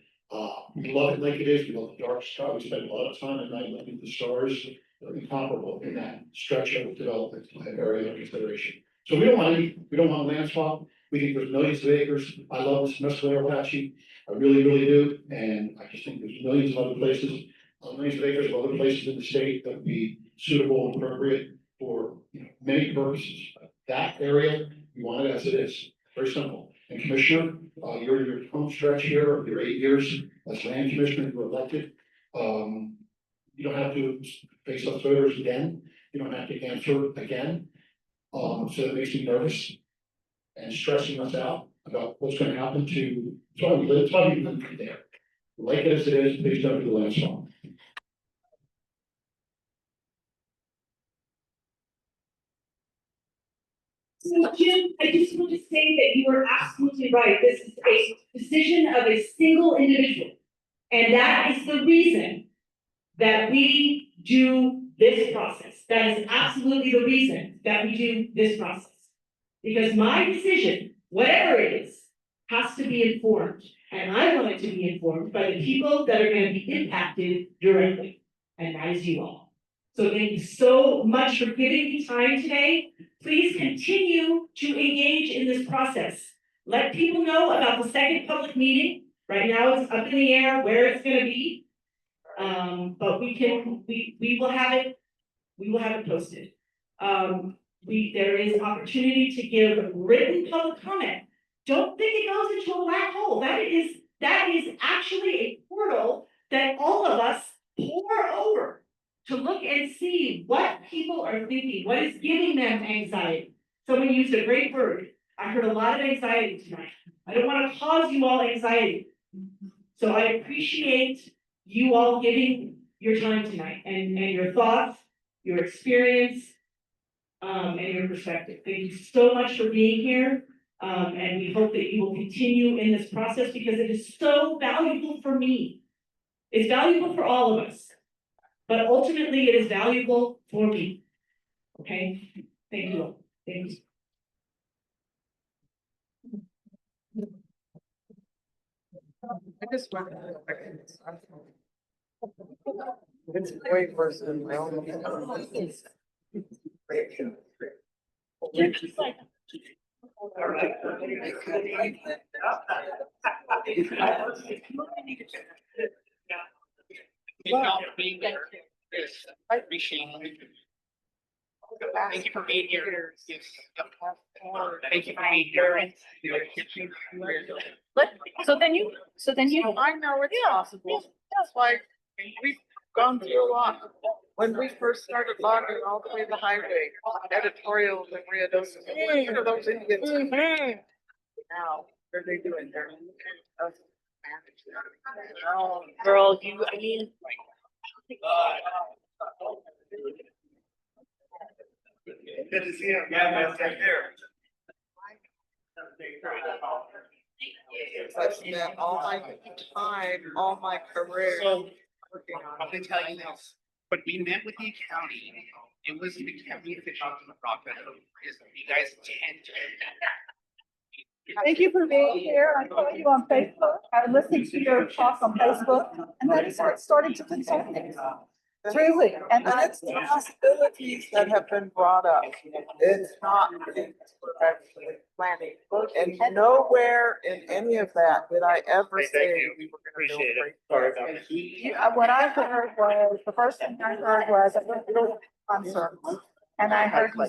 [SPEAKER 7] We love it like it is. We love the dark sky. We spend a lot of time at night looking at the stars. They're incomparable in that stretch of development area of consideration. So we don't want a land swap. We think there's millions of acres. I love this Mescalero Apache. I really, really do. And I just think there's millions of other places, millions of acres of other places in the state that would be suitable and appropriate for many purposes. That area, we want it as it is. Very simple. And Commissioner, you're in your home stretch here of your 8 years as land commissioner, you were elected. You don't have to face up voters again. You don't have to answer again. So that makes me nervous and stressing us out about what's going to happen to, it's why we live there. Like it as it is, please don't do the land swap.
[SPEAKER 10] So Jim, I just want to say that you are absolutely right. This is a decision of a single individual. And that is the reason that we do this process. That is absolutely the reason that we do this process. Because my decision, whatever it is, has to be informed. And I want it to be informed by the people that are going to be impacted directly. And that is you all. So thank you so much for giving me time today. Please continue to engage in this process. Let people know about the second public meeting. Right now it's up in the air where it's going to be.
[SPEAKER 4] But we will have it, posted. There is opportunity to give written public comment. Don't think it goes into a black hole. That is actually a portal that all of us pour over to look and see what people are thinking, what is giving them anxiety. Someone used a great word. I heard a lot of anxiety tonight. I don't want to cause you all anxiety. So I appreciate you all giving your time tonight and your thoughts, your experience, and your perspective. Thank you so much for being here. And we hope that you will continue in this process because it is so valuable for me. It's valuable for all of us, but ultimately it is valuable for me. Okay, thank you all. Thank you.
[SPEAKER 1] I just want to. It's way worse than my own.
[SPEAKER 20] I appreciate it. Thank you for being here. Thank you for being here.
[SPEAKER 4] So then you.
[SPEAKER 1] I know it's possible. That's why we've gone through a lot. When we first started logging all the way to the highway, editorials and Riadosa, what are those Indians? Now, what are they doing? They're
[SPEAKER 4] Oh, girl, I mean.
[SPEAKER 11] Good to see you. Yeah, that's right there.
[SPEAKER 1] I've spent all my time, all my career.
[SPEAKER 20] So,
[SPEAKER 1] working on
[SPEAKER 20] I'm gonna tell you this, when we met with the county, it was the county officials in the process, you guys tend to.
[SPEAKER 15] Thank you for being here. I saw you on Facebook. I listened to your talk on Facebook, and then it started to consult me. Truly, and
[SPEAKER 1] it's the possibilities that have been brought up. It's not things we're actually planning. And nowhere in any of that did I ever say we were gonna build
[SPEAKER 20] Appreciate
[SPEAKER 1] great.
[SPEAKER 20] it. Sorry about that.
[SPEAKER 15] what I heard was, the first thing I heard was, I'm concerned. And I heard you